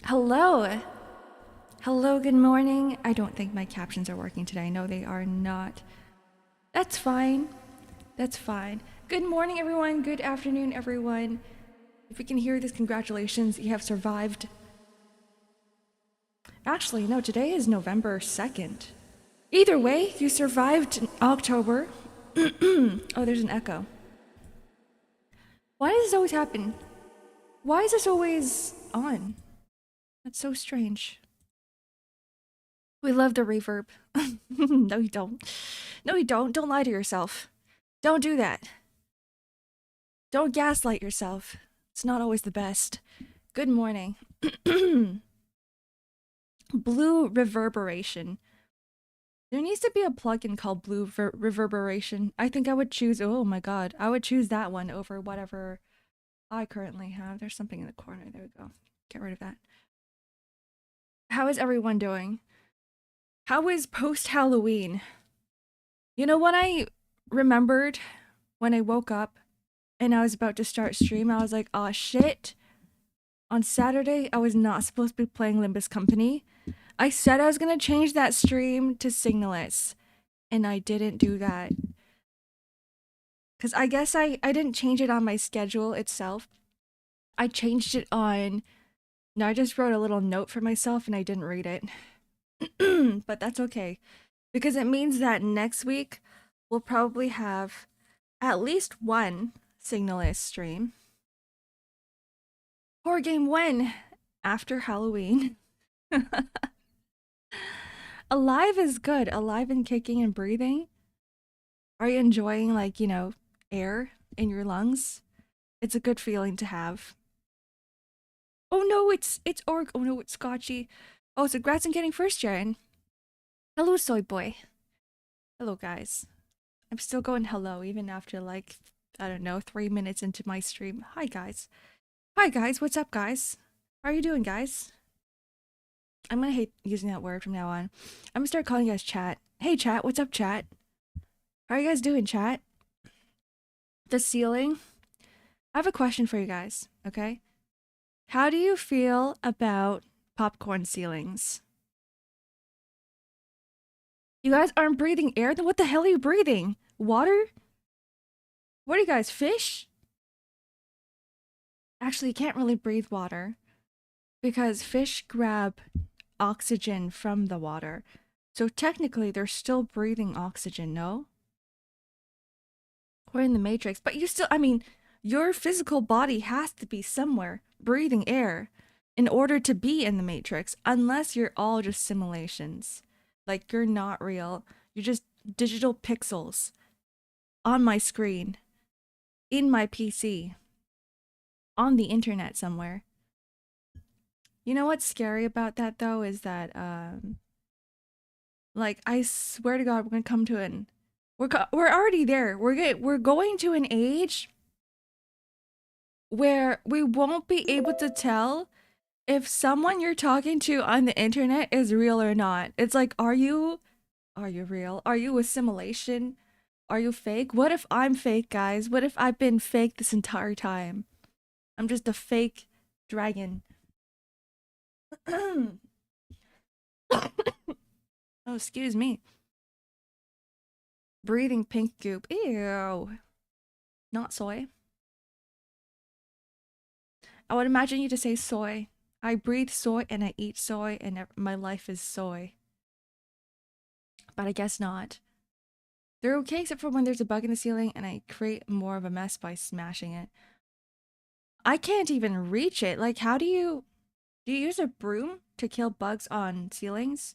Hello. Hello, good morning. I don't think my captions are working today. No, they are not. That's fine. That's fine. Good morning, everyone. Good afternoon, everyone. If you can hear this, congratulations. You have survived. Actually, no, today is November 2nd. Either way, you survived October. Oh, there's an echo. Why does this always happen? Why is this always on? That's so strange. We love the reverb. No, you don't. No, you don't. Don't lie to yourself. Don't do that. Don't gaslight yourself. It's not always the best. Good morning. Blue reverberation. There needs to be a plugin called Blue Reverberation. I think I would choose, oh my god, I would choose that one over whatever I currently have. There's something in the corner. There we go. Get rid of that. How is everyone doing? How is post-Halloween? You know what I remembered when I woke up and I was about to start stream? I was like, oh shit. On Saturday, I was not supposed to be playing Limbus Company. I said I was going to change that stream to Signalist, and I didn't do that. Because I guess I didn't change it on my schedule itself. I changed it on... No, I just wrote a little note for myself and I didn't read it. But that's okay. Because it means that next week, we'll probably have at least one Signalist stream. Horror game when? After Halloween. Alive is good. Alive and kicking and breathing. Are you enjoying, like, you know, air in your lungs? It's a good feeling to have. Oh no, it's Org. Oh no, it's Scotchy. Oh, so congrats on getting first, Jaren. Hello, Soy Boy. Hello, guys. I'm still going hello, even after, like, I don't know, 3 minutes into my stream. Hi, guys. Hi, guys. What's up, guys? How are you doing, guys? I'm gonna hate using that word from now on. I'm gonna start calling you guys chat. Hey, chat. What's up, chat? How are you guys doing, chat? The ceiling? I have a question for you guys, okay? How do you feel about popcorn ceilings? You guys aren't breathing air? Then what the hell are you breathing? Water? What are you guys, fish? Actually, you can't really breathe water because fish grab oxygen from the water. So technically, they're still breathing oxygen, no? According to the Matrix. But you still, I mean, your physical body has to be somewhere breathing air in order to be in the Matrix, unless you're all just simulations. Like, you're not real. You're just digital pixels on my screen, in my PC, on the internet somewhere. You know what's scary about that, though, is that, like, I swear to God, we're gonna come to an... We're already there. We're going to an age where we won't be able to tell if someone you're talking to on the internet is real or not. It's like, are you real? Are you a simulation? Are you fake? What if I'm fake, guys? What if I've been fake this entire time? I'm just a fake dragon. Oh, excuse me. Breathing pink goop. Ew. Not soy. I would imagine you to say soy. I breathe soy and I eat soy and my life is soy. But I guess not. They're okay except for when there's a bug in the ceiling and I create more of a mess by smashing it. I can't even reach it. Like, how do you use a broom to kill bugs on ceilings?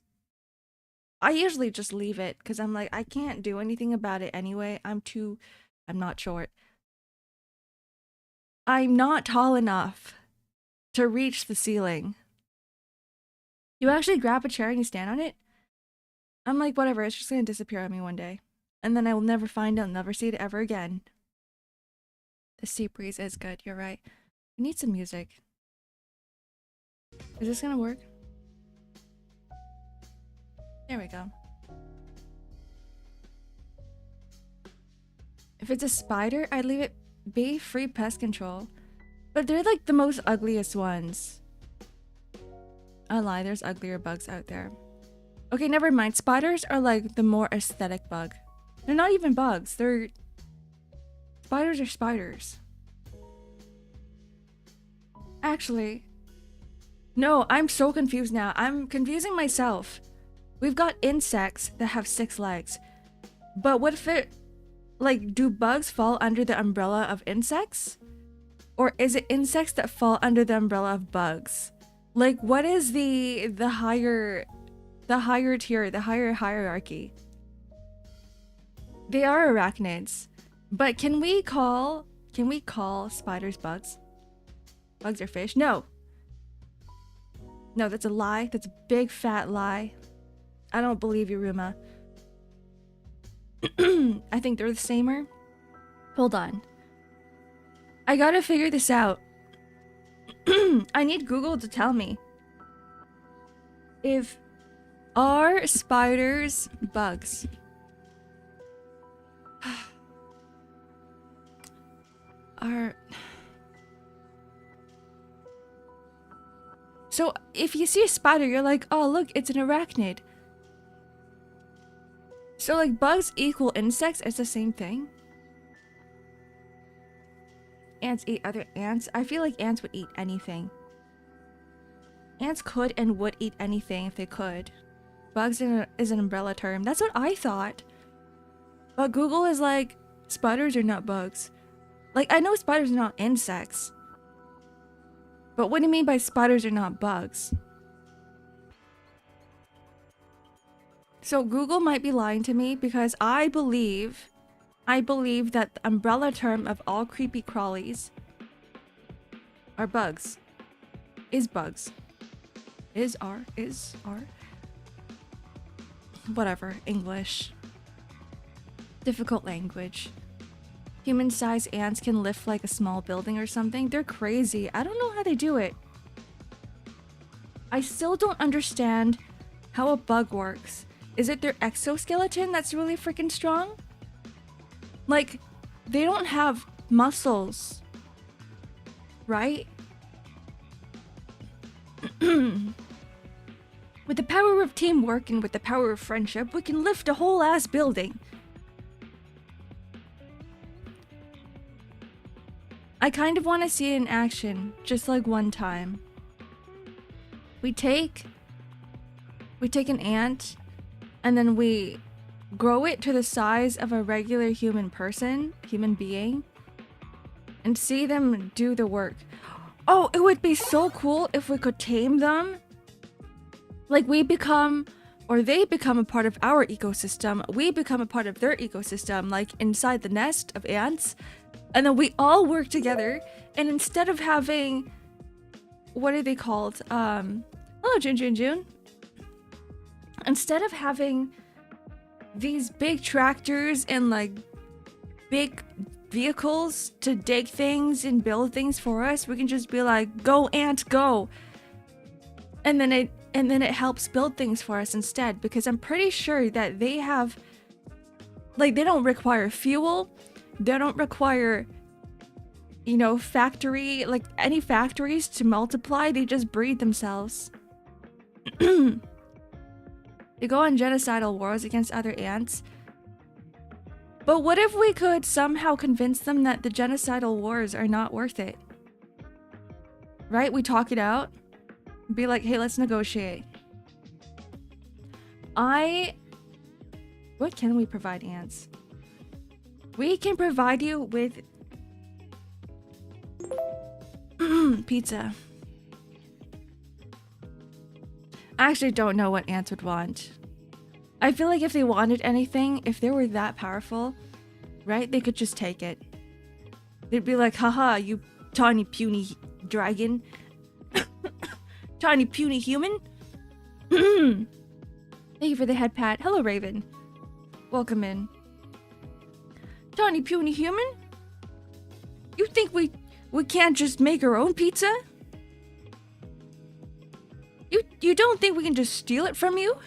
I usually just leave it because I'm like, I can't do anything about it anyway. I'm not short. I'm not tall enough to reach the ceiling. You actually grab a chair and you stand on it? I'm like, whatever, it's just gonna disappear on me one day. And then I will never find it, I'll never see it ever again. The sea breeze is good, you're right. I need some music. Is this gonna work? There we go. If it's a spider, I'd leave it be. Free pest control. But they're like the most ugliest ones. I lie, there's uglier bugs out there. Okay, never mind. Spiders are like the more aesthetic bug. They're not even bugs. They're... Spiders are spiders. Actually... No, I'm so confused now. I'm confusing myself. We've got insects that have 6 legs. But what if it... Like, do bugs fall under the umbrella of insects? Or is it insects that fall under the umbrella of bugs? Like, what is the higher tier, the higher hierarchy? They are arachnids. But can we call spiders bugs? Bugs are fish? No. No, that's a lie. That's a big fat lie. I don't believe you, Ruma. I think they're the samer. Hold on. I gotta figure this out. I need Google to tell me. Are spiders bugs? So, if you see a spider, you're like, oh, look, it's an arachnid. So, like, bugs equal insects, it's the same thing? Ants eat other ants? I feel like ants would eat anything. Ants could and would eat anything if they could. Bugs is an umbrella term. That's what I thought. But Google is like, spiders are not bugs. Like, I know spiders are not insects. But what do you mean by spiders are not bugs? So Google might be lying to me because I believe that the umbrella term of all creepy crawlies are bugs. Is bugs. Is are. Whatever. English. Difficult language. Human-sized ants can lift like a small building or something. They're crazy. I don't know how they do it. I still don't understand how a bug works. Is it their exoskeleton that's really freaking strong? Like, they don't have muscles. Right? With the power of teamwork and with the power of friendship, we can lift a whole ass building. I kind of want to see it in action, just like one time. We take an ant, and then we grow it to the size of a regular human being, and see them do the work. Oh, it would be so cool if we could tame them. Like they become a part of our ecosystem, we become a part of their ecosystem, like inside the nest of ants. And then we all work together, and instead of having... What are they called? Hello, June. Instead of having these big tractors and, like, big vehicles to dig things and build things for us, we can just be like, go, ant, go! And then it helps build things for us instead, because I'm pretty sure that they have... Like, they don't require fuel. They don't require, you know, any factories to multiply. They just breed themselves. They go on genocidal wars against other ants. But what if we could somehow convince them that the genocidal wars are not worth it? Right? We talk it out. Be like, hey, let's negotiate. What can we provide ants? We can provide you with pizza. I actually don't know what ants would want. I feel like if they wanted anything, if they were that powerful, right, they could just take it. They'd be like, haha, you tiny puny dragon. Tiny puny human. Thank you for the head pat. Hello, Raven. Welcome in. Tiny puny human? You think we can't just make our own pizza? You don't think we can just steal it from you?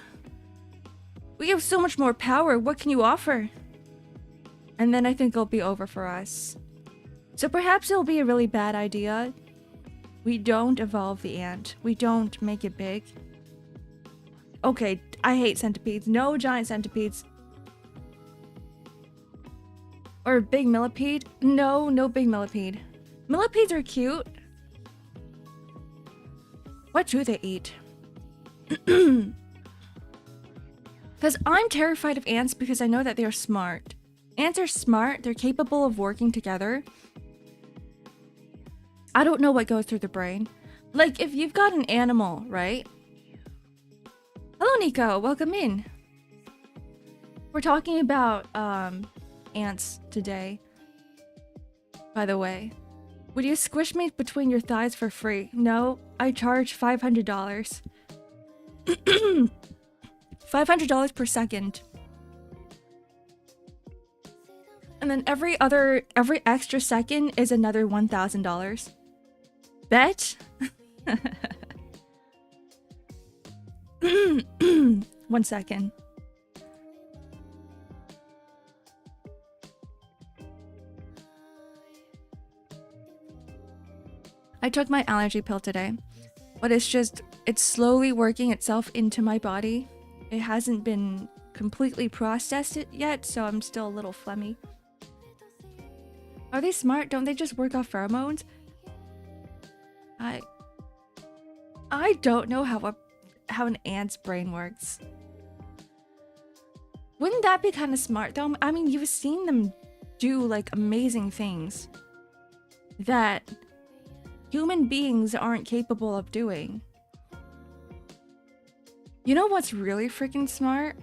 We have so much more power. What can you offer? And then I think it'll be over for us. So perhaps it'll be a really bad idea We don't evolve the ant. We don't make it big. Okay, I hate centipedes. No giant centipedes. Or big millipede? No, no big millipede. Millipedes are cute. What do they eat? Because I'm terrified of ants because I know that they're smart. Ants are smart. They're capable of working together. I don't know what goes through the brain. Like, if you've got an animal, right? Hello, Nico. Welcome in. We're talking about ants today. By the way, would you squish me between your thighs for free? No, I charge $500. $500 per second. And then every extra second is another $1,000. Bet? 1 second. I took my allergy pill today, but it's slowly working itself into my body. It hasn't been completely processed yet, so I'm still a little phlegmy. Are they smart? Don't they just work off pheromones? I don't know how an ant's brain works. Wouldn't that be kind of smart though? I mean, you've seen them do like amazing things that human beings aren't capable of doing. You know what's really freaking smart?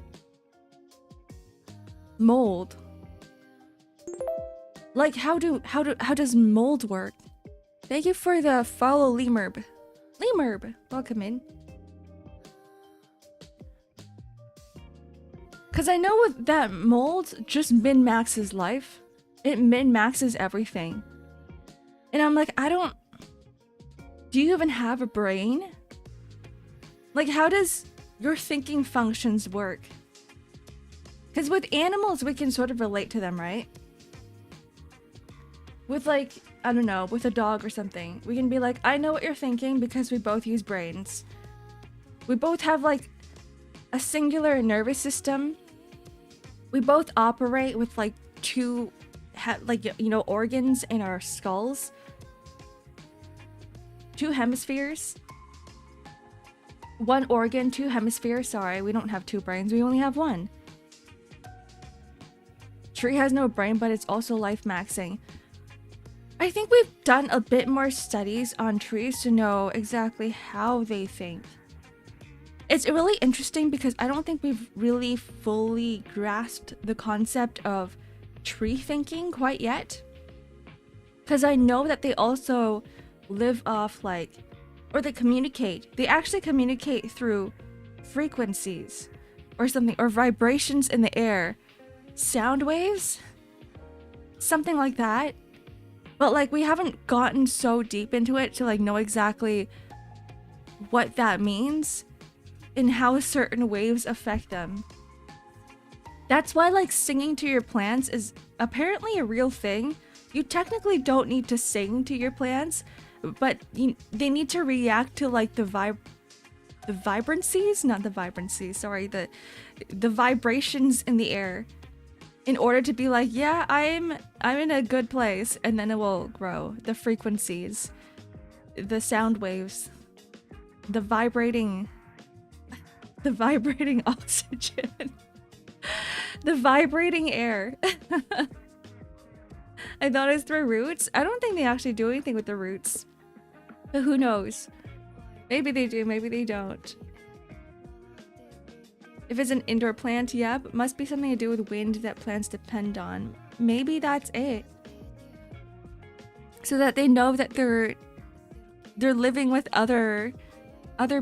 Mold. Like, how does mold work? Thank you for the follow, Lemurb. Lemurb, welcome in. Cause I know with that mold just min-maxes life. It min-maxes everything. And I'm like, do you even have a brain? Like, how does your thinking functions work? Because with animals, we can sort of relate to them, right? With like, I don't know, with a dog or something. We can be like, I know what you're thinking because we both use brains. We both have like a singular nervous system. We both operate with like two, organs in our skulls. 2 hemispheres. 1 organ, 2 hemispheres. Sorry, we don't have 2 brains. We only have 1. Tree has no brain, but it's also life maxing. I think we've done a bit more studies on trees to know exactly how they think. It's really interesting because I don't think we've really fully grasped the concept of tree thinking quite yet. Because I know that they also live off or they communicate. They actually communicate through frequencies or something, or vibrations in the air. Sound waves? Something like that. But we haven't gotten so deep into it to know exactly what that means and how certain waves affect them. That's why singing to your plants is apparently a real thing. You technically don't need to sing to your plants, but they need to react to the vibrancies, not the vibrancies, sorry, the vibrations in the air in order to be like, yeah, I'm in a good place, and then it will grow. The frequencies, the sound waves, the vibrating oxygen, the vibrating air. I thought it was through roots. I don't think they actually do anything with the roots, but who knows? Maybe they do, maybe they don't. If it's an indoor plant, yeah, but must be something to do with wind that plants depend on. Maybe that's it. So that they know that they're living with other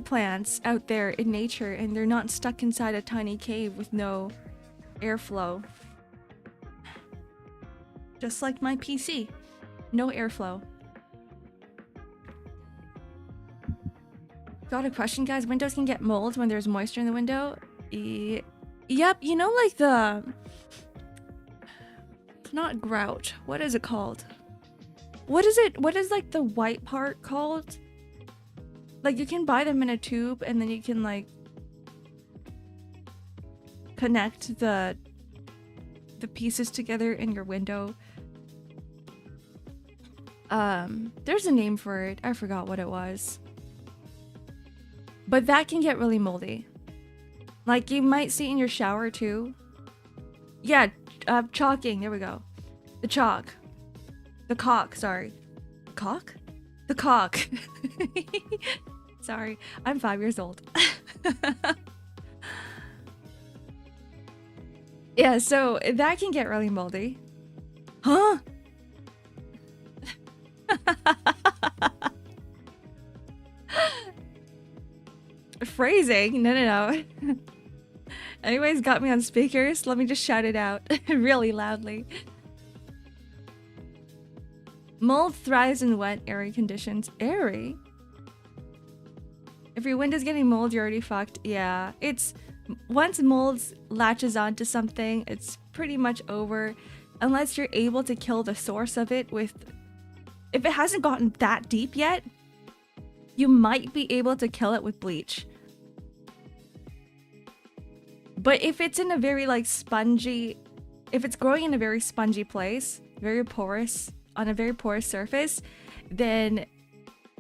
plants out there in nature, and they're not stuck inside a tiny cave with no airflow. Just like my PC. No airflow. Got a question, guys. Windows can get mold when there's moisture in the window. Yep, you know, it's not grout. What is it called? What is the white part called? Like, you can buy them in a tube, and then you can, like, connect the pieces together in your window. There's a name for it. I forgot what it was. But that can get really moldy. Like, you might see it in your shower, too. Yeah, chalking. There we go. The chalk. The caulk, sorry. Caulk? The caulk. Sorry, I'm 5 years old. Yeah, so that can get really moldy. Huh? Phrasing? No. Anyways, got me on speakers. Let me just shout it out really loudly. Mold thrives in wet, airy conditions. Airy? If your window's getting mold, you're already fucked. Yeah, it's... Once mold latches onto something, it's pretty much over. Unless you're able to kill the source of it with... If it hasn't gotten that deep yet, you might be able to kill it with bleach. But if it's in a very, like, spongy... If it's growing in a very spongy place, very porous, on a very porous surface, then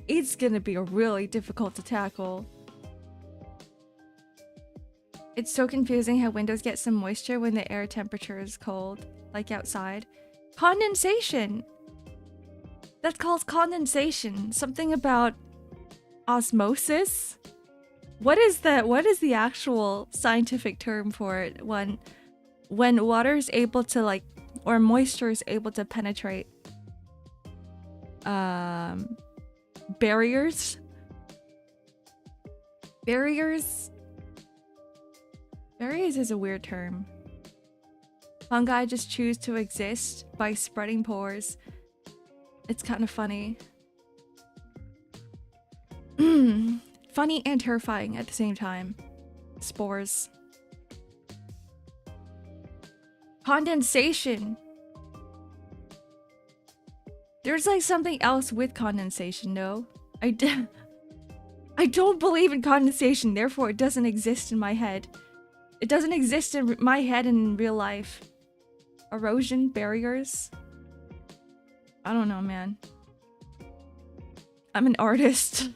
it's gonna be really difficult to tackle. It's so confusing how windows get some moisture when the air temperature is cold, like outside. Condensation! That's called condensation. Something about osmosis? What is the actual scientific term for it when water is able to, like, or moisture is able to penetrate barriers? Barriers is a weird term. Fungi just choose to exist by spreading pores. It's kind of funny. Funny and terrifying at the same time. Spores. Condensation. There's like something else with condensation, no? I don't believe in condensation, therefore it doesn't exist in my head. It doesn't exist in my head in real life. Erosion, barriers. I don't know, man. I'm an artist.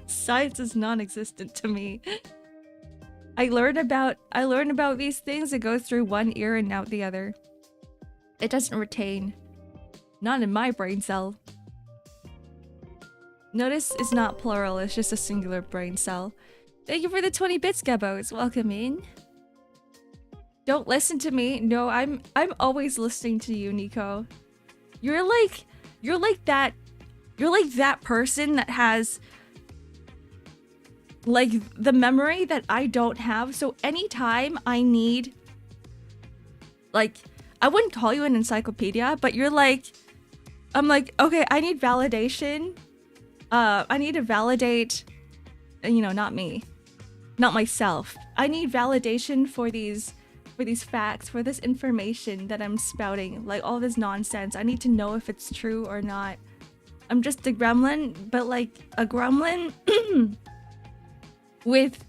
Science is non-existent to me. I learn about these things. It goes through one ear and out the other. It doesn't retain. Not in my brain cell. Notice it's not plural, it's just a singular brain cell. Thank you for the 20 bits, Gebbos. Welcome in. Don't listen to me. No, I'm always listening to you, Nico. You're like that person that has like the memory that I don't have. So anytime I need, like, I wouldn't call you an encyclopedia, but you're like, I'm like, okay, I need validation. I need to validate, you know, not me, not myself. I need validation for these facts, for this information that I'm spouting, like all this nonsense. I need to know if it's true or not. I'm just a gremlin, but like a gremlin with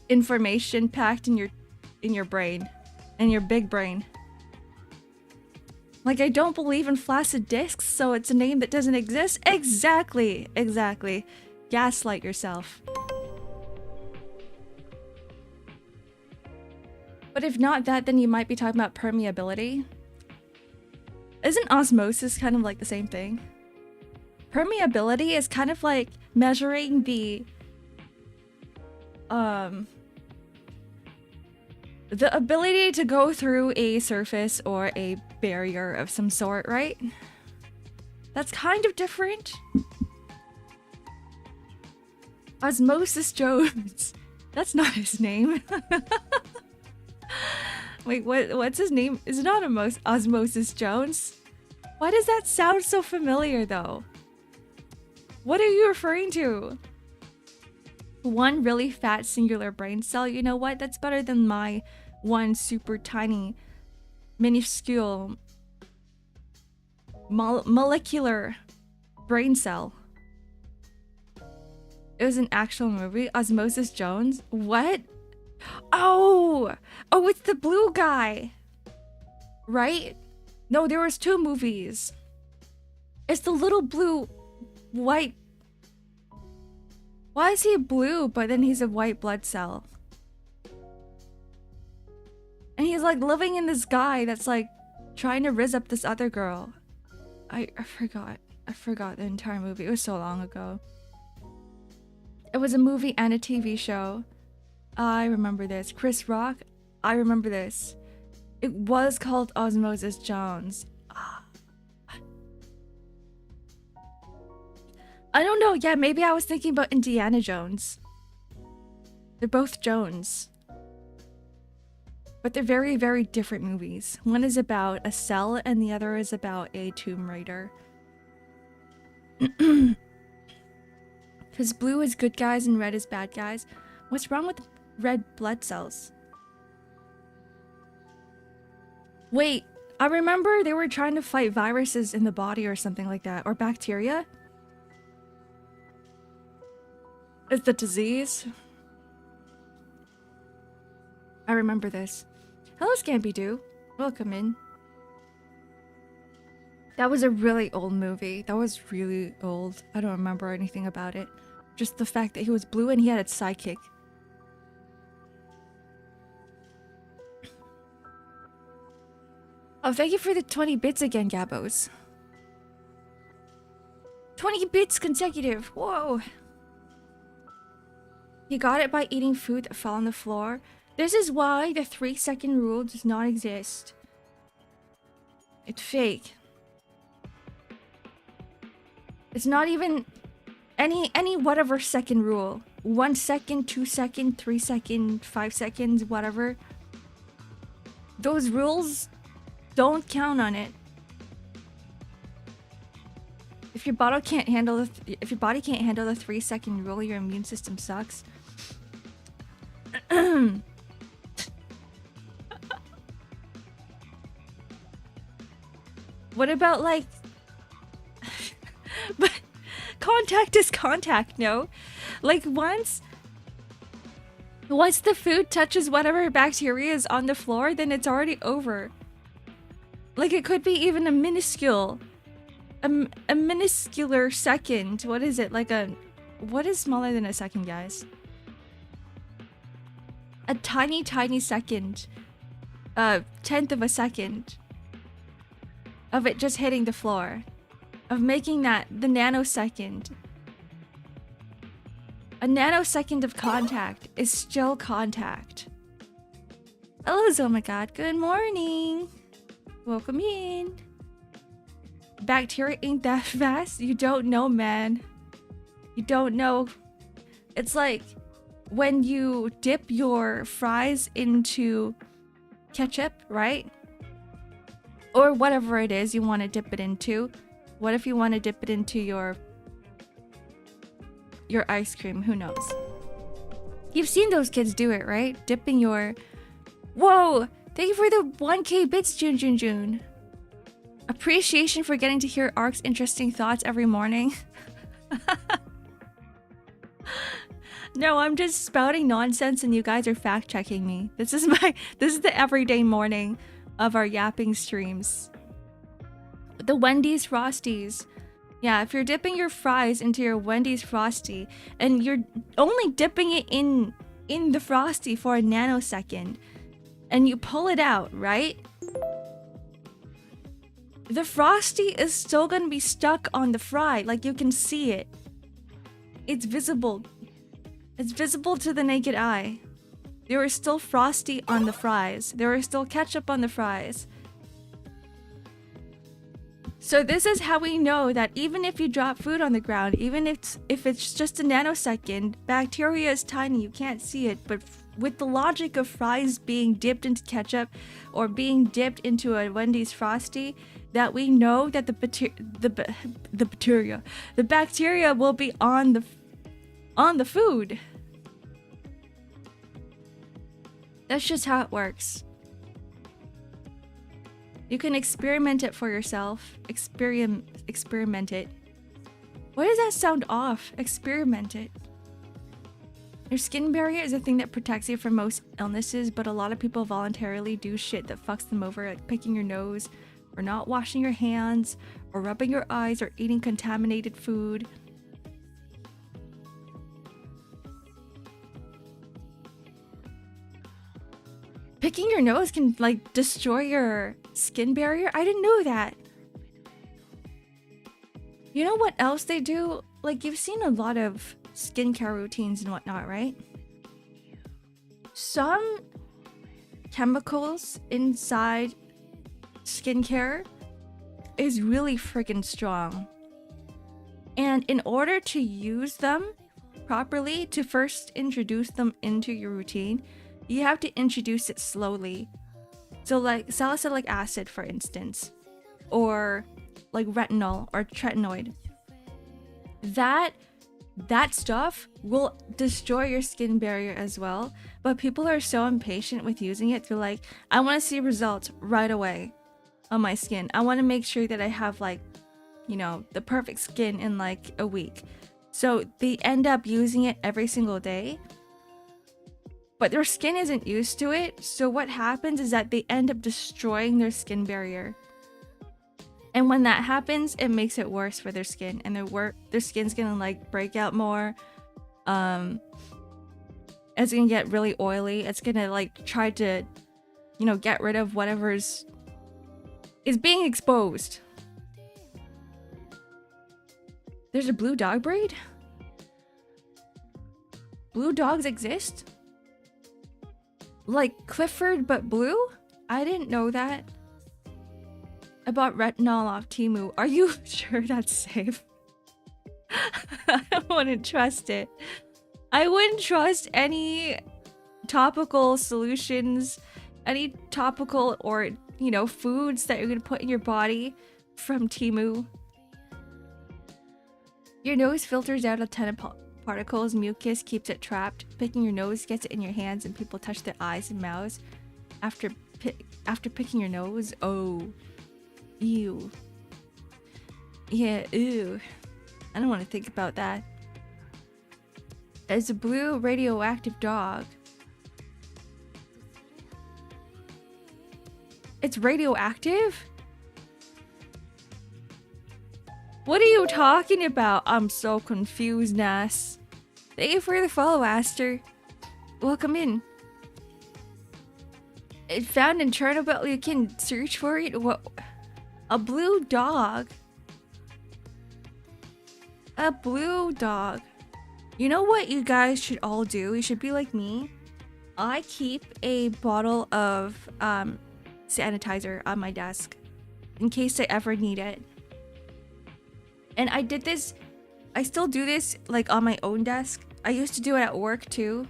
information packed in your brain, in your big brain. Like, I don't believe in flaccid discs, so it's a name that doesn't exist. Exactly. Gaslight yourself. But if not that, then you might be talking about permeability. Isn't osmosis kind of like the same thing? Permeability is kind of like measuring the ability to go through a surface or a barrier of some sort, right? That's kind of different. Osmosis Jones. That's not his name. Wait, what's his name? Is it not Osmosis Jones? Why does that sound so familiar, though? What are you referring to? One really fat singular brain cell. You know what? That's better than my one super tiny, minuscule, molecular brain cell. It was an actual movie. Osmosis Jones. What? Oh, it's the blue guy, right? No, there was 2 movies. It's the little blue, white. Why is he blue, but then he's a white blood cell? And he's like living in this guy that's like trying to rizz up this other girl. I forgot. I forgot the entire movie. It was so long ago. It was a movie and a TV show. I remember this. Chris Rock. I remember this. It was called Osmosis Jones. I don't know. Yeah, maybe I was thinking about Indiana Jones. They're both Jones. But they're very, very different movies. One is about a cell and the other is about a Tomb Raider. Because blue is good guys and red is bad guys. What's wrong with red blood cells? Wait, I remember they were trying to fight viruses in the body or something like that. Or bacteria? It's the disease. I remember this. Hello, Scampy-Doo. Welcome in. That was a really old movie. That was really old. I don't remember anything about it. Just the fact that he was blue and he had a sidekick. Oh, thank you for the 20 bits again, Gabos. 20 bits consecutive. Whoa. He got it by eating food that fell on the floor. This is why the 3-second rule does not exist. It's fake. It's not even any whatever second rule. 1 second, 2 second, 3 second, 5 seconds, whatever. Those rules don't count on it. If your body can't handle the 3-second rule, your immune system sucks. What about like but contact is contact, no? Like once the food touches whatever bacteria is on the floor, then it's already over. Like it could be even a minuscule second. What is it? Like what is smaller than a second, guys? A tiny second. 1/10 of a second. Of it just hitting the floor. Of making that the nanosecond. A nanosecond of contact is still contact. Hello, Zomagod. Good morning. Welcome in. Bacteria ain't that fast. You don't know, man. You don't know. It's like when you dip your fries into ketchup, right? Or whatever it is you want to dip it into. What if you want to dip it into your ice cream? Who knows? You've seen those kids do it, right? Dipping your... Whoa! Thank you for the 1K bits, June. Appreciation for getting to hear Ark's interesting thoughts every morning. No, I'm just spouting nonsense and you guys are fact-checking me. This is the everyday morning of our yapping streams. The Wendy's Frosties. Yeah, if you're dipping your fries into your Wendy's Frosty and you're only dipping it in the Frosty for a nanosecond and you pull it out, right? The Frosty is still gonna be stuck on the fry, like you can see it. It's visible. It's visible to the naked eye. There is still Frosty on the fries. There is still ketchup on the fries. So this is how we know that even if you drop food on the ground, even if it's just a nanosecond, bacteria is tiny, you can't see it, but with the logic of fries being dipped into ketchup or being dipped into a Wendy's Frosty, that we know that the bacteria will be on the food. That's just how it works. You can experiment it for yourself. Experiment it. Why does that sound off? Experiment it. Your skin barrier is a thing that protects you from most illnesses, but a lot of people voluntarily do shit that fucks them over, like picking your nose, or not washing your hands, or rubbing your eyes, or eating contaminated food. Picking your nose can, like, destroy your skin barrier? I didn't know that. You know what else they do? Like, you've seen a lot of skincare routines and whatnot, right? Some chemicals inside skincare is really freaking strong. And in order to use them properly, to first introduce them into your routine, you have to introduce it slowly. So like salicylic acid, for instance, or like retinol or tretinoid. That stuff will destroy your skin barrier as well, but people are so impatient with using it. They're like, I want to see results right away on my skin. I want to make sure that I have, like, you know, the perfect skin in like a week. So they end up using it every single day, but their skin isn't used to it. So what happens is that they end up destroying their skin barrier. And when that happens, it makes it worse for their skin, and their skin's gonna like break out more. It's gonna get really oily. It's gonna like try to, you know, get rid of whatever's is being exposed. There's a blue dog breed? Blue dogs exist? Like Clifford but blue? I didn't know that. I bought retinol off Temu. Are you sure that's safe? I wouldn't trust it. I wouldn't trust any topical solutions, any topical or, you know, foods that you're gonna put in your body from Temu. Your nose filters out a ton of particles. Mucus keeps it trapped. Picking your nose gets it in your hands, and people touch their eyes and mouths after picking your nose. Oh. Ew. Yeah, ew. I don't want to think about that. As a blue radioactive dog. It's radioactive? What are you talking about? I'm so confused, Nas. Thank you for the follow, Aster. Welcome in. It's found in Chernobyl. You can search for it. What? A blue dog? A blue dog. You know what you guys should all do? You should be like me. I keep a bottle of sanitizer on my desk in case I ever need it. And I did this, I still do this like on my own desk. I used to do it at work too.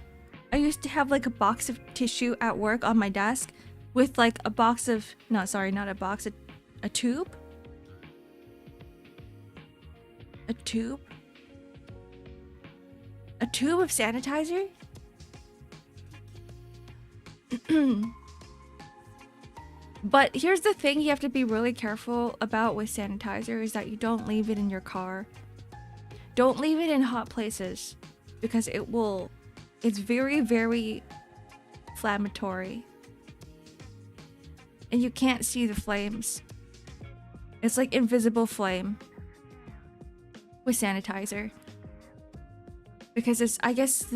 I used to have like a box of tissue at work on my desk with like a box of, no, sorry, not a box, a tube? A tube? A tube of sanitizer? But here's the thing you have to be really careful about with sanitizer is that you don't leave it in your car. Don't leave it in hot places because it's very, very inflammatory. And you can't see the flames. It's like invisible flame with sanitizer. Because it's, I guess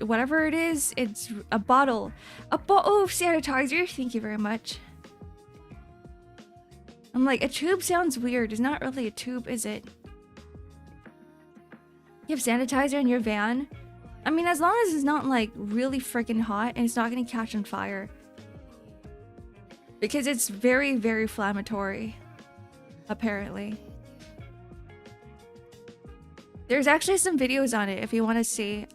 whatever it is, it's a bottle of sanitizer. Thank you very much. I'm like, a tube sounds weird. It's not really a tube, is it? You have sanitizer in your van? I mean, as long as it's not like really freaking hot and it's not gonna catch on fire. Because it's very, very inflammatory. Apparently. There's actually some videos on it if you want to see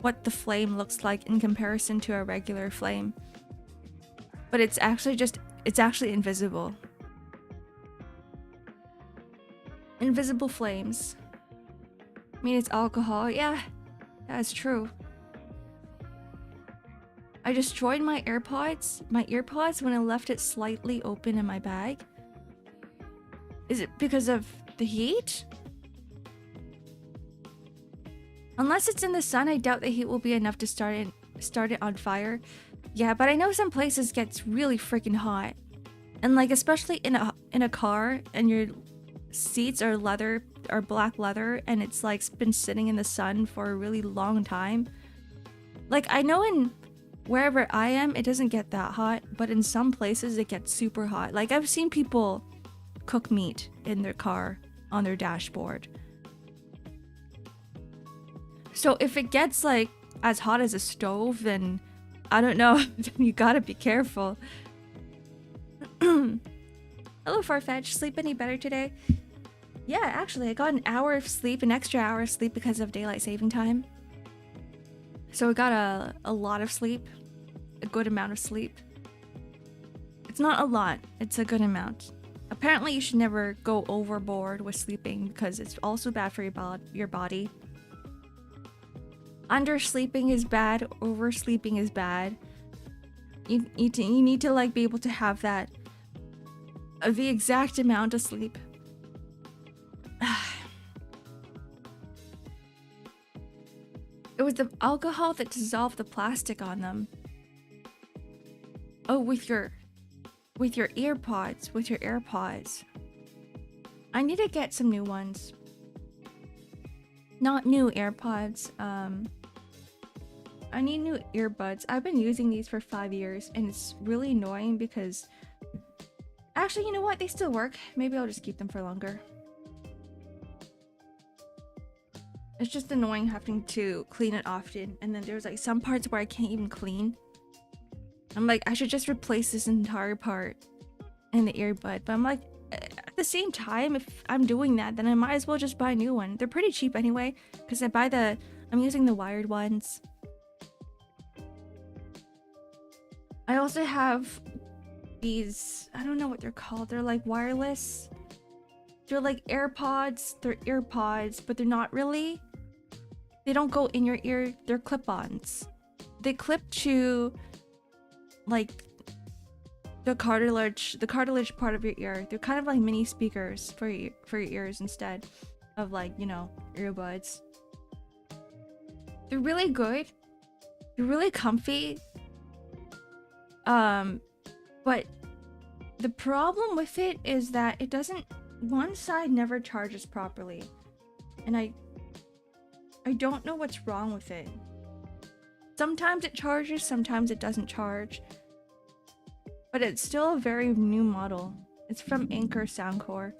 what the flame looks like in comparison to a regular flame. But it's actually invisible. Invisible flames. I mean, it's alcohol. Yeah, that's true. I destroyed my earpods when I left it slightly open in my bag. Is it because of the heat? Unless it's in the sun, I doubt the heat will be enough to start it on fire. Yeah, but I know some places gets really freaking hot. And like especially in a car and your seats are black leather and it's like been sitting in the sun for a really long time. Like I know in wherever I am it doesn't get that hot, but in some places it gets super hot. Like I've seen people cook meat in their car on their dashboard. So if it gets like as hot as a stove, then I don't know, you gotta be careful. Hello Farfetch, sleep any better today? Yeah, actually I got an hour of sleep, an extra hour of sleep because of daylight saving time. So I got a lot of sleep, a good amount of sleep. It's not a lot, it's a good amount. Apparently you should never go overboard with sleeping because it's also bad for your body. Undersleeping is bad, oversleeping is bad. You need to like be able to have that the exact amount of sleep. It was the alcohol that dissolved the plastic on them. Oh, with your AirPods. I need to get some new ones. Not new AirPods. I need new earbuds. I've been using these for 5 years and it's really annoying because actually, you know what? They still work. Maybe I'll just keep them for longer. It's just annoying having to clean it often, and then there's like some parts where I can't even clean. I'm like, I should just replace this entire part in the earbud, but I'm like, at the same time, if I'm doing that, then I might as well just buy a new one. They're pretty cheap anyway, because I'm using the wired ones. I also have these, I don't know what they're called. They're like wireless. They're like AirPods. They're earpods, but they're not really. They don't go in your ear. They're clip-ons. They clip to like the cartilage part of your ear. They're kind of like mini speakers for your ears instead of like, you know, earbuds. They're really good. They're really comfy. But the problem with it is that it doesn't, one side never charges properly. And I don't know what's wrong with it. Sometimes it charges, sometimes it doesn't charge. But it's still a very new model. It's from Anker Soundcore.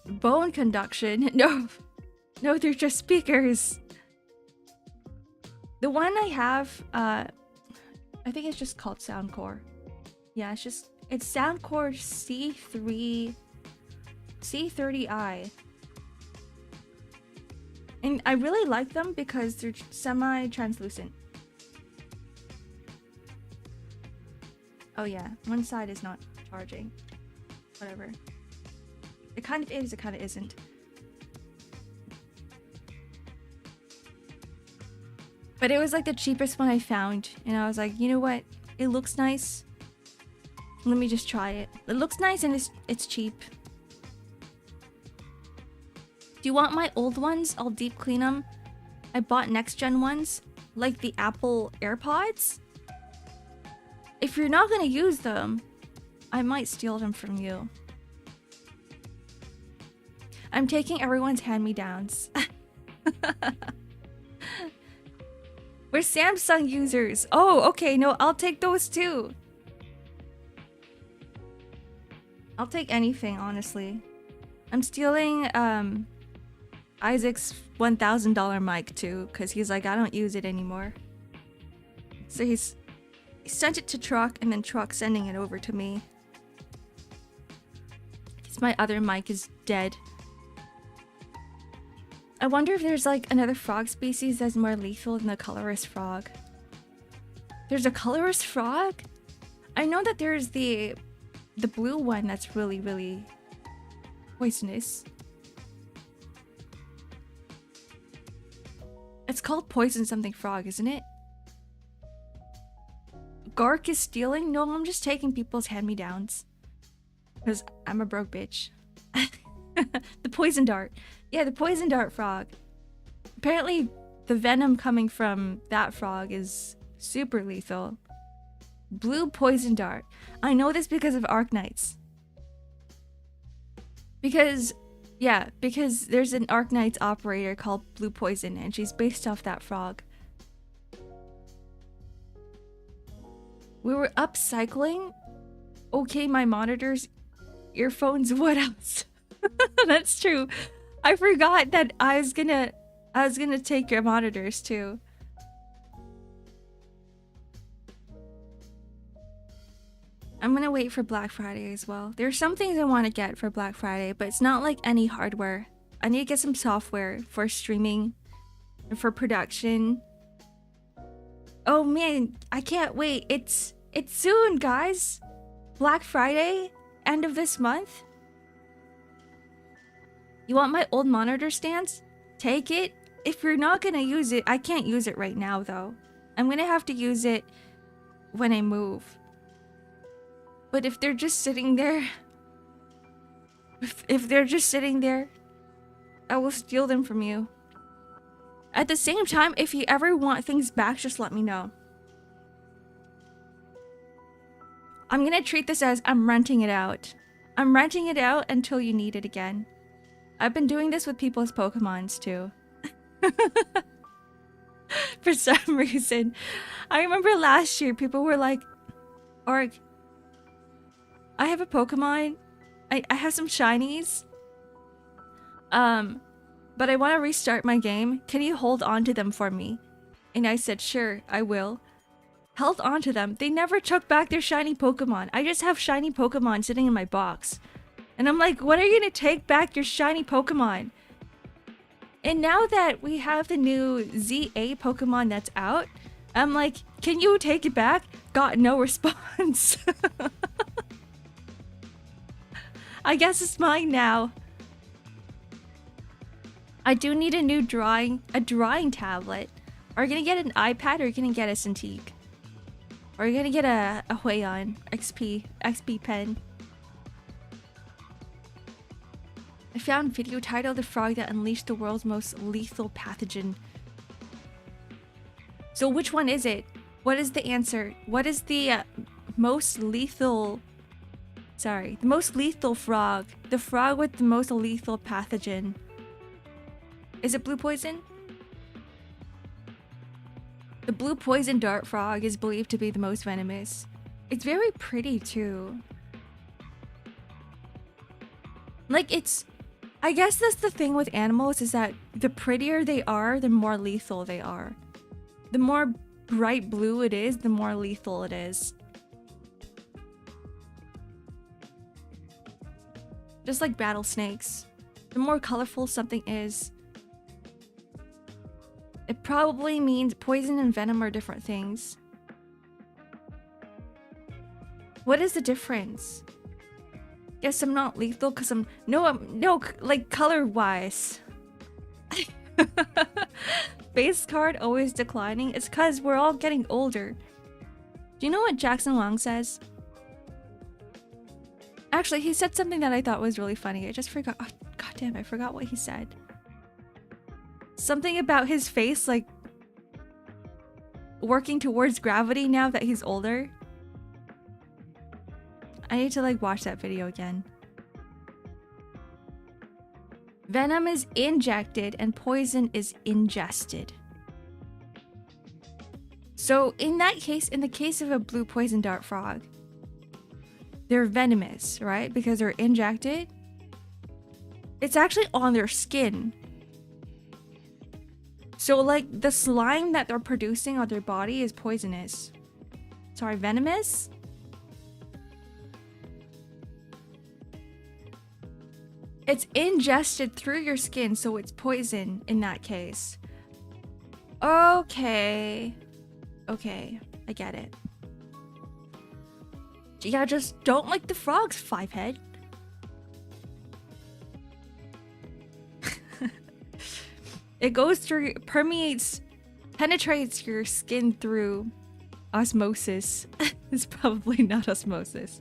Bone conduction? No, they're just speakers. The one I have, I think it's just called Soundcore. Yeah, it's Soundcore C30i. And I really like them because they're semi-translucent. Oh yeah, one side is not charging. Whatever. It kind of is, it kind of isn't. But it was like the cheapest one I found. And I was like, you know what? It looks nice. Let me just try it. It looks nice and it's cheap. Do you want my old ones? I'll deep clean them. I bought next gen ones, like the Apple AirPods. If you're not gonna use them, I might steal them from you. I'm taking everyone's hand-me-downs. We're Samsung users. Oh, okay, no, I'll take those too. I'll take anything, honestly. I'm stealing Isaac's $1,000 mic too, because he's like, I don't use it anymore. So he sent it to Truck, and then Truck sending it over to me. Because my other mic is dead. I wonder if there's like another frog species that's more lethal than the colorless frog. There's a colorless frog? I know that there's the blue one that's really, really poisonous. It's called poison something frog, isn't it? Gark is stealing? No, I'm just taking people's hand-me-downs. Because I'm a broke bitch. The poison dart. Yeah, the poison dart frog. Apparently, the venom coming from that frog is super lethal. Blue poison dart. I know this because of Arknights. Because there's an Arknights operator called Blue Poison, and she's based off that frog. We were upcycling. Okay, my monitors, earphones, what else? That's true. I forgot that I was gonna take your monitors too. I'm gonna wait for Black Friday as well. There's some things I want to get for Black Friday, but it's not like any hardware. I need to get some software for streaming and for production. Oh man, I can't wait. It's soon, guys. Black Friday, end of this month. You want my old monitor stands? Take it. If you're not gonna use it, I can't use it right now though. I'm gonna have to use it when I move. But if they're just sitting there, if they're just sitting there, I will steal them from you. At the same time, if you ever want things back, just let me know. I'm gonna treat this as I'm renting it out. I'm renting it out until you need it again. I've been doing this with people's Pokemons too. For some reason. I remember last year people were like, Ark, I have a Pokemon. I have some shinies. But I want to restart my game. Can you hold on to them for me? And I said, sure, I will. Held on to them. They never took back their shiny Pokemon. I just have shiny Pokemon sitting in my box. And I'm like, when are you going to take back your shiny Pokemon? And now that we have the new ZA Pokemon that's out, I'm like, can you take it back? Got no response. I guess it's mine now. I do need a new drawing tablet. Are you gonna get an iPad or are you gonna get a Cintiq? Or are you gonna get a Huion XP pen? I found video title The Frog That Unleashed the World's Most Lethal Pathogen. So which one is it? What is the answer? What is the most lethal... Sorry, the most lethal frog. The frog with the most lethal pathogen. Is it blue poison? The blue poison dart frog is believed to be the most venomous. It's very pretty too. Like it's... I guess that's the thing with animals is that the prettier they are, the more lethal they are. The more bright blue it is, the more lethal it is. Just like battle snakes. The more colorful something is, it probably means poison and venom are different things. What is the difference? Guess I'm not lethal because I'm like color-wise. Base card always declining. It's because we're all getting older. Do you know what Jackson Wang says? Actually, he said something that I thought was really funny. I just forgot. Oh, God damn, I forgot what he said. Something about his face, like, working towards gravity now that he's older. I need to, like, watch that video again. Venom is injected and poison is ingested. So, in that case, in the case of a blue poison dart frog, they're venomous, right? Because they're injected. It's actually on their skin. So, like, the slime that they're producing on their body is poisonous. Sorry, venomous? It's ingested through your skin, so it's poison in that case. Okay. Okay, I get it. Yeah, just don't like the frogs, Fivehead. It goes through, penetrates your skin through osmosis. It's probably not osmosis.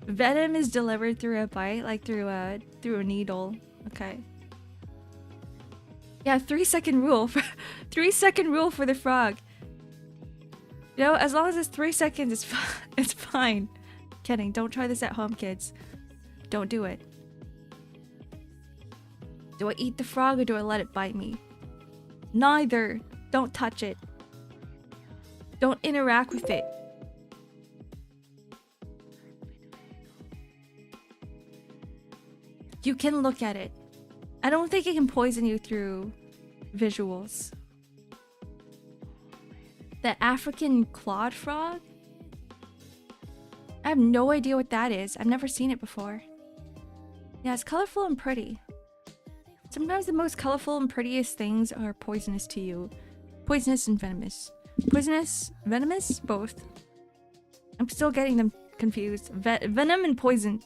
Venom is delivered through a bite, like through a needle. Okay. Yeah, 3-second rule for 3-second rule for the frog. You know, as long as it's 3 seconds, it's fine. Kidding. Don't try this at home, kids. Don't do it. Do I eat the frog or do I let it bite me? Neither. Don't touch it. Don't interact with it. You can look at it. I don't think it can poison you through visuals. The African clawed frog? I have no idea what that is. I've never seen it before. Yeah, it's colorful and pretty. Sometimes the most colorful and prettiest things are poisonous to you. Poisonous and venomous. Poisonous, venomous, both. I'm still getting them confused. Venom and poison.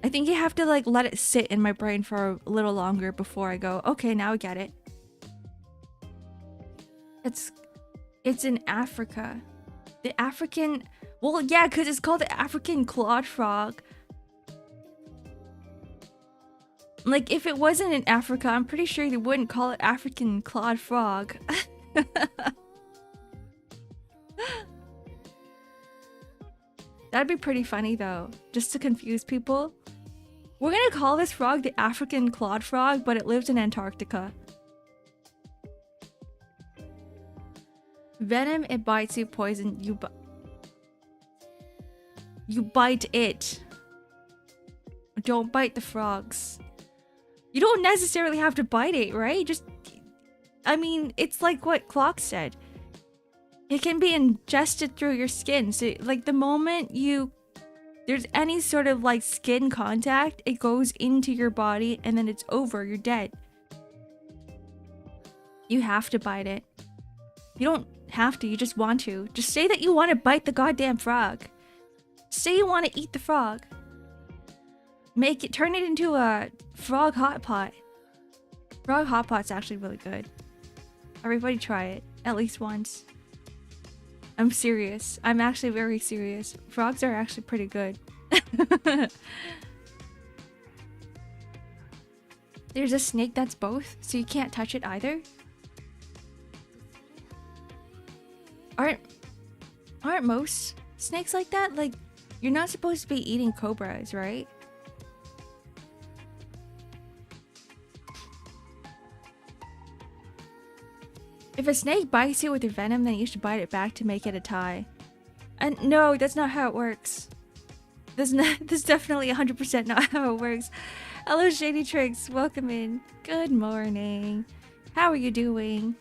I think you have to like let it sit in my brain for a little longer before I go, okay, now I get it. It's in Africa. The African, well, yeah, because it's called the African clawed frog. Like, if it wasn't in Africa, I'm pretty sure they wouldn't call it African clawed frog. That'd be pretty funny, though, just to confuse people. We're gonna call this frog the African clawed frog, but it lives in Antarctica. Venom, it bites you. Poison, you bite it. Don't bite the frogs. You don't necessarily have to bite it, right? Just, I mean, it's like what Clock said. It can be ingested through your skin. So, like, the moment there's any sort of, like, skin contact, it goes into your body, and then it's over. You're dead. You have to bite it. You don't have to. You just want to. Just say that you want to bite the goddamn frog. Say you want to eat the frog. Turn it into a frog hot pot. Frog hot pot's actually really good. Everybody try it. At least once. I'm serious. I'm actually very serious. Frogs are actually pretty good. There's a snake that's both, so you can't touch it either. Aren't most snakes like that? Like, you're not supposed to be eating cobras, right? If a snake bites you with your venom, then you should bite it back to make it a tie. And no, that's not how it works. This definitely 100% not how it works. Hello, Shady Tricks. Welcome in. Good morning. How are you doing?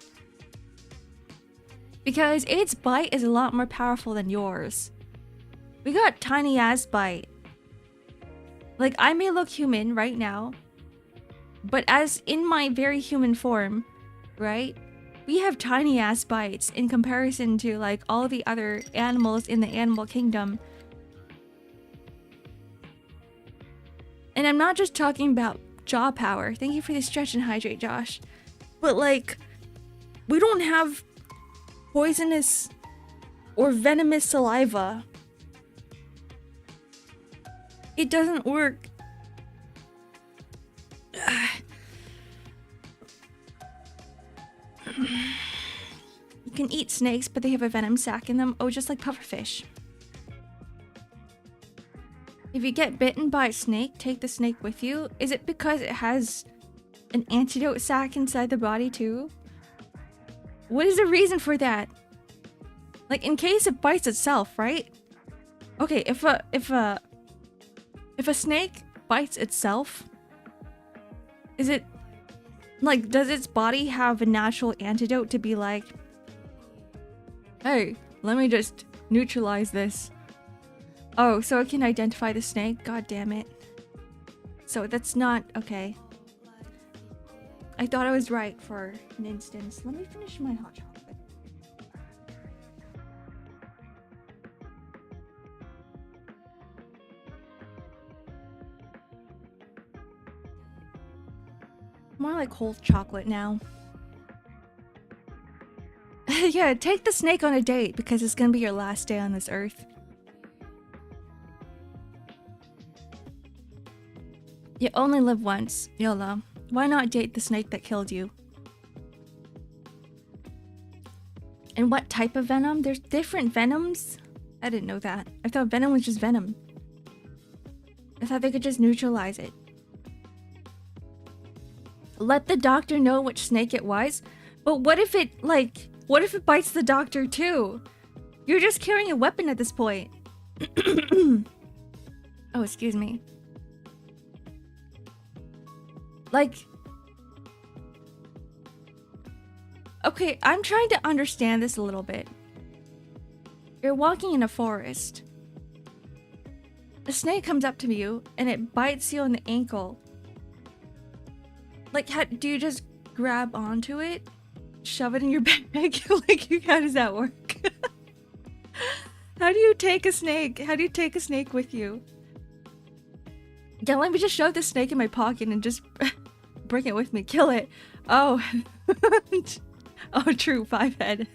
Because its bite is a lot more powerful than yours. We got tiny ass bite. Like, I may look human right now, but as in my very human form, right? We have tiny ass bites in comparison to like all the other animals in the animal kingdom. And I'm not just talking about jaw power. Thank you for the stretch and hydrate, Josh. But like, we don't have poisonous or venomous saliva. It doesn't work. You can eat snakes, but they have a venom sac in them. Oh, just like pufferfish. If you get bitten by a snake, take the snake with you. Is it because it has an antidote sac inside the body too? What is the reason for that? Like, in case it bites itself, right? Okay, if a snake bites itself, is it like, does its body have a natural antidote to be like, hey, let me just neutralize this? Oh, so it can identify the snake? God damn it. So that's not okay. I thought I was right for an instance. Let me finish my hot chocolate. More like whole chocolate now. Yeah, take the snake on a date because it's gonna be your last day on this earth. You only live once, YOLO. Why not date the snake that killed you? And what type of venom? There's different venoms? I didn't know that. I thought venom was just venom. I thought they could just neutralize it. Let the doctor know which snake it was? But what if it, like, what if it bites the doctor too? You're just carrying a weapon at this point. Oh, excuse me. Like... Okay, I'm trying to understand this a little bit. You're walking in a forest. A snake comes up to you and it bites you on the ankle. Like, do you just grab onto it? Shove it in your bag? Like, how does that work? How do you take a snake? How do you take a snake with you? Yeah, let me just shove the snake in my pocket and just bring it with me. Kill it. Oh. Oh, true. 5 head.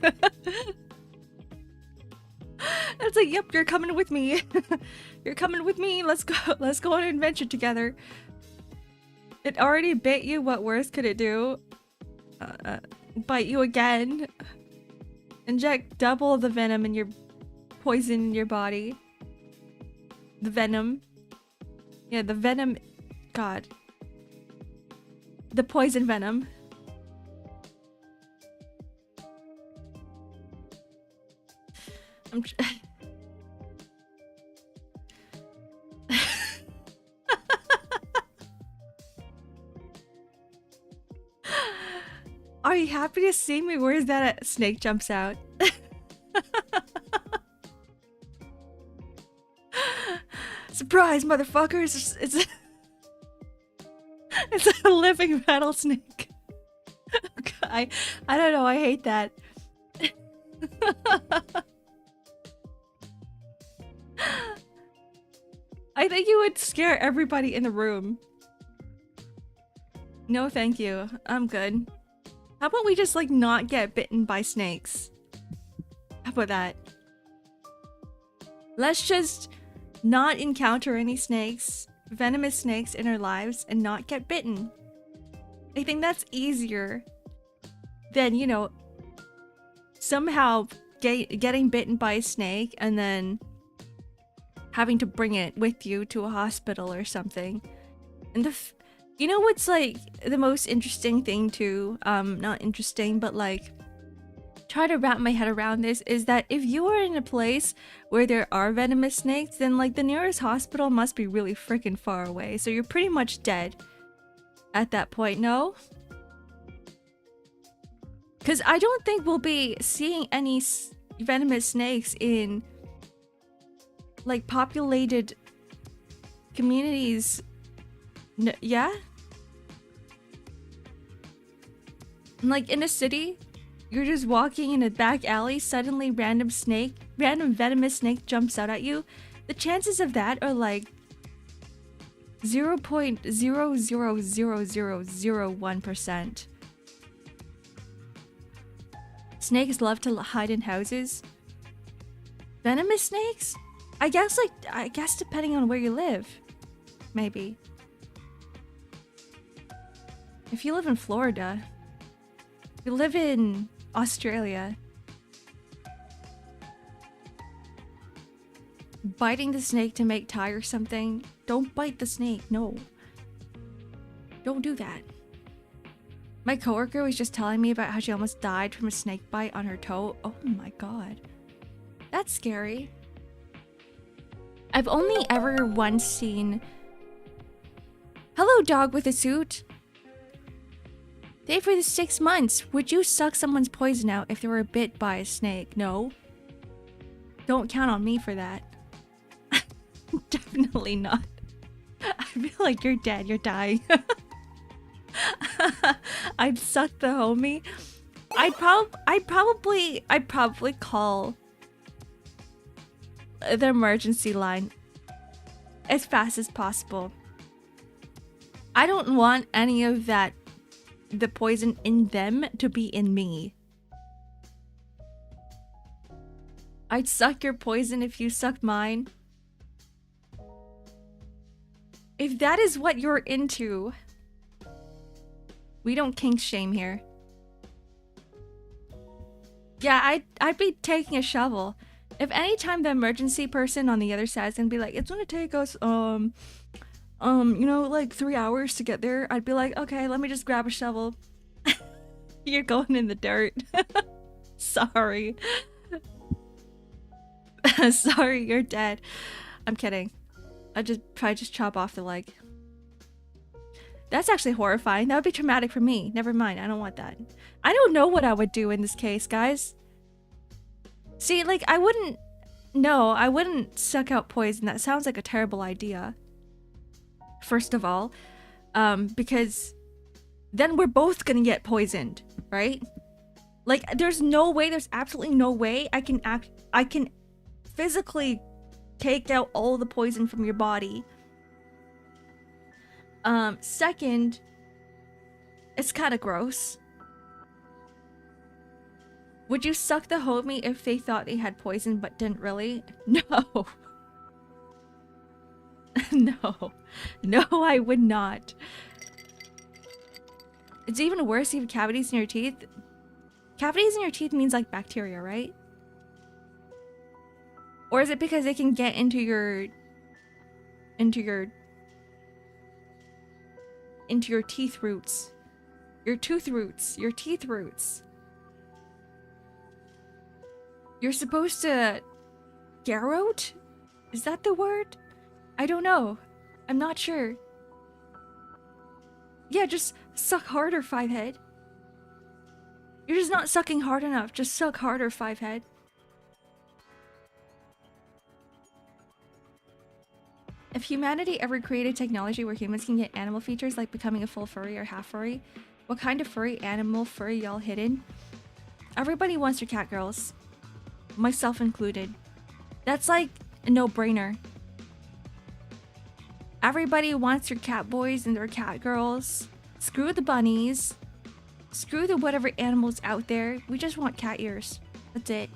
It's like, yep, you're coming with me. You're coming with me. Let's go. Let's go on an adventure together. It already bit you. What worse could it do? Bite you again. Inject double the venom in your poison in your body. The venom. Yeah, the venom. God. The poison venom. Are you happy to see me? Where is that snake jumps out? Surprise, motherfuckers! It's a living rattlesnake. I don't know. I hate that. I think you would scare everybody in the room. No, thank you. I'm good. How about we just, like, not get bitten by snakes? How about that? Let's just not encounter any snakes, venomous snakes in our lives, and not get bitten. I think that's easier than, you know, somehow getting bitten by a snake and then having to bring it with you to a hospital or something. And you know what's, like, the most interesting thing too? Not interesting, but, like, try to wrap my head around this is that if you are in a place where there are venomous snakes, then, like, the nearest hospital must be really freaking far away. So you're pretty much dead at that point, no? Because I don't think we'll be seeing any venomous snakes in, like, populated communities. Yeah? Like, in a city, you're just walking in a back alley, suddenly random venomous snake jumps out at you. The chances of that are like 0.0000001%. Snakes love to hide in houses. Venomous snakes? I guess depending on where you live. Maybe. If you live in Florida, if you live in Australia, biting the snake to make tie or something, don't bite the snake, no. Don't do that. My coworker was just telling me about how she almost died from a snake bite on her toe. Oh my god. That's scary. I've only ever once seen... Hello, dog with a suit. Stay for the 6 months. Would you suck someone's poison out if they were bit by a snake? No. Don't count on me for that. Definitely not. I feel like you're dead. You're dying. I'd suck the homie. I'd probably call the emergency line as fast as possible. I don't want any of that, the poison in them, to be in me. I'd suck your poison if you sucked mine. If that is what you're into, we don't kink shame here. Yeah, I'd be taking a shovel. If any time the emergency person on the other side is gonna be like, it's gonna take us you know, like 3 hours to get there, I'd be like, okay, let me just grab a shovel. You're going in the dirt. Sorry. Sorry, you're dead. I'm kidding. I'd probably just chop off the leg. That's actually horrifying. That would be traumatic for me. Never mind, I don't want that. I don't know what I would do in this case, guys. See, like, I wouldn't suck out poison. That sounds like a terrible idea. First of all, because then we're both gonna get poisoned, right? Like, there's absolutely no way I can physically take out all the poison from your body. Second, it's kind of gross. Would you suck the homie if they thought they had poison but didn't really? No. No. No, I would not. It's even worse if you have cavities in your teeth. Cavities in your teeth means like bacteria, right? Or is it because they can get into your teeth roots? Your tooth roots, your teeth roots. You're supposed to garrote? Is that the word? I don't know. I'm not sure. Yeah, just suck harder, Fivehead. You're just not sucking hard enough. Just suck harder, Fivehead. If humanity ever created technology where humans can get animal features like becoming a full furry or half furry, what kind of animal furry y'all hidden? Everybody wants your cat girls. Myself included. That's like a no-brainer. Everybody wants your cat boys and their cat girls. Screw the bunnies. Screw the whatever animals out there. We just want cat ears. That's it.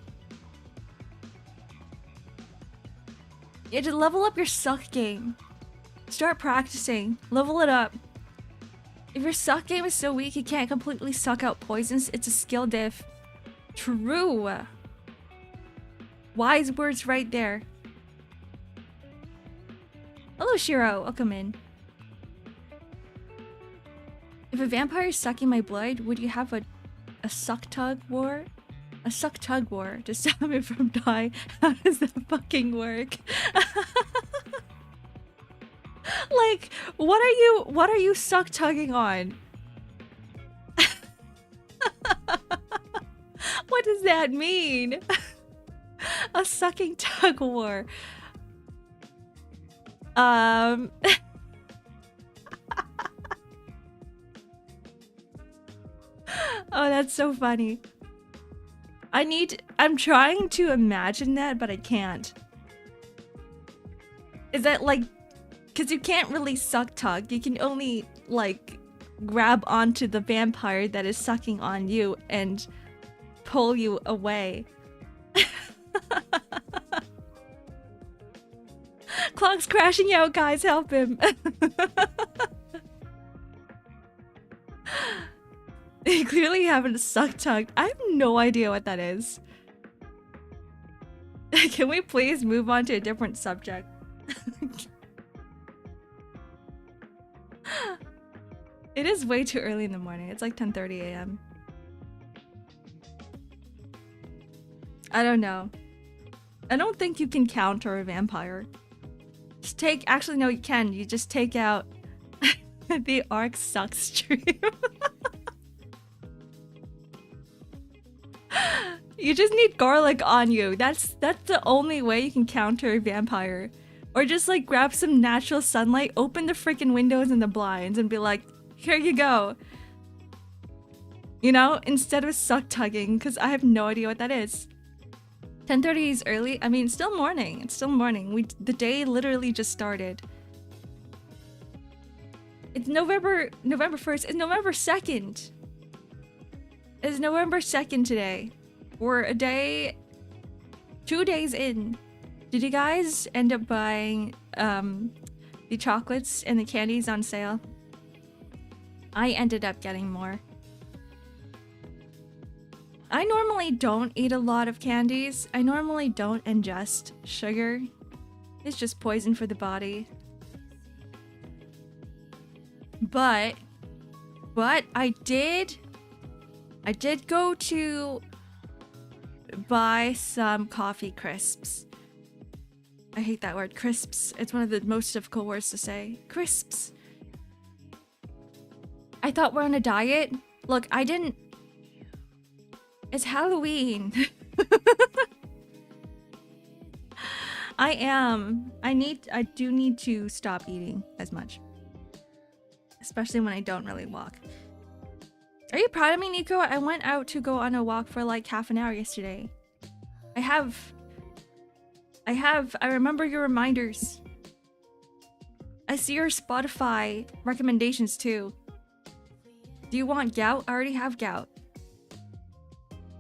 You have to level up your suck game. Start practicing. Level it up. If your suck game is so weak you can't completely suck out poisons, it's a skill diff. True. Wise words right there. Hello, Shiro. Welcome in. If a vampire is sucking my blood, would you have a suck tug war? A suck tug war to stop me from dying? How does that fucking work? Like, what are you suck tugging on? What does that mean? A sucking tug war. Oh, that's so funny. I'm trying to imagine that, but I can't. Is that like, because you can't really suck tug. You can only like grab onto the vampire that is sucking on you and pull you away. Clock's crashing out, guys, help him. You clearly haven't suck tugged. I have no idea what that is. Can we please move on to a different subject? It is way too early in the morning. It's like 10:30 a.m. I don't know. I don't think you can counter a vampire. Just actually no, you can. You just take out the Ark suck stream. You just need garlic on you. That's the only way you can counter a vampire. Or just like grab some natural sunlight, open the freaking windows and the blinds and be like, here you go. You know, instead of suck tugging, because I have no idea what that is. 10:30 is early. I mean, it's still morning. It's still morning. The day literally just started. It's November 1st. It's November 2nd. It's November 2nd today. We're 2 days in. Did you guys end up buying the chocolates and the candies on sale. I ended up getting more. I normally don't eat a lot of candies. I normally don't ingest sugar. It's just poison for the body. But I did go to buy some coffee crisps. I hate that word, crisps. It's one of the most difficult words to say. Crisps. I thought we're on a diet. Look, I didn't... It's Halloween. I am. I do need to stop eating as much. Especially when I don't really walk. Are you proud of me, Nico? I went out to go on a walk for like half an hour yesterday. I remember your reminders. I see your Spotify recommendations too. Do you want gout? I already have gout.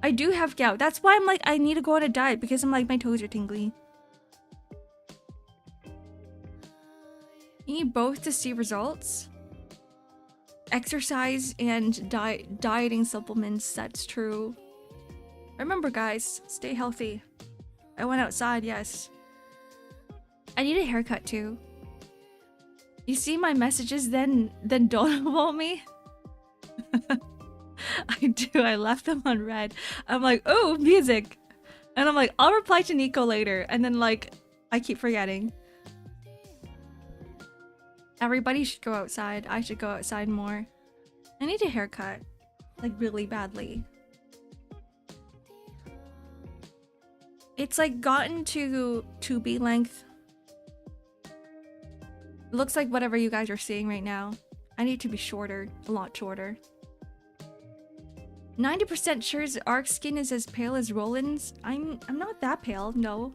I do have gout. That's why I'm like, I need to go on a diet because I'm like, my toes are tingly. You need both to see results. Exercise and dieting supplements, that's true. Remember guys, stay healthy. I went outside, yes. I need a haircut too. You see my messages then don't about me? I do, I left them on red. I'm like, oh, music. And I'm like, I'll reply to Nico later. And then like, I keep forgetting. Everybody should go outside. I should go outside more. I need a haircut. Like really badly. It's like gotten to 2B length. It looks like whatever you guys are seeing right now. I need to be shorter, a lot shorter. 90% sure his Ark skin is as pale as Roland's. I'm not that pale, no.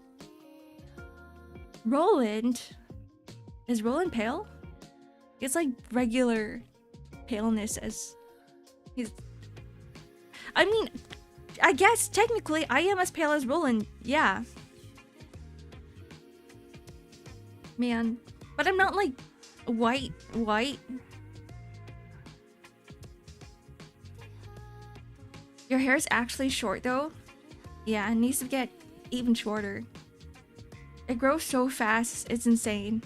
Roland? Is Roland pale? It's like regular paleness as he's... I mean, I guess technically I am as pale as Roland, yeah. Man, but I'm not like white. Your hair's actually short though? Yeah, it needs to get even shorter. It grows so fast, it's insane.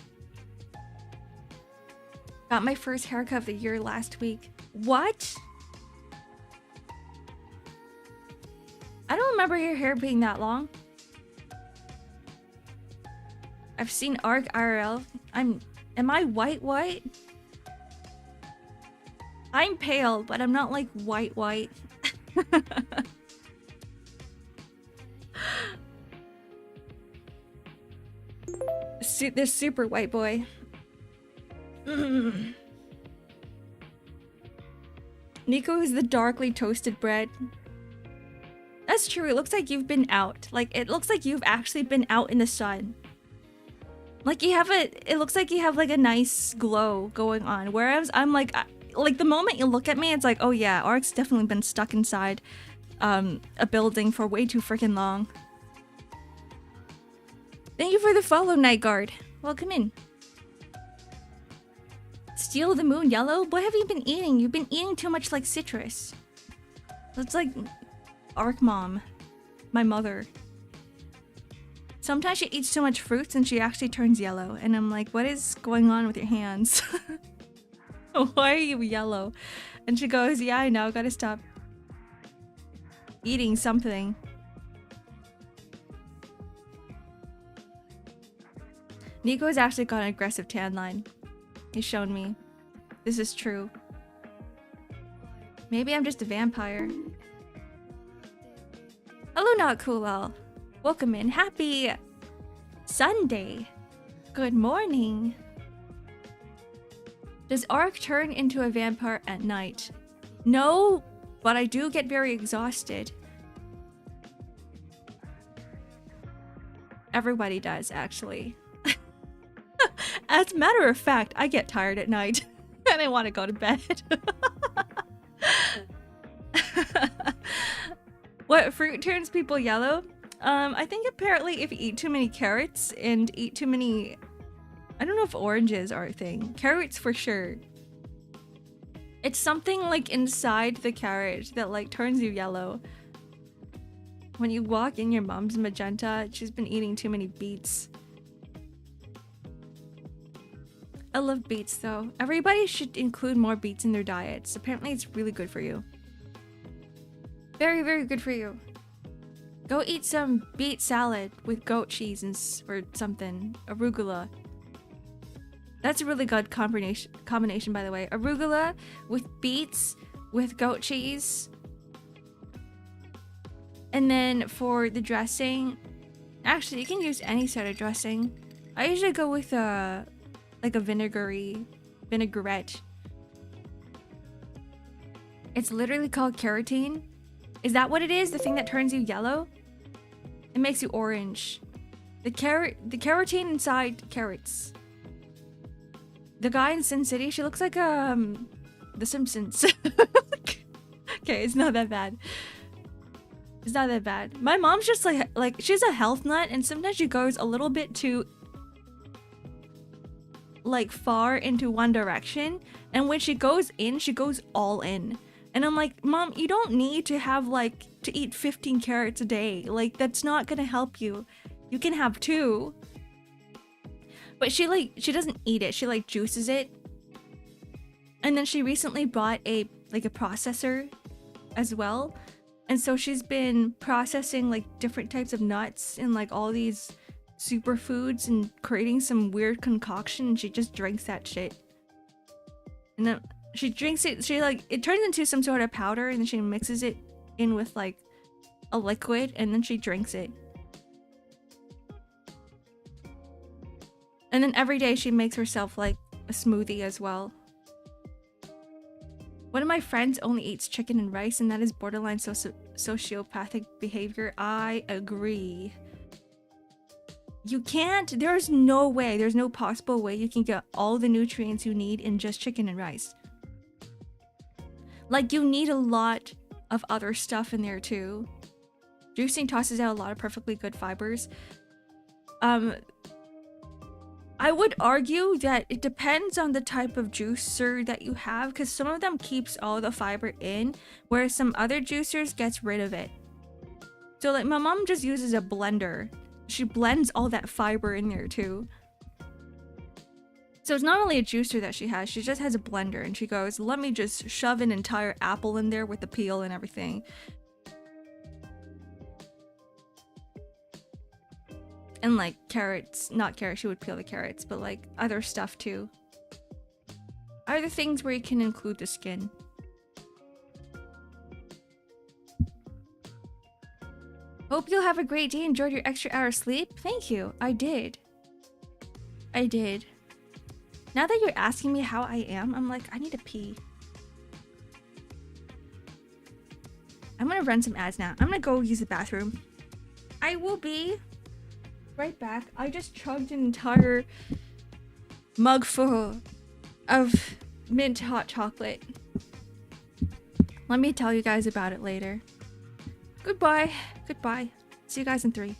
Got my first haircut of the year last week. What? I don't remember your hair being that long. I've seen Ark IRL. Am I white? I'm pale, but I'm not like white. This super white boy. Nico is the darkly toasted bread. That's true. It looks like you've been out. Like, it looks like you've actually been out in the sun. Like, it looks like you have like a nice glow going on. Whereas I'm like the moment you look at me, it's like, oh yeah, Ark's definitely been stuck inside a building for way too freaking long. Thank you for the follow, Night Guard. Welcome in. Steal the moon yellow? What have you been eating? You've been eating too much like citrus. That's like Ark mom, my mother. Sometimes she eats too much fruits and she actually turns yellow. And I'm like, what is going on with your hands? Why are you yellow? And she goes, yeah, I know, gotta stop eating something. Nico's actually got an aggressive tan line. He's shown me. This is true. Maybe I'm just a vampire. Hello, Not Cool. Welcome in. Happy Sunday. Good morning. Does Ark turn into a vampire at night? No, but I do get very exhausted. Everybody does, actually. As a matter of fact, I get tired at night and I want to go to bed. What fruit turns people yellow? I think apparently if you eat too many carrots and eat too many I don't know if oranges are a thing. Carrots for sure. It's something like inside the carrot that like turns you yellow. When you walk in, your mom's magenta. She's been eating too many beets. I love beets though. Everybody should include more beets in their diets. Apparently it's really good for you. Very, very good for you. Go eat some beet salad with goat cheese and or something. Arugula. That's a really good combination, by the way. Arugula with beets with goat cheese. And then for the dressing, actually you can use any sort of dressing. I usually go with like a vinaigrette. It's literally called carotene. Is that what it is? The thing that turns you yellow? It makes you orange. The carotene inside carrots. The guy in Sin City, she looks like The Simpsons. Okay, it's not that bad. It's not that bad. My mom's just like she's a health nut, and sometimes she goes a little bit too like far into one direction, and when she goes in, she goes all in. And I'm like, Mom, you don't need to have like to eat 15 carrots a day. Like that's not gonna help you. You can have 2. But she doesn't eat it. She like juices it. And then she recently bought a processor as well. And so she's been processing like different types of nuts and like all these superfoods and creating some weird concoction, and she just drinks that shit. And then she drinks it, it turns into some sort of powder, and then she mixes it in with like a liquid, and then she drinks it. And then every day she makes herself like a smoothie as well. One of my friends only eats chicken and rice, and that is borderline sociopathic behavior. I agree. You can't, there's no way, there's no possible way you can get all the nutrients you need in just chicken and rice. Like, you need a lot of other stuff in there too. Juicing tosses out a lot of perfectly good fibers. I would argue that it depends on the type of juicer that you have, because some of them keeps all the fiber in, whereas some other juicers gets rid of it. So like my mom just uses a blender. She blends all that fiber in there too. So it's not only a juicer that she just has a blender, and she goes, let me just shove an entire apple in there with the peel and everything. And like carrots, not carrots, she would peel the carrots, but like other stuff too. Other things where you can include the skin. Hope you'll have a great day. Enjoyed your extra hour of sleep. Thank you. I did. Now that you're asking me how I am, I'm like, I need to pee. I'm gonna run some ads now. I'm gonna go use the bathroom. I will be right back. I just chugged an entire mug full of mint hot chocolate. Let me tell you guys about it later. Goodbye. Goodbye. See you guys in 3.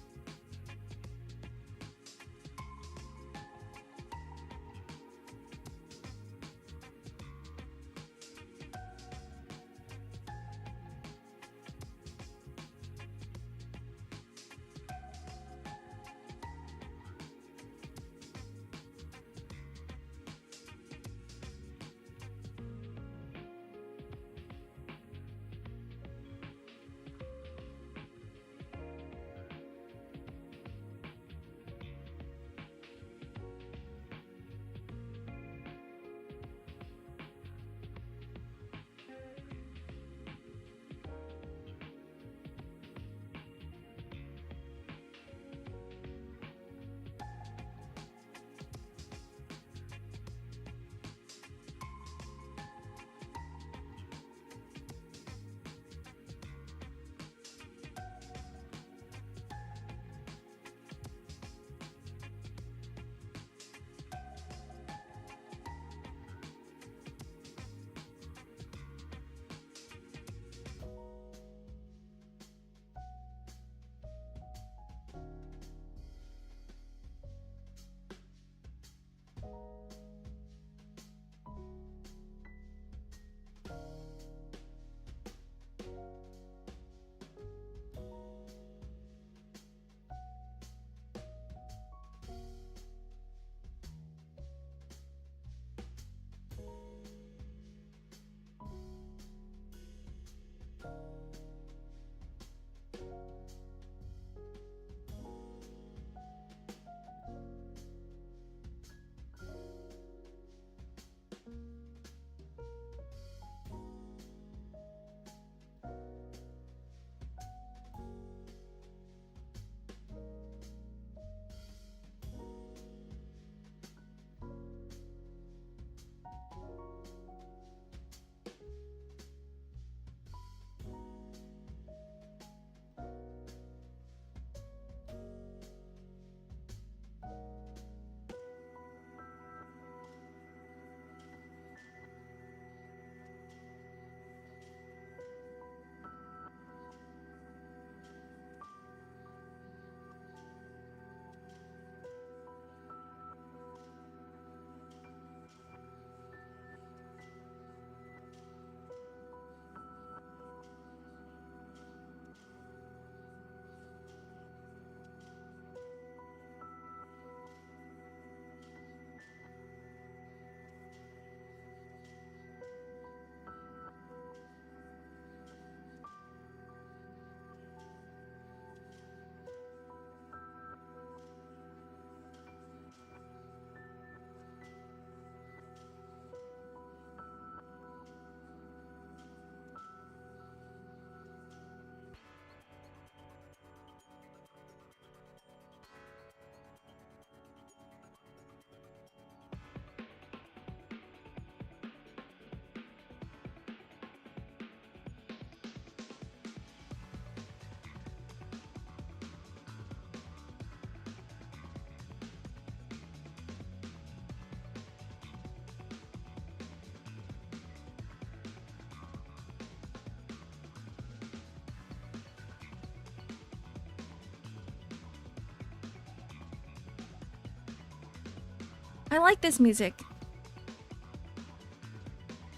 I like this music.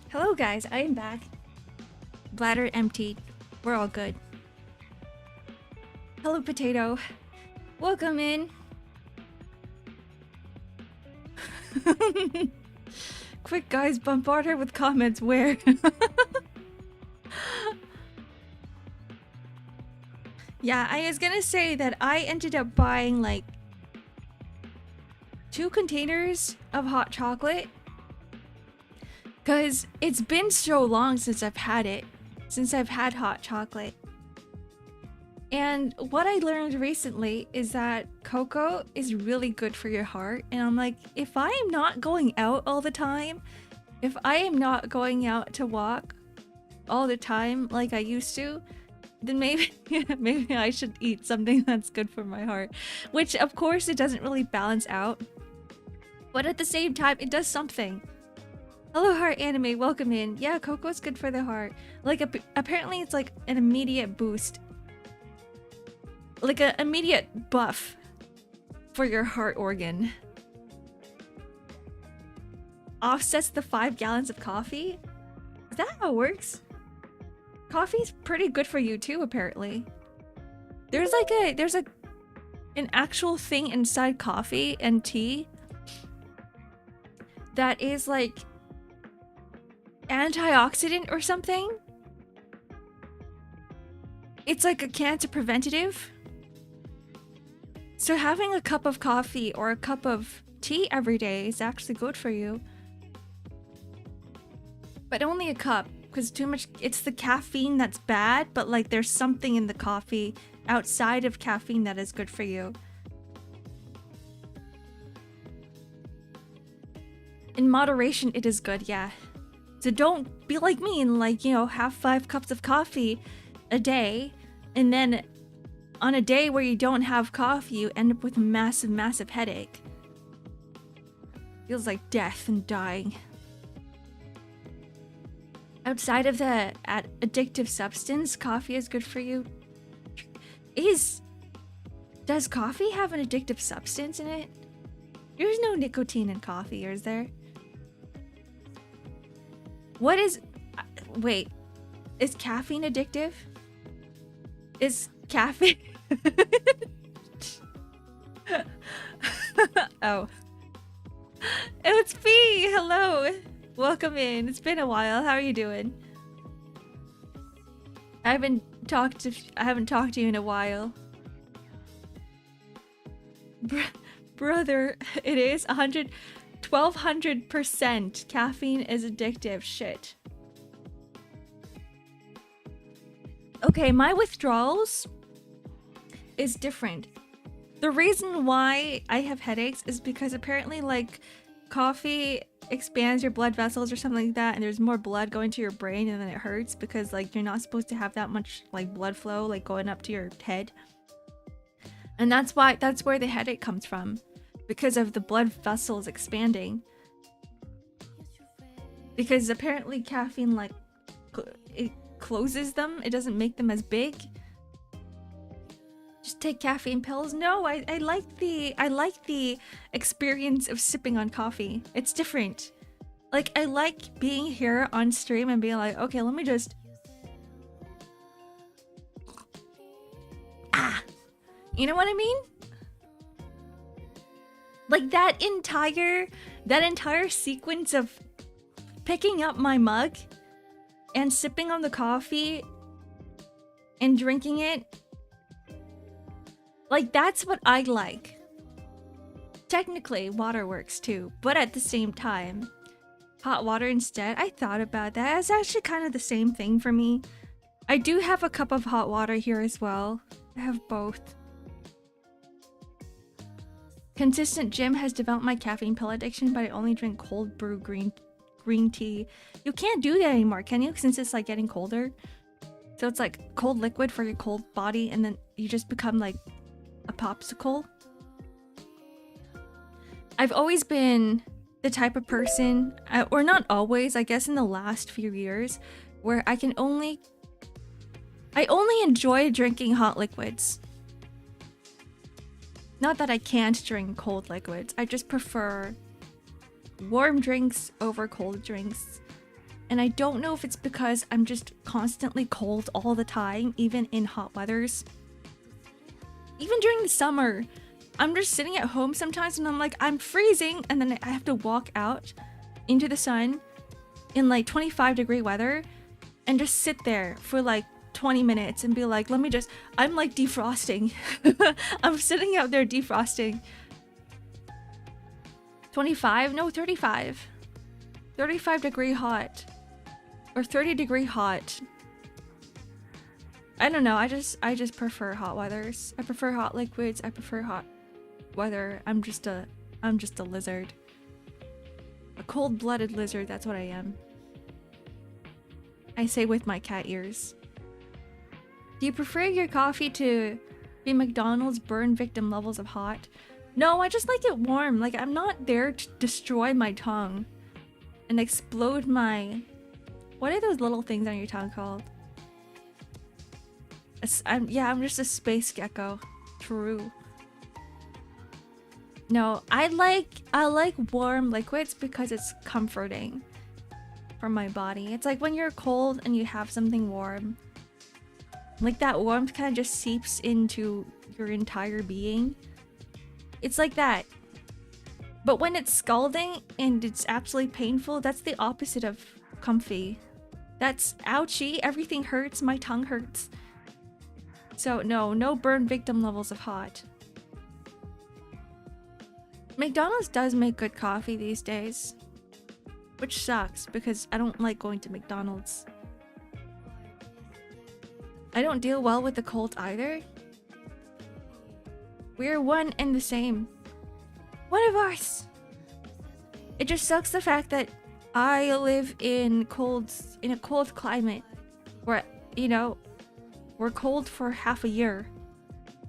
Hello guys, I am back. Bladder emptied. We're all good. Hello potato. Welcome in. Quick guys, bombard her with comments. Where? Yeah, I was gonna say that I ended up buying like 2 containers of hot chocolate because it's been so long since I've had it, since I've had hot chocolate. And what I learned recently is that cocoa is really good for your heart. And I'm like, if I am not going out all the time, if I am not going out to walk all the time like I used to, then maybe maybe I should eat something that's good for my heart. Which of course it doesn't really balance out, but at the same time it does something. Hello Heart Anime, welcome in. Yeah, cocoa's good for the heart. Like apparently it's like an immediate boost, like an immediate buff for your heart organ. Offsets the 5 gallons of coffee? Is that how it works? Coffee's pretty good for you too, apparently. There's an actual thing inside coffee and tea that is like antioxidant or something. It's like a cancer preventative. So having a cup of coffee or a cup of tea every day is actually good for you. But only a cup, because too much, it's the caffeine that's bad, but like there's something in the coffee outside of caffeine that is good for you. In moderation, it is good, yeah. So don't be like me and like, you know, have 5 cups of coffee a day, and then on a day where you don't have coffee, you end up with a massive, massive headache. Feels like death and dying. Outside of the addictive substance, coffee is good for you. Does coffee have an addictive substance in it? There's no nicotine in coffee, is there? What is... Wait. Is caffeine addictive? Is caffeine... Oh. It's P! Hello! Welcome in. It's been a while. How are you doing? I haven't talked to you in a while. Brother, it is 1200%. Caffeine is addictive. Shit. Okay, my withdrawals is different. The reason why I have headaches is because apparently like coffee expands your blood vessels or something like that, and there's more blood going to your brain, and then it hurts because like you're not supposed to have that much like blood flow like going up to your head. And that's where the headache comes from, because of the blood vessels expanding. Because apparently caffeine like it closes them, it doesn't make them as big. Just take caffeine pills. No, I like the experience of sipping on coffee. It's different. Like I like being here on stream and being like, okay, let me just you know what I mean? Like that entire sequence of picking up my mug and sipping on the coffee and drinking it. Like, that's what I like. Technically, water works too, but at the same time, hot water instead. I thought about that. It's actually kind of the same thing for me. I do have a cup of hot water here as well. I have both. Consistent Gym has developed my caffeine pill addiction, but I only drink cold brew green tea. You can't do that anymore, can you? Since it's like getting colder. So it's like cold liquid for your cold body, and then you just become like a popsicle. I've always been the type of person, or not always, I guess in the last few years, where I only enjoy drinking hot liquids. Not that I can't drink cold liquids, I just prefer warm drinks over cold drinks. And I don't know if it's because I'm just constantly cold all the time, even in hot weathers. Even during the summer, I'm just sitting at home sometimes and I'm like, I'm freezing, and then I have to walk out into the sun in like 25-degree weather and just sit there for like 20 minutes and be like, I'm like defrosting. I'm sitting out there defrosting. 25? No, 35. 35-degree hot. Or 30-degree hot. I don't know, I just prefer hot weathers. I prefer hot liquids, I prefer hot weather. I'm just a lizard. A cold-blooded lizard, that's what I am. I say with my cat ears. Do you prefer your coffee to be McDonald's burn victim levels of hot? No, I just like it warm. Like, I'm not there to destroy my tongue and explode my... What are those little things on your tongue called? I'm just a space gecko. True. No, I like warm liquids because it's comforting for my body. It's like when you're cold and you have something warm. Like that warmth kind of just seeps into your entire being. It's like that. But when it's scalding and it's absolutely painful, that's the opposite of comfy. That's ouchy, everything hurts, my tongue hurts. So no burn victim levels of hot. McDonald's does make good coffee these days. Which sucks because I don't like going to McDonald's. I don't deal well with the cold either. We're one and the same. One of us! It just sucks the fact that I live in a cold climate where, you know, we're cold for half a year.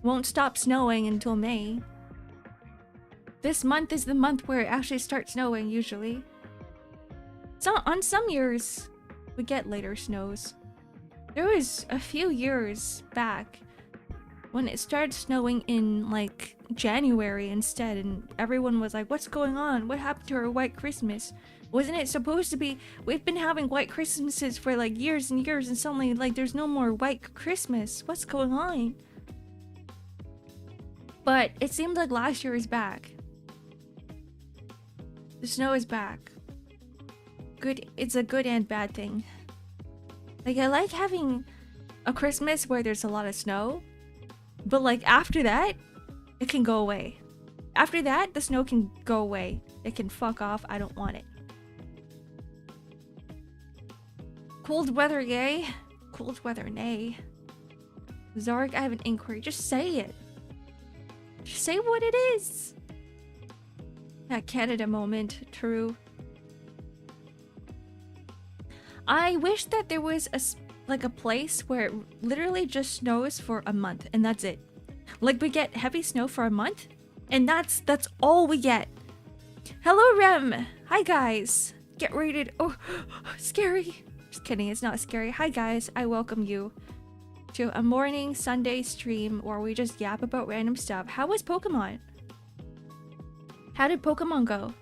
Won't stop snowing until May. This month is the month where it actually starts snowing usually. So on some years, we get later snows. There was a few years back when it started snowing in like January instead, and everyone was like, what's going on? What happened to our white Christmas? Wasn't it supposed to be? We've been having white Christmases for like years and years, and suddenly like there's no more white Christmas. What's going on? But it seemed like last year is back. The snow is back. Good. It's a good and bad thing. Like, I like having a Christmas where there's a lot of snow, but like after that, it can go away. After that, the snow can go away. It can fuck off. I don't want it. Cold weather, yay. Cold weather, nay. Zark, I have an inquiry. Just say it. Just say what it is. That Canada moment, true. I wish that there was a place where it literally just snows for a month and that's it. Like we get heavy snow for a month and that's all we get. Hello Rem. Hi guys. Get rated. Oh, scary. Just kidding, it's not scary. Hi guys, I welcome you to a morning Sunday stream where we just yap about random stuff. How was Pokemon? How did Pokemon go?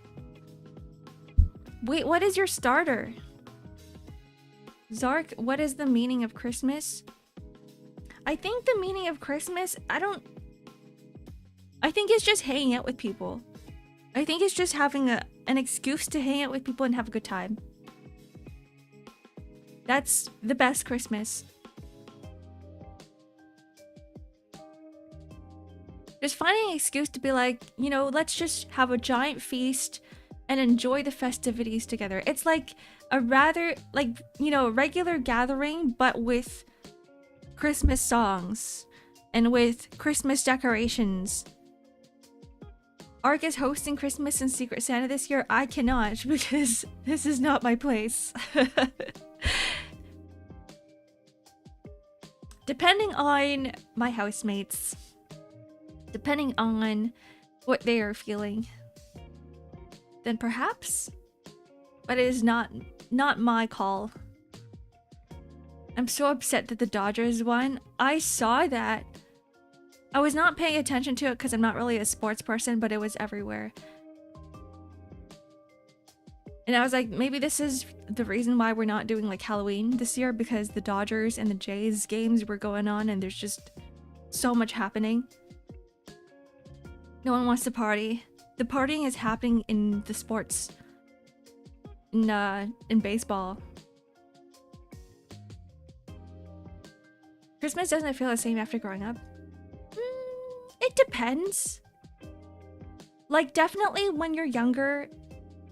Wait, what is your starter? Zark, what is the meaning of Christmas? I think the meaning of Christmas, I think it's just hanging out with people. I think it's just having an excuse to hang out with people and have a good time. That's the best Christmas. Just finding an excuse to be like, you know, let's just have a giant feast and enjoy the festivities together. It's like a rather, like, you know, regular gathering, but with Christmas songs and with Christmas decorations. Ark is hosting Christmas and Secret Santa this year. I cannot because this is not my place. Depending on my housemates, depending on what they are feeling, then perhaps, but it is not my call. I'm so upset that the Dodgers won. I saw that. I was not paying attention to it because I'm not really a sports person, but it was everywhere. And I was like, maybe this is the reason why we're not doing like Halloween this year, because the Dodgers and the Jays games were going on and there's just so much happening. No one wants to party. The partying is happening in the sports, in baseball. Christmas doesn't feel the same after growing up. It depends. Like, definitely when you're younger,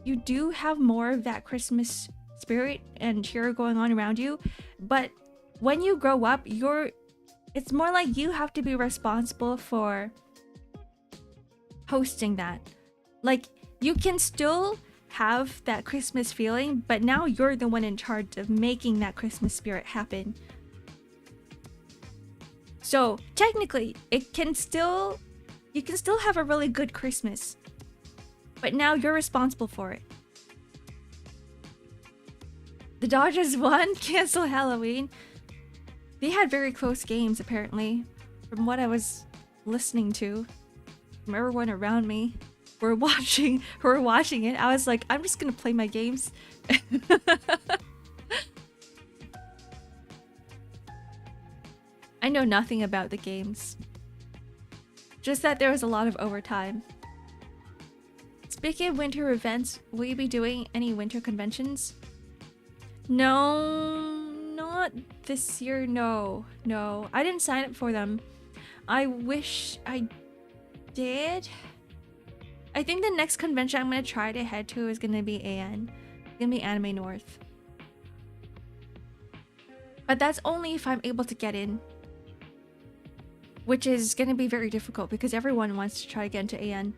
you do have more of that Christmas spirit and cheer going on around you. But when you grow up, it's more like you have to be responsible for hosting that. Like, you can still have that Christmas feeling, but now you're the one in charge of making that Christmas spirit happen. So technically, you can still have a really good Christmas, but now you're responsible for it. The Dodgers won, cancel Halloween. They had very close games, apparently, from what I was listening to, from everyone around me who were watching it. I was like, I'm just gonna play my games. I know nothing about the games. Just that there was a lot of overtime. Speaking of winter events, will you be doing any winter conventions? No, not this year, no. I didn't sign up for them. I wish I did. I think the next convention I'm gonna try to head to is gonna be AN. It's gonna be Anime North. But that's only if I'm able to get in. Which is gonna be very difficult because everyone wants to try to get into AN.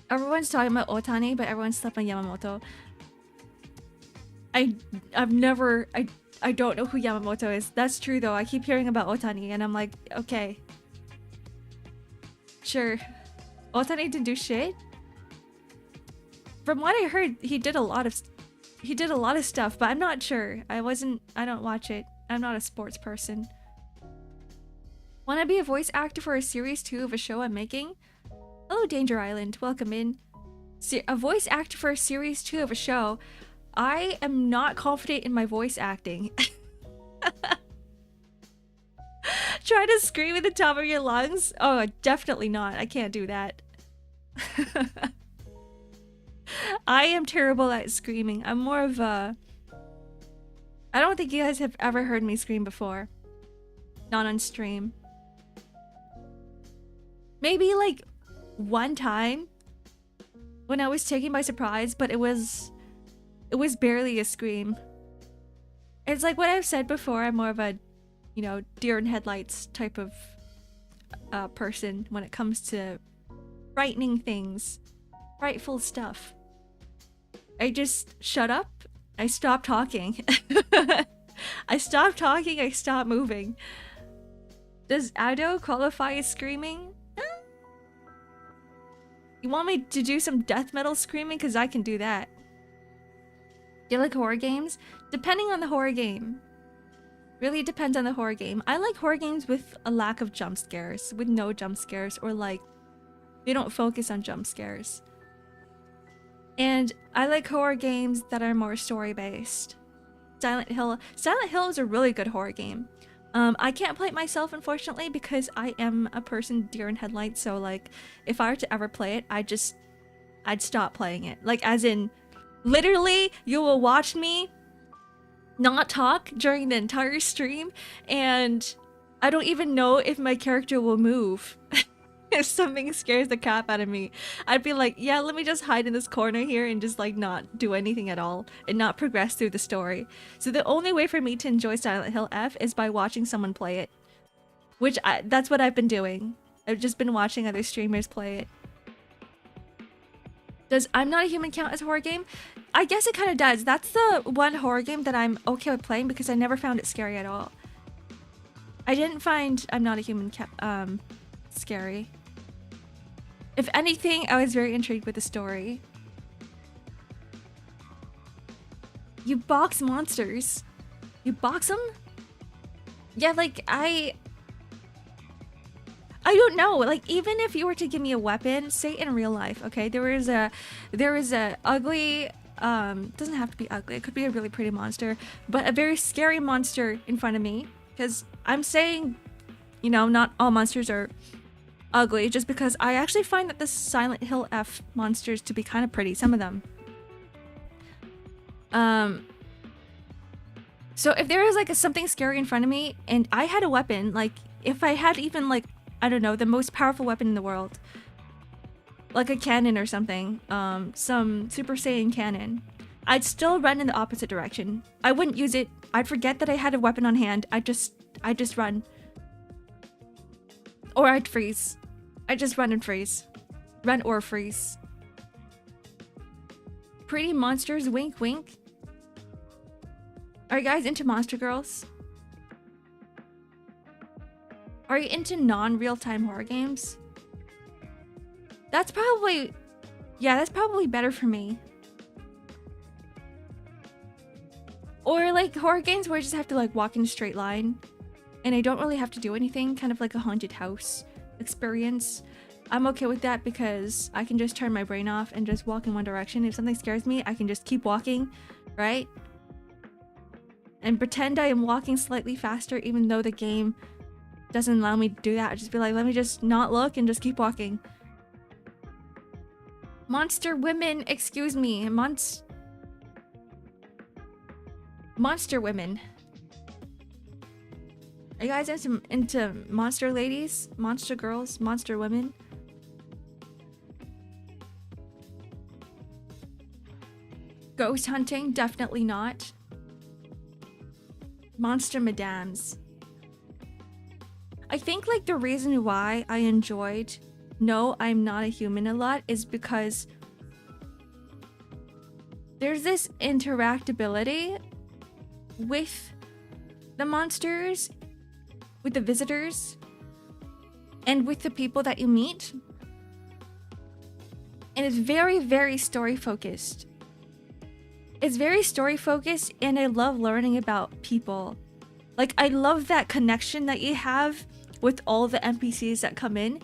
Everyone's talking about Otani, but everyone slept on Yamamoto. I don't know who Yamamoto is. That's true though. I keep hearing about Otani and I'm like, okay. Sure. Otani didn't do shit? From what I heard, he did a lot of stuff, but I'm not sure. I don't watch it. I'm not a sports person. Wanna be a voice actor for a series 2 of a show I'm making? Hello, Danger Island. Welcome in. A voice actor for a series 2 of a show. I am not confident in my voice acting. Try to scream at the top of your lungs? Oh, definitely not. I can't do that. I am terrible at screaming. I'm more of a... I don't think you guys have ever heard me scream before. Not on stream. Maybe like one time when I was taken by surprise, but it was barely a scream. It's like what I've said before, I'm more of a, deer in headlights type of person when it comes to frightening things, frightful stuff. I just shut up. I stop talking. I stop talking. I stop moving. Does Ado qualify as screaming? You want me to do some death metal screaming? Because I can do that. Do you like horror games? Depending on the horror game. Really depends on the horror game. I like horror games with a lack of jump scares. With no jump scares. Or like, they don't focus on jump scares. And I like horror games that are more story-based. Silent Hill is a really good horror game. I can't play it myself, unfortunately, because I am a person deer in headlights. So, like, if I were to ever play it, I'd stop playing it. Like, as in, literally, you will watch me not talk during the entire stream, and I don't even know if my character will move. If something scares the crap out of me, I'd be like, yeah, let me just hide in this corner here and just like not do anything at all and not progress through the story. So the only way for me to enjoy Silent Hill F is by watching someone play it. That's what I've been doing. I've just been watching other streamers play it. Does I'm Not a Human count as a horror game? I guess it kind of does. That's the one horror game that I'm okay with playing because I never found it scary at all. I didn't find I'm Not a Human scary. If anything, I was very intrigued with the story. You box monsters? You box them? Yeah, like, I I don't know. Like, even if you were to give me a weapon, say in real life, okay, there is a ugly, doesn't have to be ugly. It could be a really pretty monster, but a very scary monster in front of me. Because I'm saying, you know, not all monsters are ugly, just because I actually find that the Silent Hill F monsters to be kind of pretty, some of them. So if there is like something scary in front of me and I had a weapon, like if I had even like, I don't know, the most powerful weapon in the world, like a cannon or something, some Super Saiyan cannon, I'd still run in the opposite direction. I wouldn't use it. I'd forget that I had a weapon on hand. I'd just run. Or I'd freeze. I'd just run and freeze. Run or freeze. Pretty monsters, wink wink. Are you guys into monster girls? Are you into non-real-time horror games? That's probably... yeah, that's probably better for me. Or like horror games where I just have to like walk in a straight line and I don't really have to do anything, kind of like a haunted house experience. I'm okay with that because I can just turn my brain off and just walk in one direction. If something scares me, I can just keep walking, right? And pretend I am walking slightly faster even though the game doesn't allow me to do that. I'd just be like, let me just not look and just keep walking. Monster women, excuse me. Monster women. Are you guys into monster ladies? Monster girls? Monster women? Ghost hunting? Definitely not. Monster madams. I think like the reason why I enjoyed No, I'm Not a Human a lot is because there's this interactability with the monsters, with the visitors, and with the people that you meet. And it's very, very story focused. It's very story focused, and I love learning about people. Like, I love that connection that you have with all the NPCs that come in.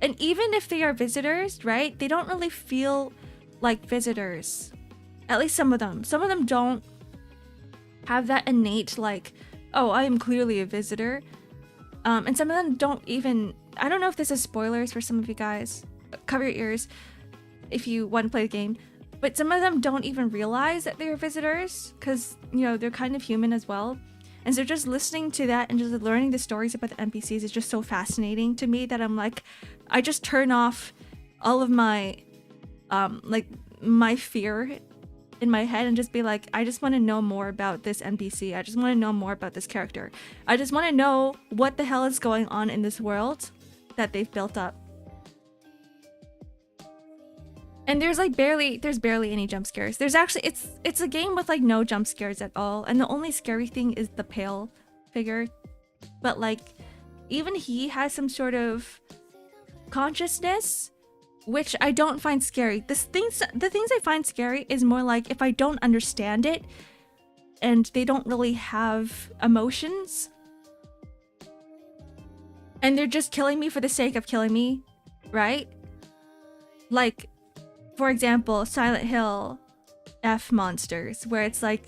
And even if they are visitors, right? They don't really feel like visitors. At least some of them. Some of them don't have that innate, like, oh, I am clearly a visitor. And some of them don't even... I don't know if this is spoilers for some of you guys. Cover your ears if you want to play the game. But some of them don't even realize that they're visitors because, you know, they're kind of human as well. And so just listening to that and just learning the stories about the NPCs is just so fascinating to me that I'm like, I just turn off all of my, like, my fear in my head and just be like, I just want to know more about this NPC. I just want to know more about this character. I just want to know what the hell is going on in this world that they've built up. And there's barely any jump scares. There's actually, it's a game with like no jump scares at all. And the only scary thing is the pale figure. But like, even he has some sort of consciousness, which I don't find scary. The things I find scary is more like if I don't understand it and they don't really have emotions. And they're just killing me for the sake of killing me, right? Like, for example, Silent Hill F monsters, where it's like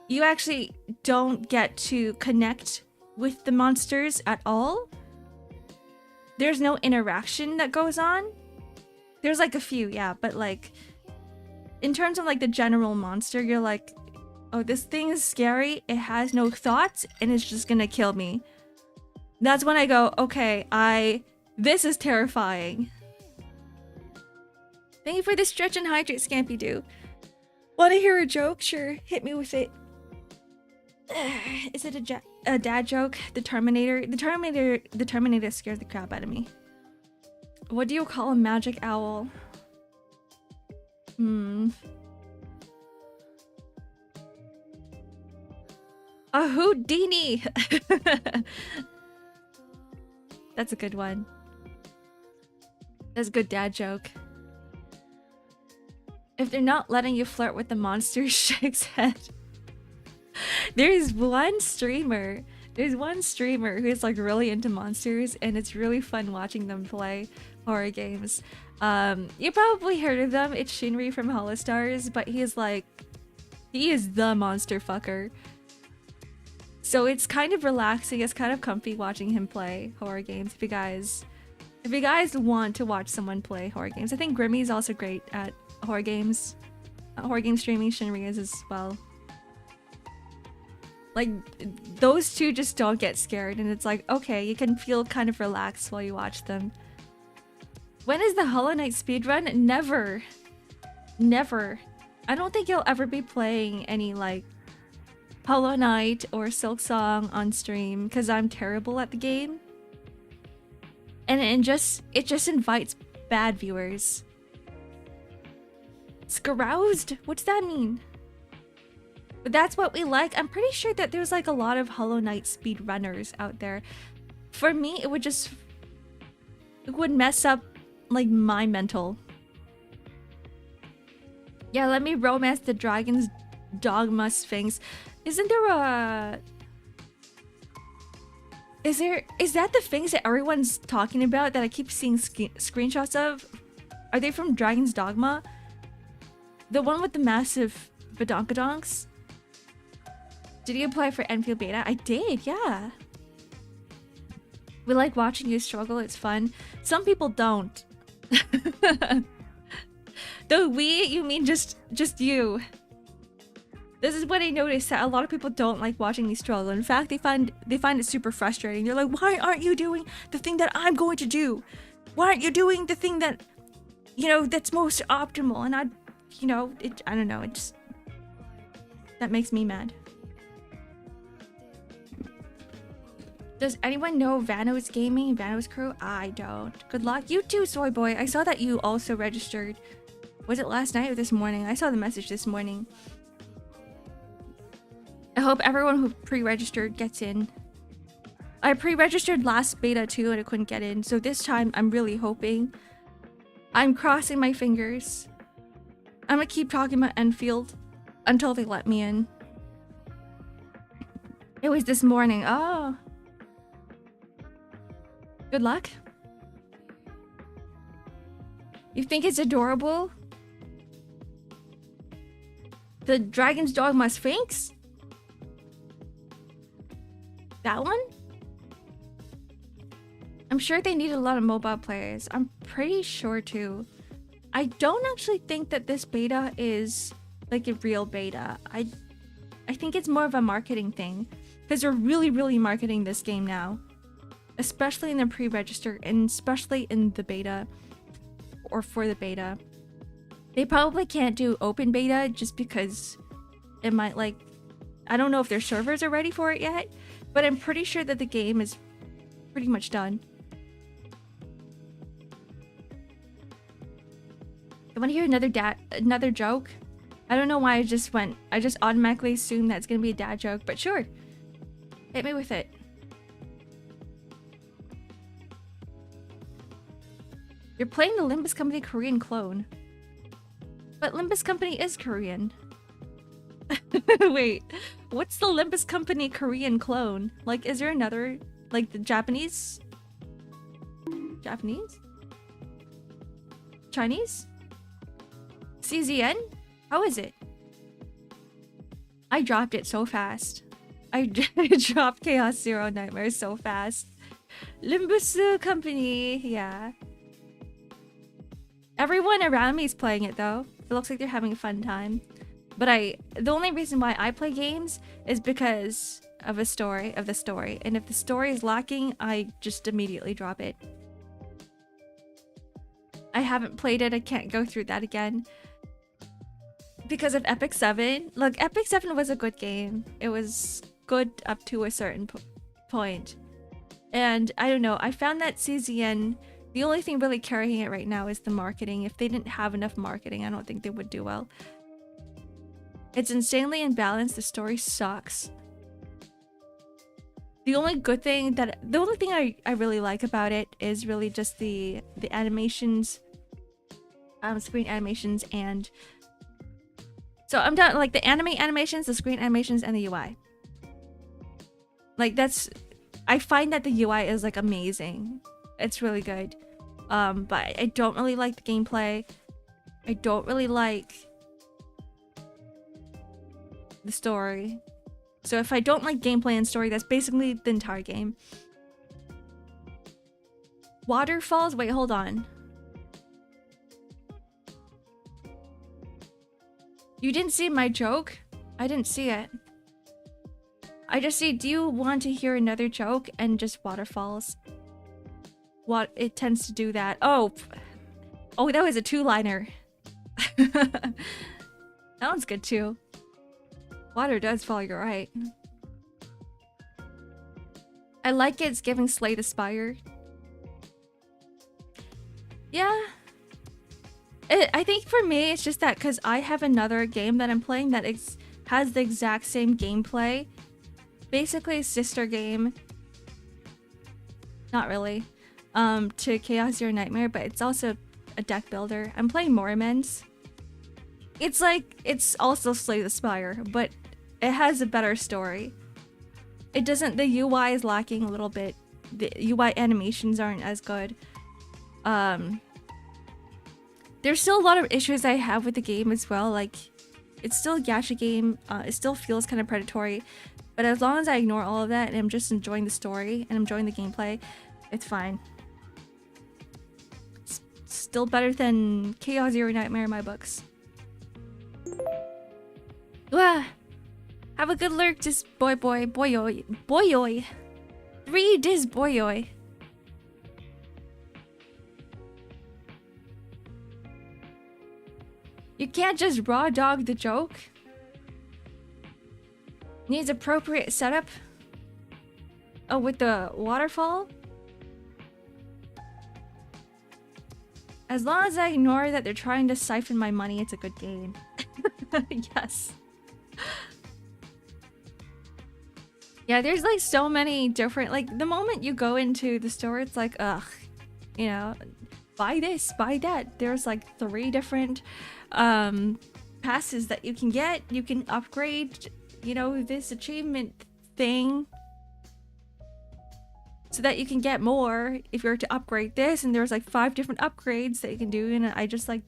you actually don't get to connect with the monsters at all. There's no interaction that goes on. There's like a few, yeah, but like in terms of like the general monster, you're like, oh, this thing is scary, it has no thoughts, and it's just gonna kill me. That's when I go, okay, this is terrifying. Thank you for the stretch and hydrate, Scampy Doo. Want to hear a joke? Sure, hit me with it. Is it a dad joke? The Terminator scares the crap out of me. What do you call a magic owl? A Houdini! That's a good one. That's a good dad joke. If they're not letting you flirt with the monster, shakes head. There's one streamer There's one streamer who's like really into monsters, and it's really fun watching them play horror games. You probably heard of them. It's Shinri from Hollow Stars, but he is the monster fucker. So it's kind of relaxing, it's kind of comfy watching him play horror games. If you guys want to watch someone play horror games, I think Grimmy's also great at horror games. Horror game streaming, Shinri is as well. Like, those two just don't get scared, and it's like, okay, you can feel kind of relaxed while you watch them. When is the Hollow Knight speedrun? Never. Never. I don't think you'll ever be playing any, like, Hollow Knight or Silksong on stream, because I'm terrible at the game. And it just invites bad viewers. Scaroused? What's that mean? But that's what we like. I'm pretty sure that there's like a lot of Hollow Knight speedrunners out there. For me, it would mess up like my mental. Yeah, let me romance the dragon's dogma sphinx. Isn't there a... Is that the things that everyone's talking about that I keep seeing screenshots of? Are they from Dragon's Dogma? The one with the massive badonkadonks? Did you apply for Enfield Beta? I did, yeah. We like watching you struggle, it's fun. Some people don't. The we, you mean just you. This is what I noticed, that a lot of people don't like watching me struggle. In fact, they find it super frustrating. They're like, why aren't you doing the thing that I'm going to do? Why aren't you doing the thing that, you know, that's most optimal? And I don't know, that makes me mad. Does anyone know Vano's Gaming, Vano's crew? I don't. Good luck. You too, Soy Boy. I saw that you also registered. Was it last night or this morning? I saw the message this morning. I hope everyone who pre-registered gets in. I pre-registered last beta too and I couldn't get in. So this time I'm really hoping. I'm crossing my fingers. I'm gonna keep talking about Enfield until they let me in. It was this morning. Oh. Good luck. You think it's adorable? The Dragon's Dogma Sphinx? That one? I'm sure they need a lot of mobile players. I'm pretty sure too. I don't actually think that this beta is like a real beta. I think it's more of a marketing thing. Because they're really marketing this game now. Especially in the pre-register and especially in the beta. Or for the beta. They probably can't do open beta just because it might like... I don't know if their servers are ready for it yet. But I'm pretty sure that the game is pretty much done. I want to hear another joke. I don't know why I just automatically assumed that's gonna be a dad joke, but sure. Hit me with it. You're playing the Limbus Company Korean clone. But Limbus Company is Korean. Wait, what's the Limbus Company Korean clone? Like, is there another, like the Japanese? Japanese? Chinese? CZN? How is it? I dropped it so fast. I dropped Chaos Zero Nightmare so fast. Limbus Company, yeah. Everyone around me is playing it though. It looks like they're having a fun time. But the only reason why I play games is because of the story. And if the story is lacking, I just immediately drop it. I haven't played it, I can't go through that again. Because of Epic 7. Look, Epic 7 was a good game. It was good up to a certain point. And I don't know, I found that CZN, the only thing really carrying it right now is the marketing. If they didn't have enough marketing, I don't think they would do well. It's insanely imbalanced, the story sucks. The only thing I really like about it is really just the animations, screen animations, and so I'm done, like the animations, the screen animations, and the UI. Like that's, I find that the UI is like amazing. It's really good. But I don't really like the gameplay. I don't really like the story. So if I don't like gameplay and story, that's basically the entire game. Waterfalls? Wait, hold on. You didn't see my joke? I didn't see it. I just see, do you want to hear another joke and just waterfalls? What, it tends to do that. Oh, that was a two-liner. That one's good too. Water does fall, you're right. I like it's giving Slay the Spire. Yeah. I think for me, it's just that because I have another game that I'm playing that has the exact same gameplay. Basically a sister game. Not really. To Chaos Zero Nightmare, but it's also a deck builder. I'm playing Mormons. It's like, it's also Slay the Spire, but it has a better story. It doesn't, the UI is lacking a little bit. The UI animations aren't as good. There's still a lot of issues I have with the game as well. Like, it's still a gacha game. It still feels kind of predatory. But as long as I ignore all of that and I'm just enjoying the story and enjoying the gameplay, it's fine. It's still better than Chaos Zero Nightmare in my books. Wah! Have a good lurk, dis boyoy. 3 dis boyoy. You can't just raw dog the joke. Needs appropriate setup. Oh, with the waterfall? As long as I ignore that they're trying to siphon my money, it's a good game. Yes. Yeah, there's like so many different, like the moment you go into the store, it's like, ugh, you know, buy this, buy that. There's like 3 different passes that you can get. You can upgrade, you know, this achievement thing so that you can get more if you're to upgrade this, and there's like 5 different upgrades that you can do, and I just like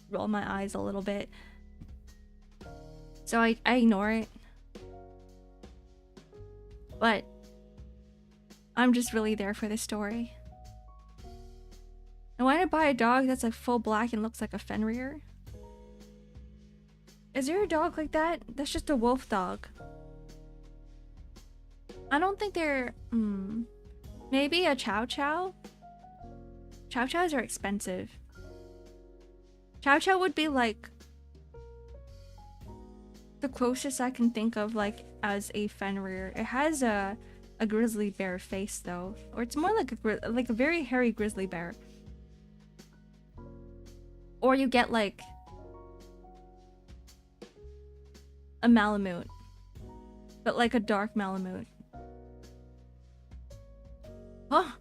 roll my eyes a little bit. So I ignore it. But I'm just really there for the story. And why not buy a dog that's like full black and looks like a Fenrir? Is there a dog like that? That's just a wolf dog. I don't think they're... maybe a Chow Chow? Chow Chows are expensive. Chow Chow would be like... the closest I can think of like as a Fenrir. It has a grizzly bear face though. Or it's more like a very hairy grizzly bear. Or you get like... a Malamute. But like a dark Malamute. Huh?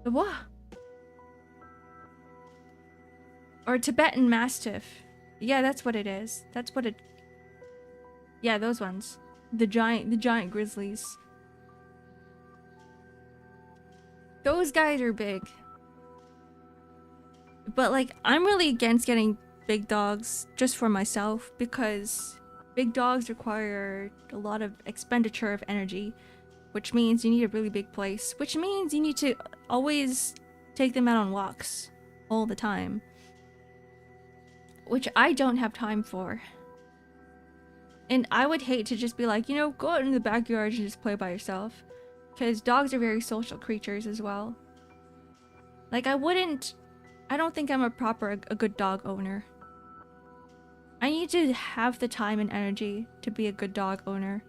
What? Or Tibetan Mastiff. Yeah, that's what it is. That's what it... yeah, those ones. The giant grizzlies. Those guys are big. But like, I'm really against getting big dogs just for myself because big dogs require a lot of expenditure of energy, which means you need a really big place, which means you need to always take them out on walks all the time, which I don't have time for. And I would hate to just be like, you know, go out in the backyard and just play by yourself, because dogs are very social creatures as well. Like, I don't think I'm a good dog owner. I need to have the time and energy to be a good dog owner.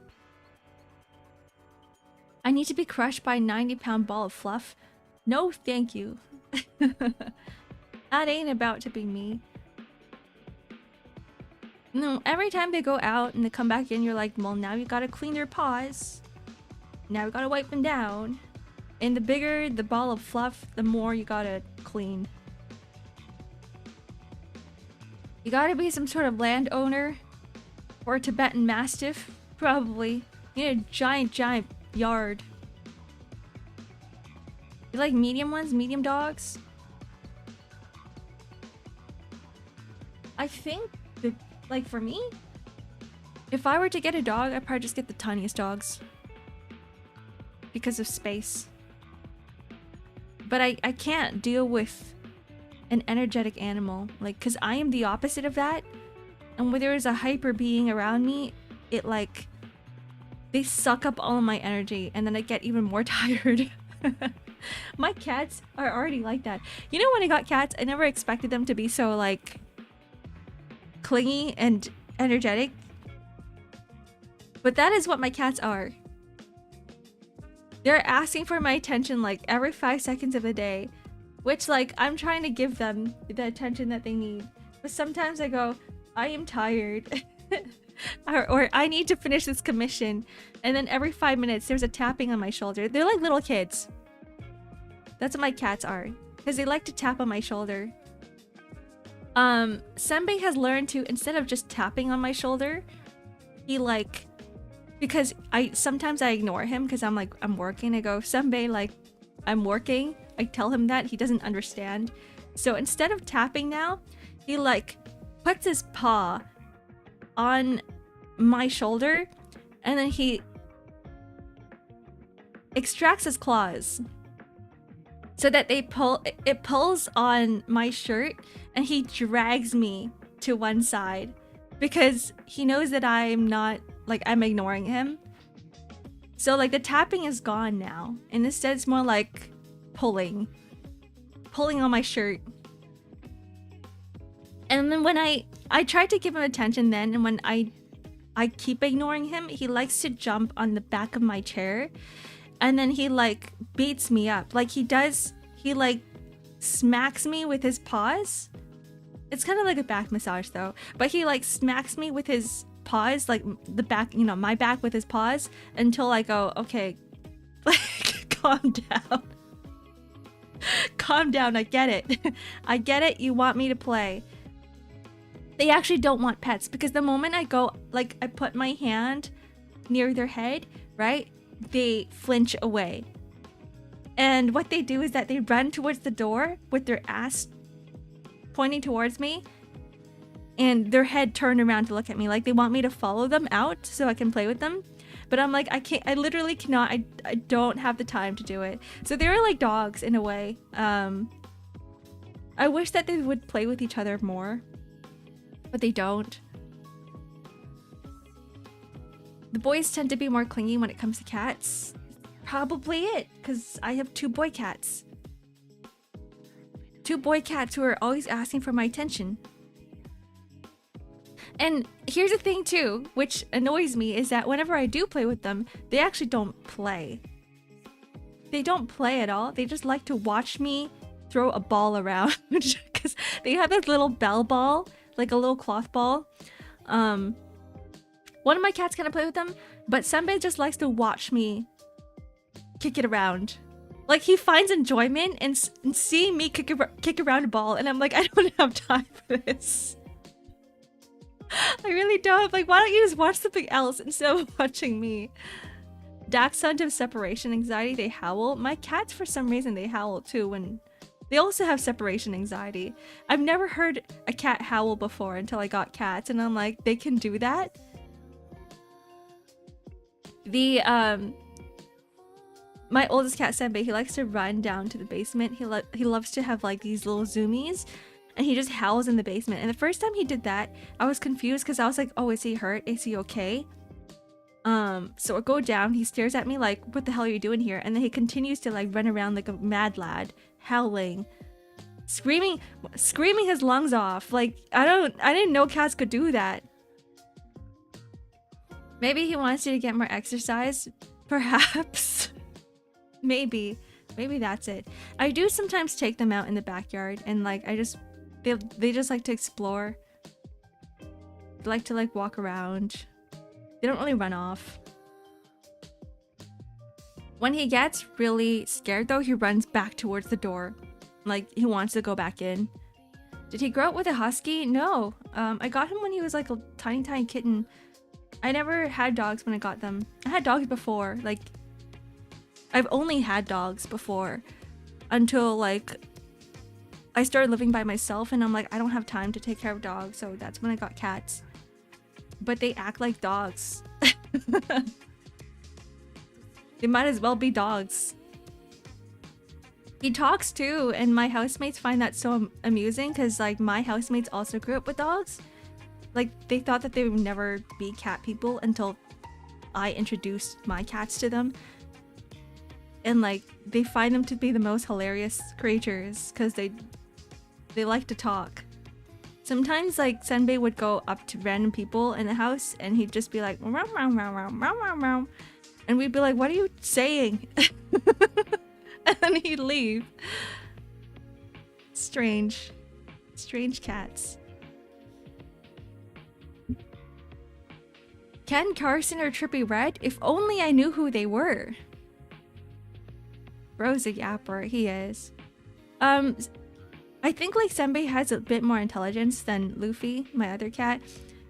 I need to be crushed by a 90-pound ball of fluff. No, thank you. That ain't about to be me. No, every time they go out and they come back in, you're like, well, now you gotta clean their paws. Now you gotta wipe them down. And the bigger the ball of fluff, the more you gotta clean. You gotta be some sort of landowner. Or a Tibetan Mastiff, probably. You need a giant yard. You like medium ones? Medium dogs? I think that, like, for me, if I were to get a dog, I'd probably just get the tiniest dogs. Because of space. But I can't deal with an energetic animal. Like, because I am the opposite of that. And when there is a hyper being around me, it, like, they suck up all of my energy. And then I get even more tired. My cats are already like that. You know, when I got cats, I never expected them to be so, like, clingy and energetic. But that is what my cats are. They're asking for my attention, like, every 5 seconds of the day. Which, like, I'm trying to give them the attention that they need. But sometimes I go, I am tired. or I need to finish this commission. And then every 5 minutes, there's a tapping on my shoulder. They're like little kids. That's what my cats are. Because they like to tap on my shoulder. Senbei has learned to, instead of just tapping on my shoulder, he, like... Because sometimes I ignore him because I'm like, I'm working. I go, Senbei, like, I'm working. I tell him that. He doesn't understand. So instead of tapping now, he, like, puts his paw on my shoulder. And then he extracts his claws. So that it pulls on my shirt and he drags me to one side because he knows that I'm not, like, I'm ignoring him. So, like, the tapping is gone now. And instead it's more like pulling on my shirt. And then when I tried to give him attention then, and when I keep ignoring him, he likes to jump on the back of my chair. And then he, like, beats me up. Like, he like smacks me with his paws. It's kind of like a back massage though. But he, like, smacks me with his paws, like the back, you know, my back with his paws, until I go, okay, like, calm down. Calm down, I get it. I get it, you want me to play. They actually don't want pets because the moment I go, like, I put my hand near their head, right? They flinch away. And what they do is that they run towards the door with their ass pointing towards me and their head turned around to look at me, like they want me to follow them out so I can play with them. But I'm like, I literally cannot. I don't have the time to do it. So they're like dogs in a way. I wish that they would play with each other more, but they don't. The boys tend to be more clingy when it comes to cats. Probably it, because I have 2 boy cats. 2 boy cats who are always asking for my attention. And here's the thing too, which annoys me, is that whenever I do play with them, they actually don't play. They don't play at all. They just like to watch me throw a ball around. Because they have this little bell ball, like a little cloth ball. One of my cats kind of play with them, but Senbei just likes to watch me kick it around. Like, he finds enjoyment in seeing me kick around a ball, and I'm like, I don't have time for this. I really don't. Like, why don't you just watch something else instead of watching me? Dachshund have separation anxiety. They howl. My cats, for some reason, they howl too when they also have separation anxiety. I've never heard a cat howl before until I got cats, and I'm like, they can do that? My oldest cat, Senbei, he likes to run down to the basement. He loves to have like these little zoomies, and he just howls in the basement. And the first time he did that, I was confused because I was like, oh, is he hurt? Is he okay? So I go down, he stares at me like, what the hell are you doing here? And then he continues to like run around like a mad lad, howling, screaming his lungs off. Like, I didn't know cats could do that. Maybe he wants you to get more exercise, perhaps. Maybe that's it. I do sometimes take them out in the backyard, and like they just like to explore. They like to like walk around. They don't really run off. When he gets really scared though, he runs back towards the door. Like, he wants to go back in. Did he grow up with a husky? No. I got him when he was like a tiny kitten. I never had dogs when I got them. I had dogs before. Like, I've only had dogs before until like I started living by myself, and I'm like, I don't have time to take care of dogs, so that's when I got cats. But they act like dogs. They might as well be dogs. He talks too, and my housemates find that so amusing because like my housemates also grew up with dogs. Like they thought that they would never be cat people until I introduced my cats to them. And like they find them to be the most hilarious creatures because they like to talk. Sometimes like Senbei would go up to random people in the house and he'd just be like meow, meow, meow, meow, meow, meow, meow. And we'd be like, what are you saying? And then he'd leave. Strange cats. Ken, Carson, or Trippy Red? If only I knew who they were. Bro's a yapper, he is. I think like Senbei has a bit more intelligence than Luffy, my other cat,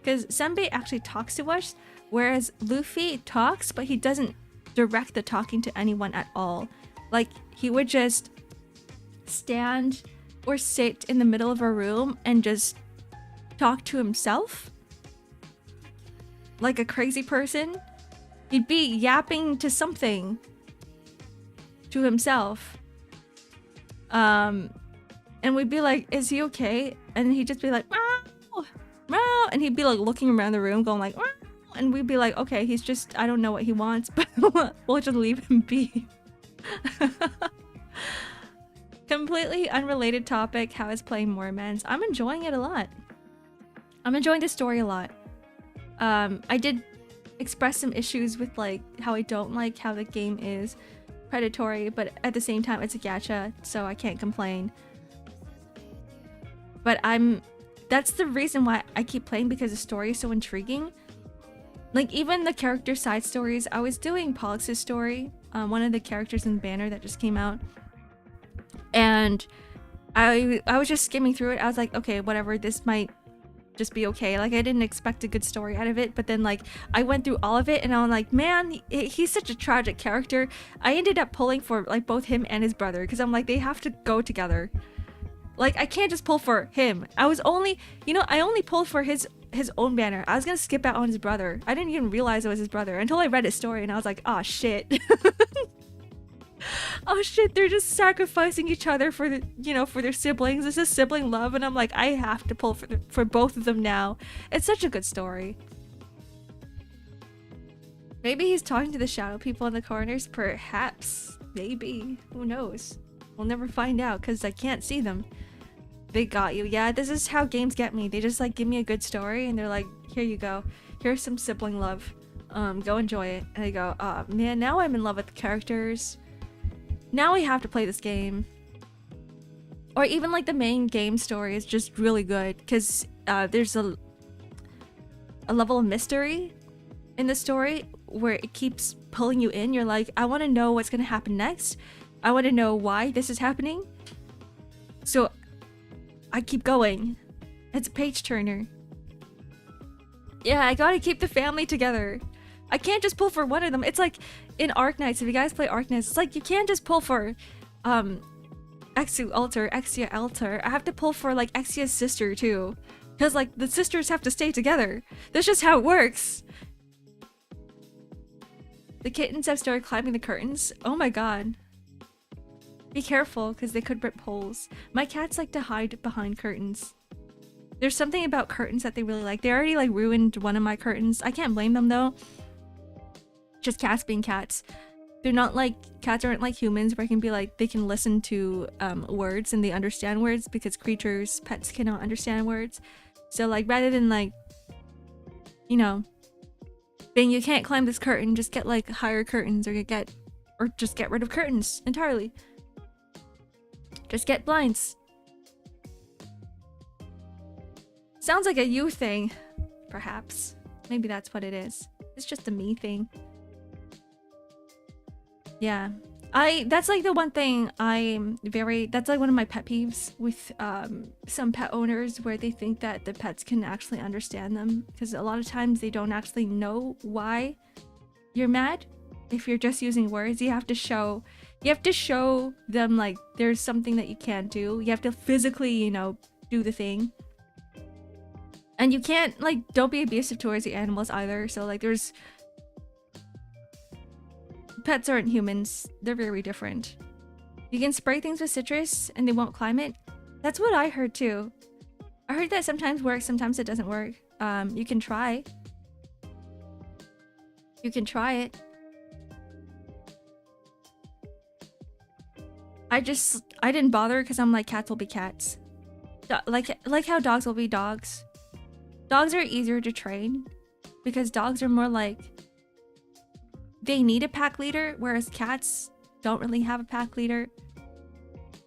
because Senbei actually talks to us, whereas Luffy talks, but he doesn't direct the talking to anyone at all. Like, he would just stand or sit in the middle of a room and just talk to himself. Like a crazy person. He'd be yapping to something. To himself. And we'd be like, is he okay? And he'd just be like, meow, meow. And he'd be like looking around the room going like, meow. And we'd be like, okay, he's just, I don't know what he wants, but we'll just leave him be. Completely unrelated topic, how is playing Moormans? I'm enjoying it a lot. I'm enjoying the story a lot. I did express some issues with like how I don't like how the game is predatory, but at the same time it's a gacha, so I can't complain. But that's the reason why I keep playing, because the story is so intriguing. Like even the character side stories, I was doing Pollux' story, one of the characters in the banner that just came out, and I was just skimming through it. I was like, okay, whatever, this might just be okay. Like I didn't expect a good story out of it, but then like I went through all of it and I'm like, man, he's such a tragic character. I ended up pulling for like both him and his brother because I'm like, they have to go together. Like I can't just pull for him. I only pulled for his own banner. I was gonna skip out on his brother. I didn't even realize it was his brother until I read his story and I was like, oh shit. Oh shit, they're just sacrificing each other for for their siblings. This is sibling love, and I'm like, I have to pull for both of them now. It's such a good story. Maybe he's talking to the shadow people in the corners. Perhaps. Maybe. Who knows? We'll never find out because I can't see them. They got you. Yeah, this is how games get me. They just like give me a good story and they're like, here you go. Here's some sibling love. Go enjoy it. And I go, oh man, now I'm in love with the characters. Now we have to play this game. Or even like the main game story is just really good because there's a level of mystery in the story where it keeps pulling you in. You're like, I want to know what's going to happen next. I want to know why this is happening. So I keep going. It's a page turner. Yeah, I gotta keep the family together. I can't just pull for one of them. It's like in Arknights, if you guys play Arknights, it's like you can't just pull for Exia Alter. I have to pull for like Exia's sister too. Because like the sisters have to stay together. That's just how it works. The kittens have started climbing the curtains. Oh my god. Be careful, because they could rip holes. My cats like to hide behind curtains. There's something about curtains that they really like. They already like ruined one of my curtains. I can't blame them though. Just cats being cats. They're not like, cats aren't like humans where it can be like, they can listen to words and they understand words, because creatures, pets cannot understand words. So like, rather than like, being you can't climb this curtain, just get like higher curtains, or just get rid of curtains entirely. Just get blinds. Sounds like a you thing, perhaps. Maybe that's what it is. It's just a me thing. Yeah. That's like the one thing that's like one of my pet peeves with some pet owners, where they think that the pets can actually understand them, because a lot of times they don't actually know why you're mad. If you're just using words, you have to show them like there's something that you can't do. You have to physically, you know, do the thing. And you can't, like, don't be abusive towards the animals either. So like there's pets aren't humans. They're very different. You can spray things with citrus and they won't climb it. That's what I heard too. I heard that sometimes works, sometimes it doesn't work. You can try. You can try it. I didn't bother because I'm like, cats will be cats. Like how dogs will be dogs. Dogs are easier to train because dogs are more like, they need a pack leader, whereas cats don't really have a pack leader.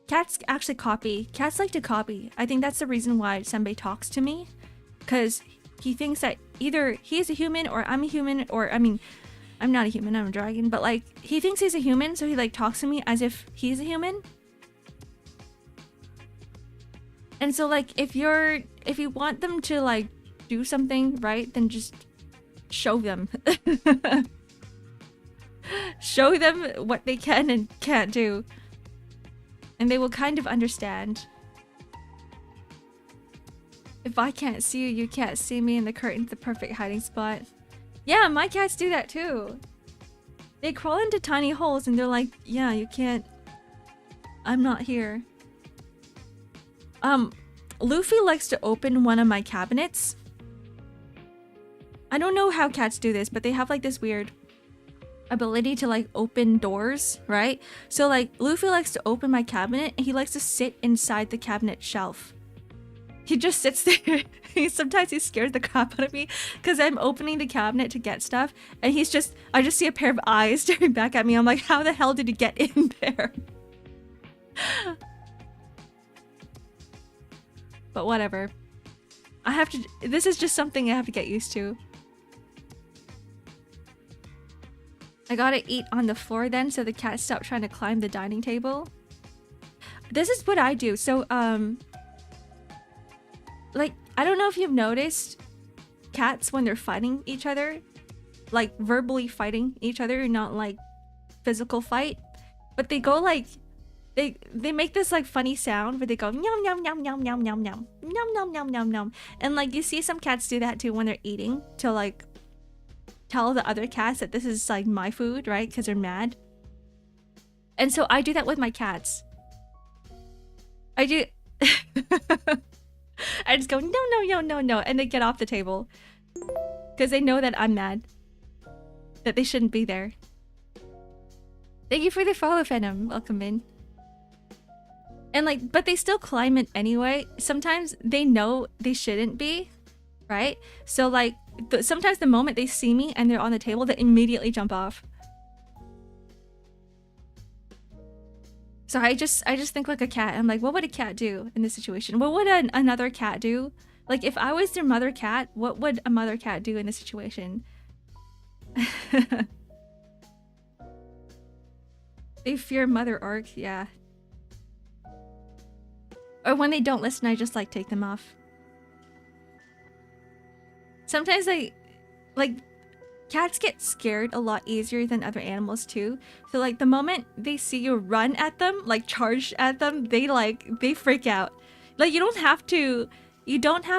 Cats actually copy. Cats like to copy. I think that's the reason why Senbei talks to me, because he thinks that either he's a human or I'm a human, or I mean, I'm not a human, I'm a dragon, but like he thinks he's a human, so he like talks to me as if he's a human. And so like if you want them to like do something, right, then just show them. Show them what they can and can't do, and they will kind of understand. If I can't see you, you can't see me, and the curtain's the perfect hiding spot. Yeah, my cats do that too. They crawl into tiny holes and they're like, yeah, you can't, I'm not here. Luffy likes to open one of my cabinets. I don't know how cats do this, but they have like this weird ability to like open doors, right? So like Luffy likes to open my cabinet and he likes to sit inside the cabinet shelf. He just sits there. Sometimes he scares the crap out of me because I'm opening the cabinet to get stuff and I just see a pair of eyes staring back at me. I'm like, how the hell did he get in there? But whatever. This is just something I have to get used to. I gotta eat on the floor then so the cats stop trying to climb the dining table. This is what I do. So, like, I don't know if you've noticed cats when they're fighting each other, like verbally fighting each other, not like physical fight, but they go like, they make this like funny sound where they go yum yum yum yum yum yum yum yum yum yum yum yum, and like you see some cats do that too when they're eating to like tell the other cats that this is like my food, right? Because they're mad. And so I do that with my cats. I do. I just go no no no no no, and they get off the table because they know that I'm mad, that they shouldn't be there. Thank you for the follow, Venom. Welcome in. And like, but they still climb it anyway. Sometimes they know they shouldn't be, right? So like, sometimes the moment they see me and they're on the table, they immediately jump off. So I just think like a cat. I'm like, what would a cat do in this situation? What would another cat do? Like if I was their mother cat, what would a mother cat do in this situation? They fear Mother Ark, yeah. Or when they don't listen, I just like take them off. Sometimes like cats get scared a lot easier than other animals too. So like the moment they see you run at them, like charge at them, they freak out. Like you don't have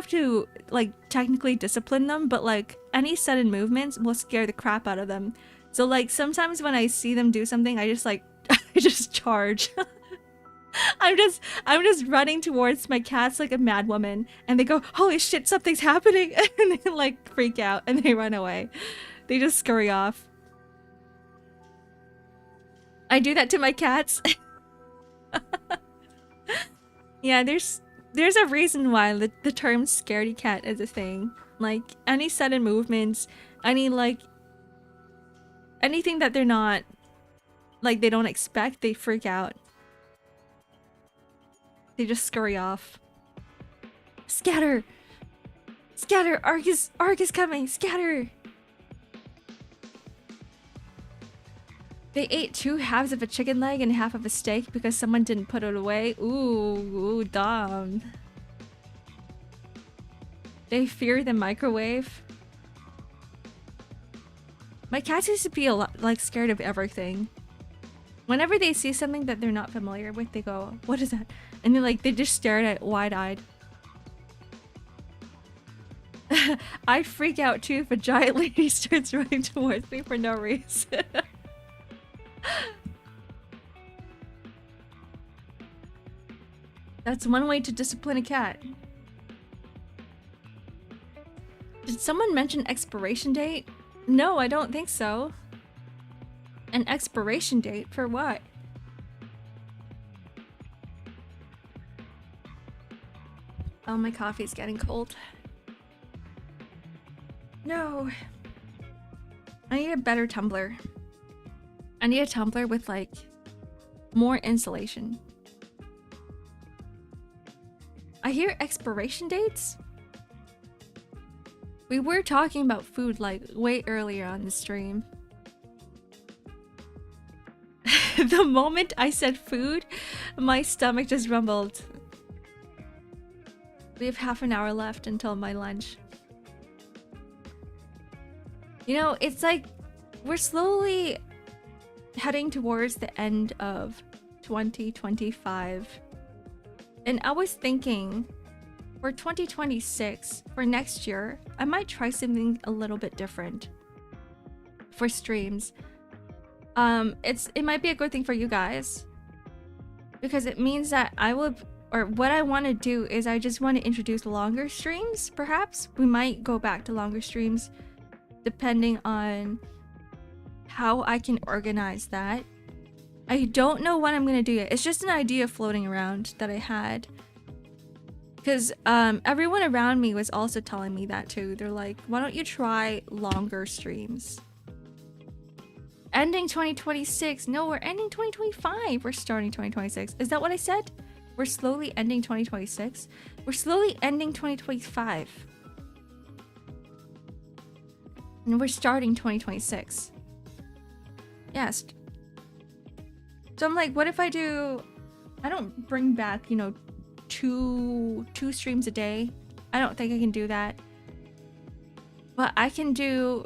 to like technically discipline them, but like any sudden movements will scare the crap out of them. So like sometimes when I see them do something, I just like I just charge. I'm just running towards my cats like a mad woman, and they go, holy shit, something's happening, and they like freak out and they run away. They just scurry off. I do that to my cats. Yeah, there's a reason why the term scaredy cat is a thing. Like any sudden movements, anything that they're not, like they don't expect, they freak out. They just scurry off. Scatter! Scatter! Ark is coming! Scatter! They ate 2 halves of a chicken leg and half of a steak because someone didn't put it away. Ooh, dumb. They fear the microwave. My cats used to be a lot like scared of everything. Whenever they see something that they're not familiar with, they go, "What is that?" And they just stare at it wide-eyed. I'd freak out too if a giant lady starts running towards me for no reason. That's one way to discipline a cat. Did someone mention expiration date? No, I don't think so. An expiration date for what? Oh, my coffee's getting cold. No. I need a better tumbler. I need a tumbler with like more insulation. I hear expiration dates? We were talking about food like way earlier on the stream. The moment I said food, my stomach just rumbled. We have half an hour left until my lunch. You know, it's like we're slowly heading towards the end of 2025. And I was thinking for 2026, for next year, I might try something a little bit different for streams. It might be a good thing for you guys because it means that what I want to do is I just want to introduce longer streams. Perhaps we might go back to longer streams depending on how I can organize that. I don't know what I'm gonna do yet. It's just an idea floating around that I had because everyone around me was also telling me that too. They're like, why don't you try longer streams? Ending 2026. No, we're ending 2025. We're starting 2026. Is that what I said? We're slowly ending 2026. We're slowly ending 2025. And we're starting 2026. Yes. So I'm like, what if I don't bring back, you know, two streams a day. I don't think I can do that. But I can do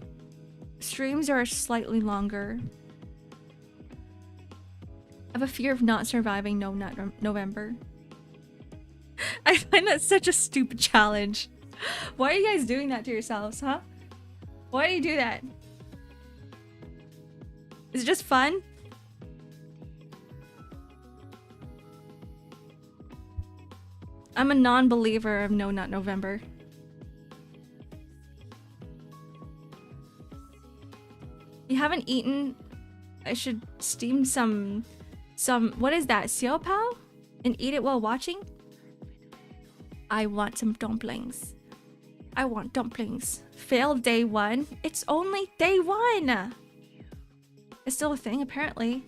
streams that are slightly longer. I have a fear of not surviving November. I find that such a stupid challenge. Why are you guys doing that to yourselves, huh? Why do you do that? Is it just fun? I'm a non-believer of No Nut November. You haven't eaten? I should steam some what is that? Xiao Pao? And eat it while watching? I want some dumplings. I want dumplings. Failed day 1. It's only day 1. It's still a thing, apparently.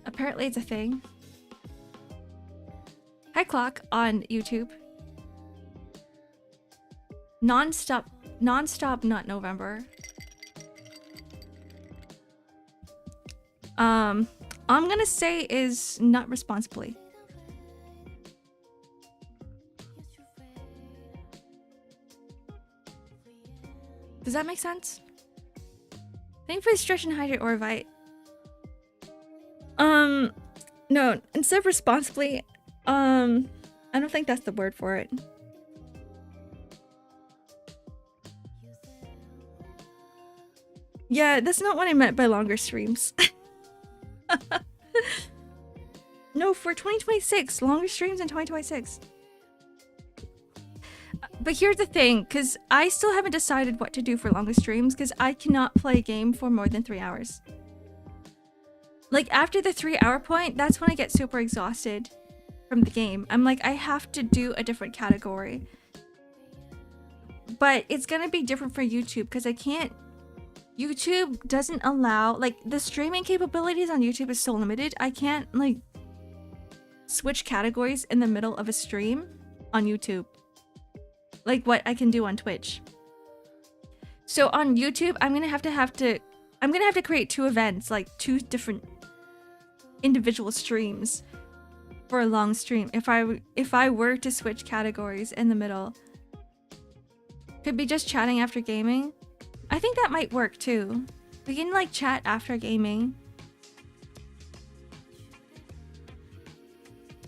Apparently it's a thing. Hi Clock on YouTube. Non-stop Nut November. I'm gonna say is nut responsibly. Does that make sense? Thank for the stretch and hydrate or invite. No, instead of responsibly, I don't think that's the word for it. Yeah, that's not what I meant by longer streams. No, for 2026, longer streams in 2026. But here's the thing, because I still haven't decided what to do for longer streams, because I cannot play a game for more than 3 hours. Like, after the 3-hour point, that's when I get super exhausted from the game. I'm like, I have to do a different category. But it's gonna be different for YouTube, because I can't... YouTube doesn't allow... Like, the streaming capabilities on YouTube is so limited, I can't, like, switch categories in the middle of a stream on YouTube. Like what I can do on Twitch. So on YouTube, I'm gonna have to I'm gonna have to create 2 events, like 2 different individual streams for a long stream if I were to switch categories in the middle. Could be just chatting after gaming. I think that might work too. We can like chat after gaming.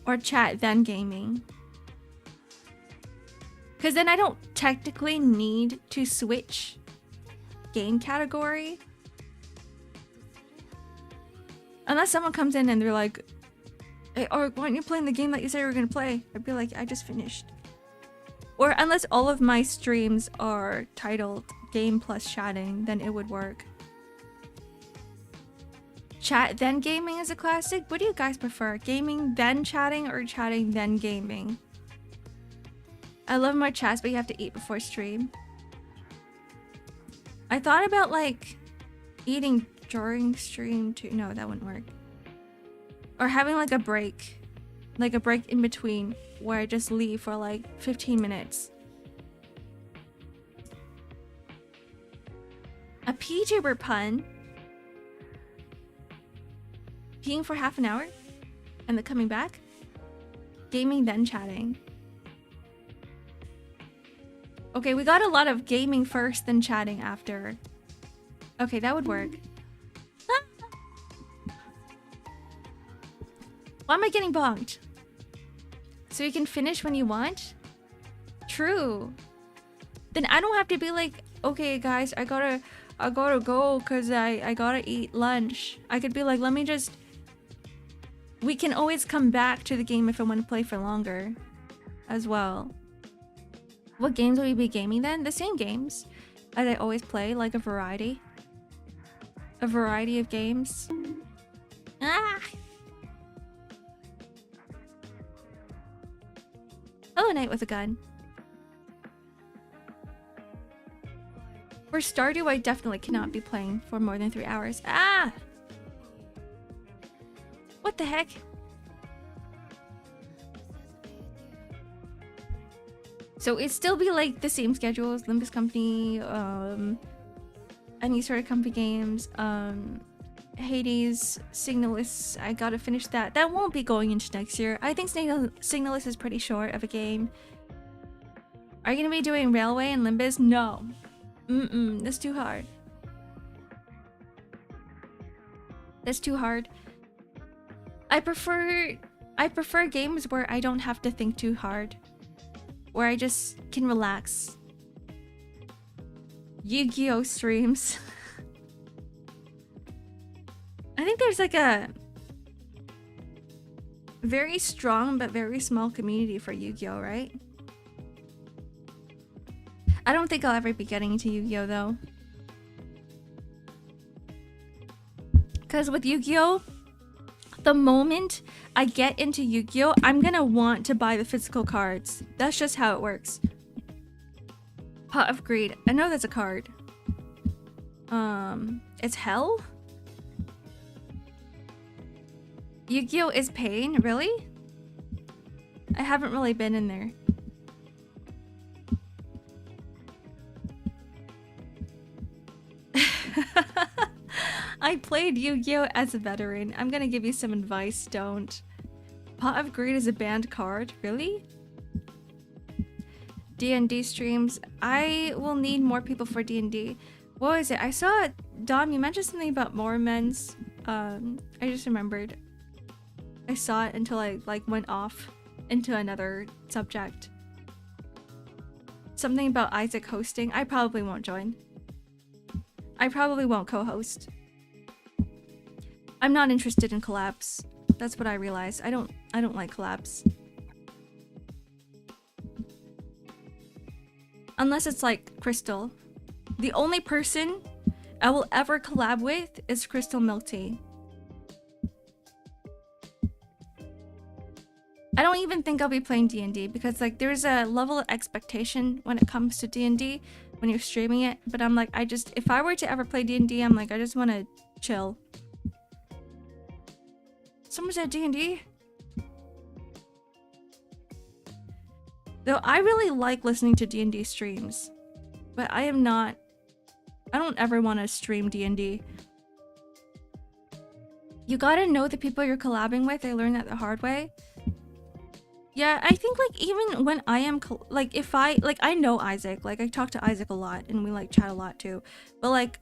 Or chat then gaming. Because then I don't technically need to switch game category. Unless someone comes in and they're like, hey, or why aren't you playing the game that you said you were going to play? I'd be like, I just finished. Or unless all of my streams are titled game plus chatting, then it would work. Chat then gaming is a classic. What do you guys prefer? Gaming then chatting or chatting then gaming? I love my chats, but you have to eat before stream. I thought about like eating during stream too. No, that wouldn't work. Or having like a break in between where I just leave for like 15 minutes. A Vtuber pun. Peeing for half an hour and then coming back. Gaming then chatting. Okay, we got a lot of gaming first, then chatting after. Okay, that would work. Why am I getting bonked? So you can finish when you want? True. Then I don't have to be like, okay guys, I gotta go because I gotta eat lunch. I could be like, let me just... We can always come back to the game if I want to play for longer as well. What games will you be gaming then? The same games as I always play, like a variety. A variety of games. Ah! Hello, Night with a Gun. For Stardew, I definitely cannot be playing for more than 3 hours. Ah! What the heck? So it'd still be like the same schedules, Limbus Company, any sort of company games, Hades, Signalis, I gotta finish that. That won't be going into next year. I think Signalis is pretty short of a game. Are you gonna be doing Railway and Limbus? No. That's too hard. That's too hard. I prefer games where I don't have to think too hard. Where I just can relax. Yu-Gi-Oh streams. I think there's like a very strong but very small community for Yu-Gi-Oh, right? I don't think I'll ever be getting into Yu-Gi-Oh though. Because with Yu-Gi-Oh, the moment I get into Yu-Gi-Oh, I'm gonna want to buy the physical cards. That's just how it works. Pot of Greed. I know that's a card. It's Hell? Yu-Gi-Oh is pain? Really? I haven't really been in there. I played Yu-Gi-Oh as a veteran. I'm gonna give you some advice, don't. Pot of Greed is a banned card? Really? D&D streams. I will need more people for D&D. What was it? I saw, Dom, you mentioned something about Mormons. I just remembered. I saw it until I went off into another subject. Something about Isaac hosting. I probably won't join. I probably won't co-host. I'm not interested in collabs. That's what I realized. I don't like collabs. Unless it's like Crystal. The only person I will ever collab with is Crystal Milk Tea. I don't even think I'll be playing D&D because like there's a level of expectation when it comes to D&D when you're streaming it, but I'm like, if I were to ever play D&D, I'm like, I just want to chill. Someone said D&D? Though I really like listening to D&D streams, but I am not I don't ever want to stream D&D. You gotta know the people you're collabing with. I learned that the hard way. Yeah, I think like even when I am like if I like I know Isaac, like I talk to Isaac a lot and we like chat a lot too. But like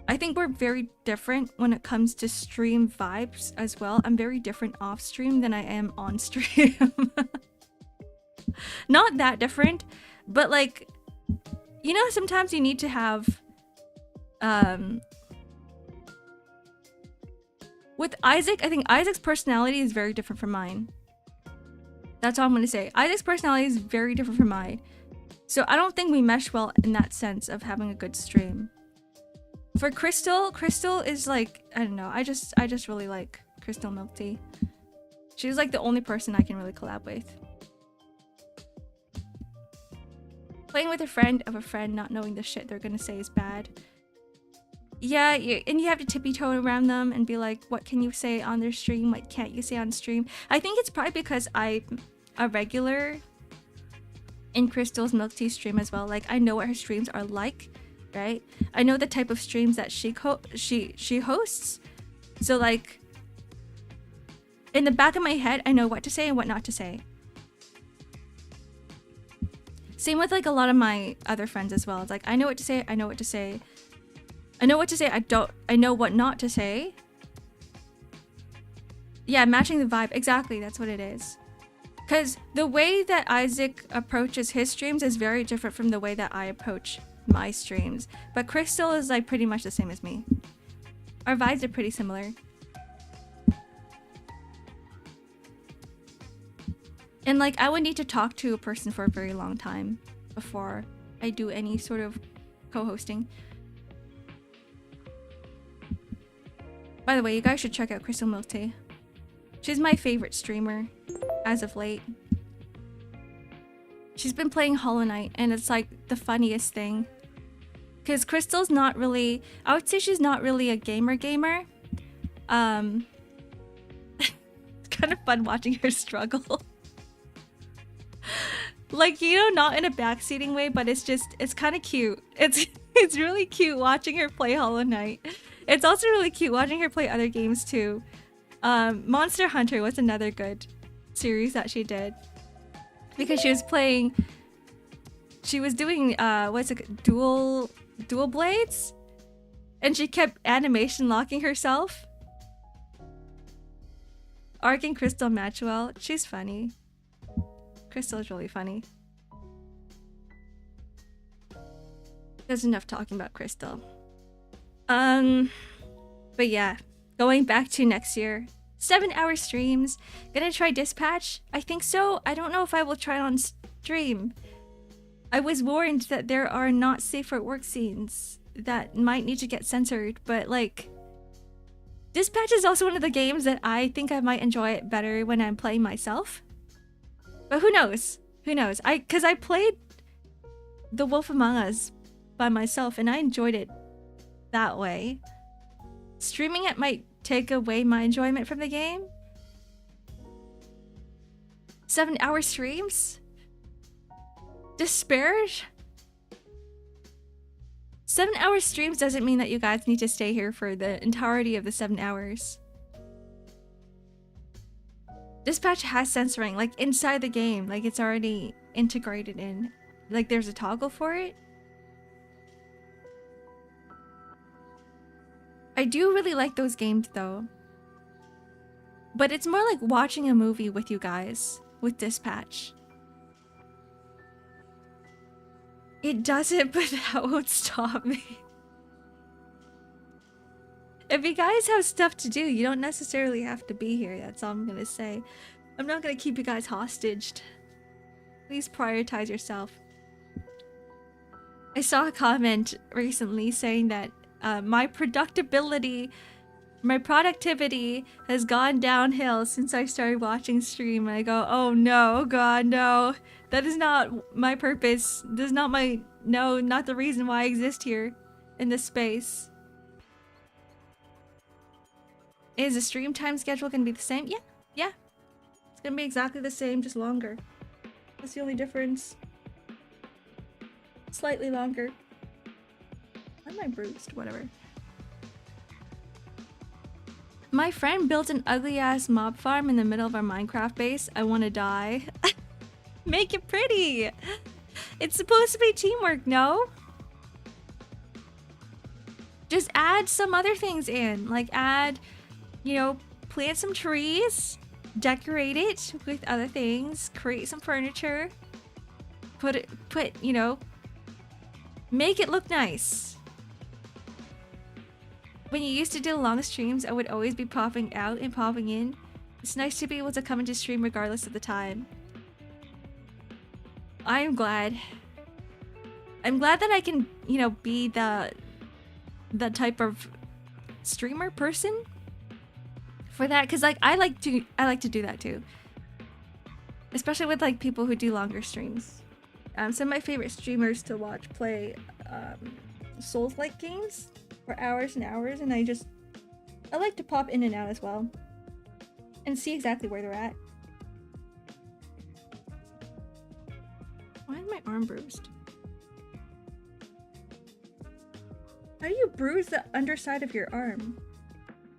I think we're very different when it comes to stream vibes as well. I'm very different off stream than I am on stream. Not that different, but like you know sometimes you need to have with Isaac, I think Isaac's personality is very different from mine. That's all I'm gonna say. Isaac's personality is very different from mine. So I don't think we mesh well in that sense of having a good stream. For Crystal, Crystal is like, I don't know, I just really like Crystal Milk Tea. She's like the only person I can really collab with. Playing with a friend of a friend not knowing the shit they're gonna say is bad. Yeah, and you have to tippy-toe around them and be like, what can you say on their stream? What can't you say on stream? I think it's probably because I'm a regular in Crystal's Milk Tea stream as well. Like, I know what her streams are like, right? I know the type of streams that she hosts. So, like, in the back of my head, I know what to say and what not to say. Same with, like, a lot of my other friends as well. It's like, I know what to say, I know what to say. I know what to say, I know what not to say. Yeah, matching the vibe. Exactly, that's what it is. Because the way that Isaac approaches his streams is very different from the way that I approach my streams. But Crystal is like pretty much the same as me. Our vibes are pretty similar. And like, I would need to talk to a person for a very long time before I do any sort of co-hosting. By the way, you guys should check out Crystal Milk Tea. She's my favorite streamer as of late. She's been playing Hollow Knight and it's like the funniest thing. Because Crystal's not really... I would say she's not really a gamer. It's kind of fun watching her struggle. Like, you know, not in a backseating way, but it's kind of cute. It's really cute watching her play Hollow Knight. It's also really cute watching her play other games too. Monster Hunter was another good series that she did. Because she was doing, what's it, dual blades? And she kept animation locking herself. Ark and Crystal match well. She's funny. Crystal is really funny. There's enough talking about Crystal. But yeah, going back to next year, 7-hour streams. Gonna try Dispatch? I think so. I don't know if I will try on stream. I was warned that there are not safe for work scenes that might need to get censored, but like, Dispatch is also one of the games that I think I might enjoy it better when I'm playing myself. But who knows? Who knows? Cause I played The Wolf Among Us by myself and I enjoyed it that way. Streaming it might take away my enjoyment from the game. 7-hour streams? Disparage? 7-hour streams doesn't mean that you guys need to stay here for the entirety of the 7 hours. Dispatch has censoring, like inside the game, like it's already integrated in. Like there's a toggle for it. I do really like those games though. But it's more like watching a movie with you guys with Dispatch. It does it, but that won't stop me. If you guys have stuff to do, you don't necessarily have to be here. That's all I'm gonna say. I'm not gonna keep you guys hostage. Please prioritize yourself. I saw a comment recently saying that my productivity has gone downhill since I started watching stream. And I go, oh no, God, no. That is not my purpose. This is not my, no, not the reason why I exist here in this space. Is the stream time schedule gonna be the same? Yeah. It's gonna be exactly the same, just longer. That's the only difference. Slightly longer. Why am I bruised? Whatever. My friend built an ugly-ass mob farm in the middle of our Minecraft base. I want to die. Make it pretty! It's supposed to be teamwork, no? Just add some other things in. Like add, you know, plant some trees, decorate it with other things, create some furniture, you know, make it look nice. When you used to do long streams, I would always be popping out and popping in. It's nice to be able to come into stream regardless of the time. I am glad. I'm glad that I can, you know, be the type of streamer person for that, because like I like to do that too, especially with like people who do longer streams. Some of my favorite streamers to watch play Souls-like games for hours and hours, and I like to pop in and out as well and see exactly where they're at. Why is my arm bruised? How do you bruise the underside of your arm?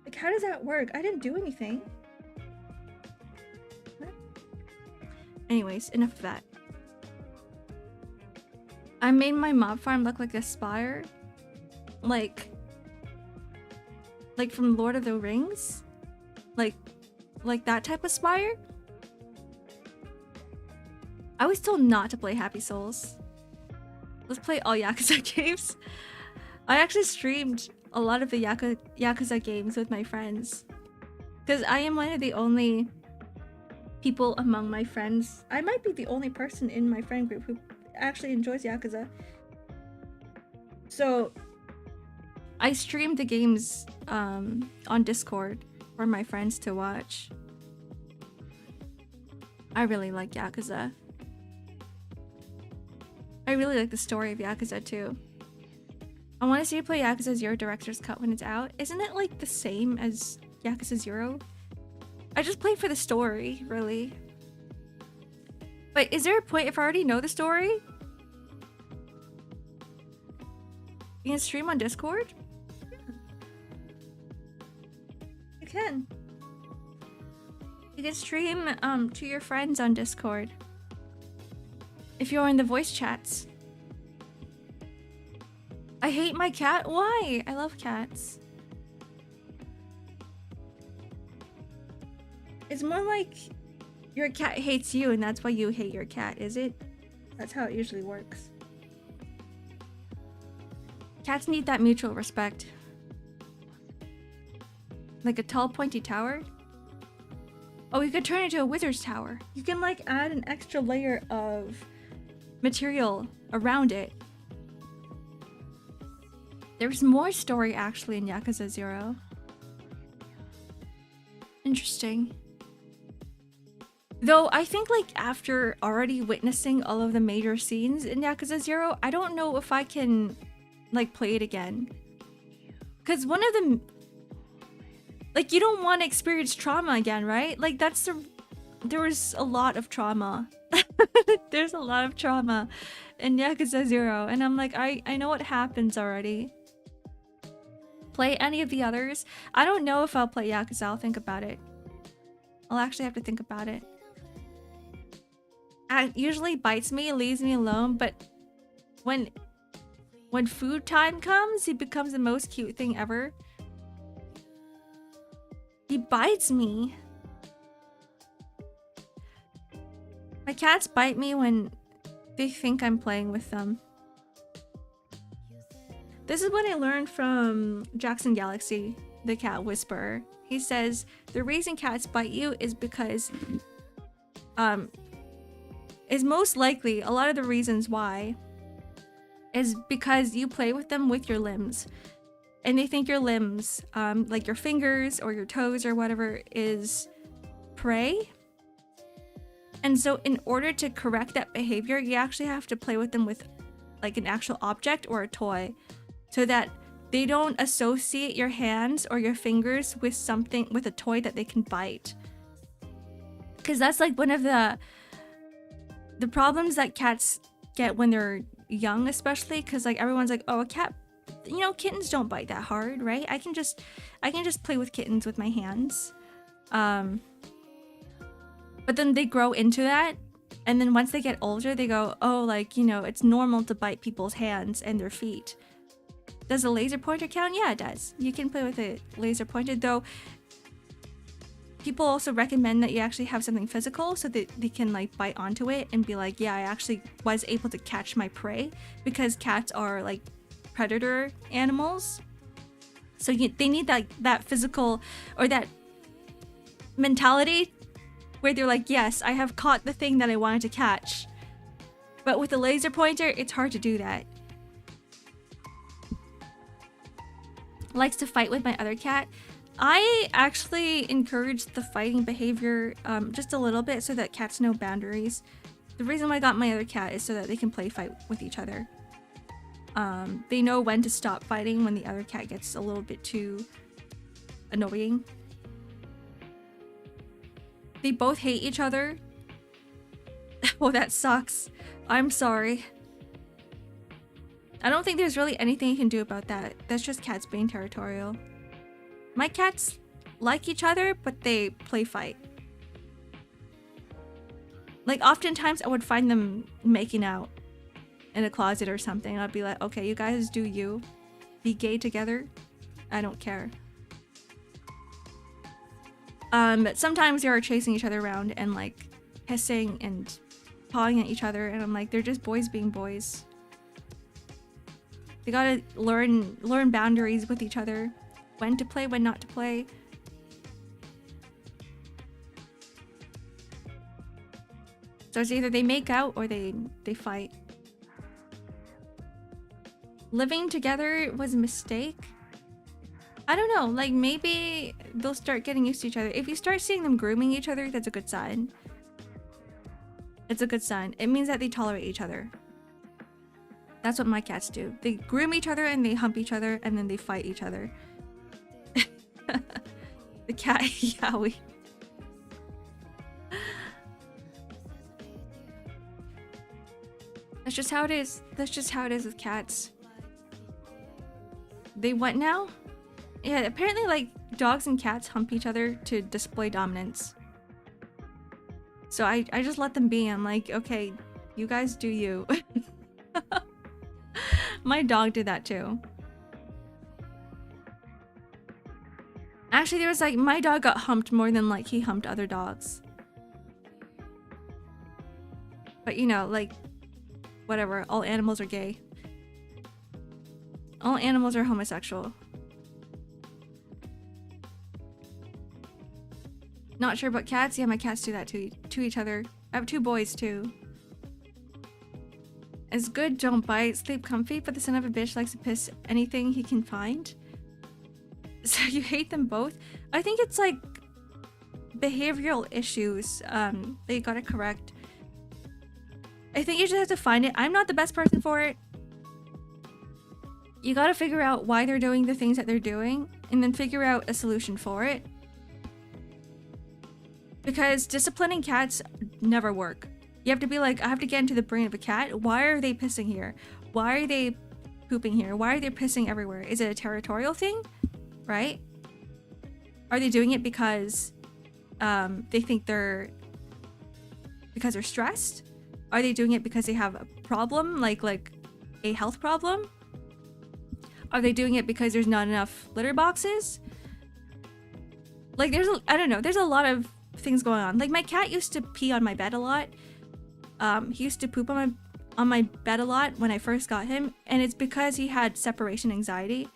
Like, how does that work? I didn't do anything. What? Anyways, enough of that. I made my mob farm look like a spire. Like from Lord of the Rings? Like that type of spire? I was told not to play Happy Souls. Let's play all Yakuza games. I actually streamed a lot of the Yakuza games with my friends. Because I am one of the only people among my friends. I might be the only person in my friend group who actually enjoys Yakuza. So I streamed the games on Discord for my friends to watch. I really like Yakuza. I really like the story of Yakuza too. I want to see you play Yakuza 0 Director's Cut when it's out. Isn't it like the same as Yakuza 0? I just play for the story, really. Wait, is there a point if I already know the story? You can stream on Discord? Yeah. You can. You can stream to your friends on Discord. If you're in the voice chats. I hate my cat? Why? I love cats. It's more like your cat hates you and that's why you hate your cat, is it? That's how it usually works. Cats need that mutual respect. Like a tall pointy tower? Oh, you could turn it into a wizard's tower. You can like add an extra layer of material around it. There's more story actually in Yakuza 0. Interesting. Though I think like after already witnessing all of the major scenes in Yakuza 0, I don't know if I can like play it again. Cause one of them, like you don't want to experience trauma again, right? Like there was a lot of trauma. There's a lot of trauma in Yakuza 0 and I'm like, I know what happens already. Play any of the others. I don't know if I'll play Yakuza. I'll think about it. I'll actually have to think about it. It usually bites me, leaves me alone, but when food time comes, he becomes the most cute thing ever. He bites me. My cats bite me when they think I'm playing with them. This is what I learned from Jackson Galaxy, the cat whisperer. He says the reason cats bite you is because is most likely a lot of the reasons why is because you play with them with your limbs. And they think your limbs, like your fingers or your toes or whatever, is prey. And so in order to correct that behavior, you actually have to play with them with like an actual object or a toy so that they don't associate your hands or your fingers with something, with a toy that they can bite. Because that's like one of the problems that cats get when they're young, especially because like everyone's like, oh, a cat you know, kittens don't bite that hard, right? I can just play with kittens with my hands. But then they grow into that, and then once they get older, they go, oh, like, you know, it's normal to bite people's hands and their feet. Does a laser pointer count? Yeah, it does. You can play with a laser pointer, though. People also recommend that you actually have something physical so that they can like bite onto it and be like, yeah, I actually was able to catch my prey, because cats are like predator animals. So they need that physical, or that mentality where they're like, yes, I have caught the thing that I wanted to catch. But with a laser pointer, it's hard to do that. Likes to fight with my other cat. I actually encourage the fighting behavior just a little bit so that cats know boundaries. The reason why I got my other cat is so that they can play fight with each other. They know when to stop fighting when the other cat gets a little bit too annoying. They both hate each other. Well, that sucks. I'm sorry. I don't think there's really anything you can do about that. That's just cats being territorial. My cats like each other, but they play fight. Like, oftentimes I would find them making out in a closet or something. I'd be like, okay, you guys do you. Be gay together. I don't care. Sometimes they are chasing each other around and like hissing and pawing at each other, and I'm like, they're just boys being boys. They gotta learn boundaries with each other. When to play, when not to play. So it's either they make out or they fight. Living together was a mistake? I don't know, like maybe they'll start getting used to each other. If you start seeing them grooming each other, that's a good sign. It's a good sign. It means that they tolerate each other. That's what my cats do. They groom each other and they hump each other and then they fight each other. The cat Yowie. That's just how it is. That's just how it is with cats. They what now? Yeah, apparently like dogs and cats hump each other to display dominance. So I just let them be. I'm like, okay, you guys do you. My dog did that too. Actually, there was like, my dog got humped more than like he humped other dogs. But you know, like, whatever, all animals are gay. All animals are homosexual. Not sure about cats. Yeah, my cats do that to each other. I have 2 boys too. It's good, don't bite, sleep comfy, but the son of a bitch likes to piss anything he can find. So you hate them both? I think it's like behavioral issues that you gotta correct. I think you just have to find it. I'm not the best person for it. You gotta figure out why they're doing the things that they're doing and then figure out a solution for it. Because disciplining cats never work. You have to be like, I have to get into the brain of a cat. Why are they pissing here? Why are they pooping here? Why are they pissing everywhere? Is it a territorial thing? Right? Are they doing it because they think because they're stressed? Are they doing it because they have a problem, like a health problem? Are they doing it because there's not enough litter boxes? Like I don't know, there's a lot of things going on. Like my cat used to pee on my bed a lot. He used to poop on my bed a lot when I first got him, and it's because he had separation anxiety.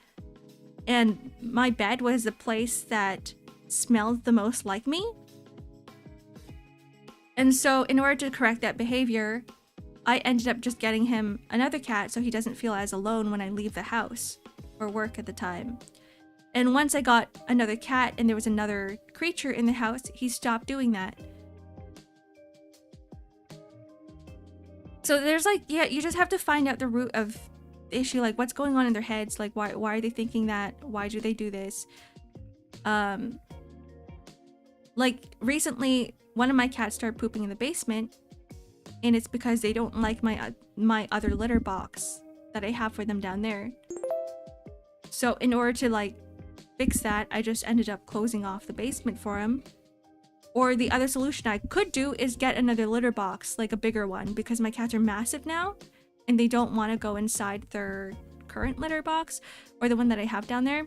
And my bed was the place that smelled the most like me. And so in order to correct that behavior, I ended up just getting him another cat so he doesn't feel as alone when I leave the house or work at the time. And once I got another cat and there was another creature in the house, he stopped doing that. So there's like, yeah, you just have to find out the root of the issue, like what's going on in their heads, like why are they thinking that? Why do they do this? Like recently, one of my cats started pooping in the basement, and it's because they don't like my other litter box that I have for them down there. So in order to like fix that, I just ended up closing off the basement for him. Or the other solution I could do is get another litter box, like a bigger one, because my cats are massive now and they don't want to go inside their current litter box or the one that I have down there.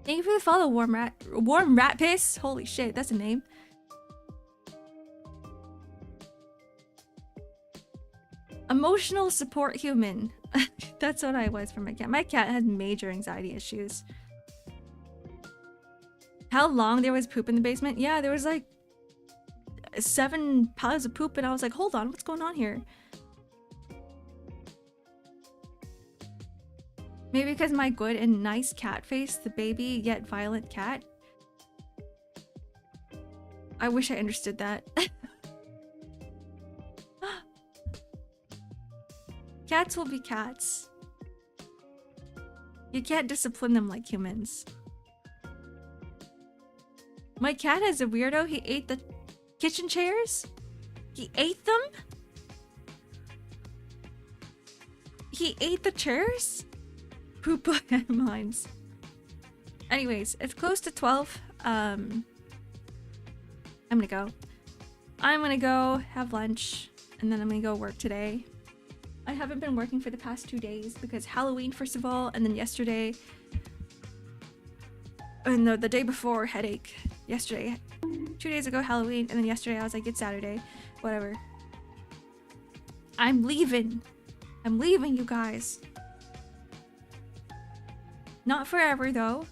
Thank you for the follow, Warm Rat Piss. Holy shit, that's a name. Emotional support human. That's what I was for my cat. My cat has major anxiety issues. How long there was poop in the basement? Yeah, there was like 7 piles of poop and I was like, hold on, what's going on here? Maybe because my good and nice cat face, the baby yet violent cat. I wish I understood that. Cats will be cats. You can't discipline them like humans. My cat is a weirdo. He ate the kitchen chairs. He ate them. He ate the chairs. Poop minds. Anyways, it's close to 12. I'm gonna go. I'm gonna go have lunch and then I'm gonna go work today. I haven't been working for the past 2 days because Halloween first of all, and then yesterday and the day before headache. Yesterday, 2 days ago Halloween, and then yesterday I was like, it's Saturday, whatever. I'm leaving, you guys. Not forever though.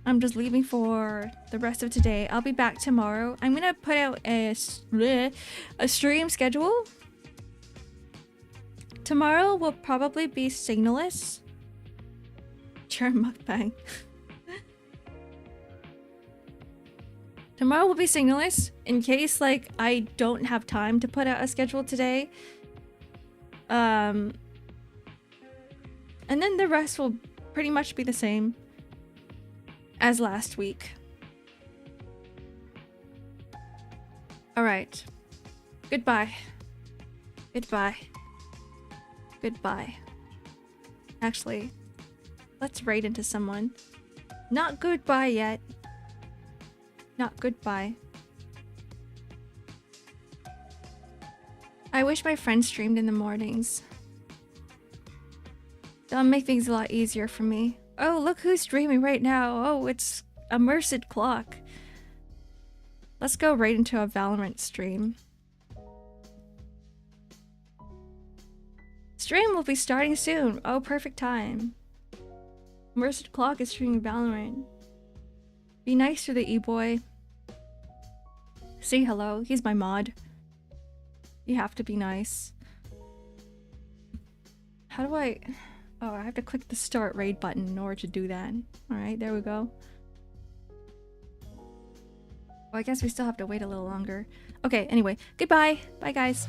I'm just leaving for the rest of today. I'll be back tomorrow. I'm gonna put out a stream schedule. Tomorrow will probably be signalless. Sure, mukbang. Tomorrow will be signalless in case like I don't have time to put out a schedule today. And then the rest will pretty much be the same as last week. Alright. Goodbye. Goodbye. Goodbye. Actually, let's raid into someone. Not goodbye yet. Not goodbye. I wish my friends streamed in the mornings. That'll make things a lot easier for me. Oh, look who's streaming right now. Oh, it's a Merced Clock. Let's go right into a Valorant stream. Stream will be starting soon. Oh, perfect time. Merced Clock is streaming Valorant. Be nice to the e-boy. Say hello. He's my mod. You have to be nice. How do I... Oh, I have to click the start raid button in order to do that. Alright, there we go. Well, I guess we still have to wait a little longer. Okay, anyway. Goodbye. Bye, guys.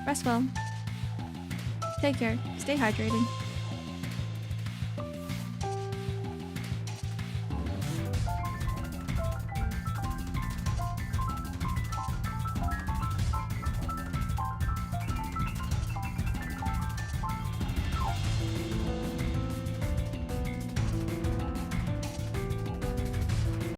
Rest well. Take care. Stay hydrated.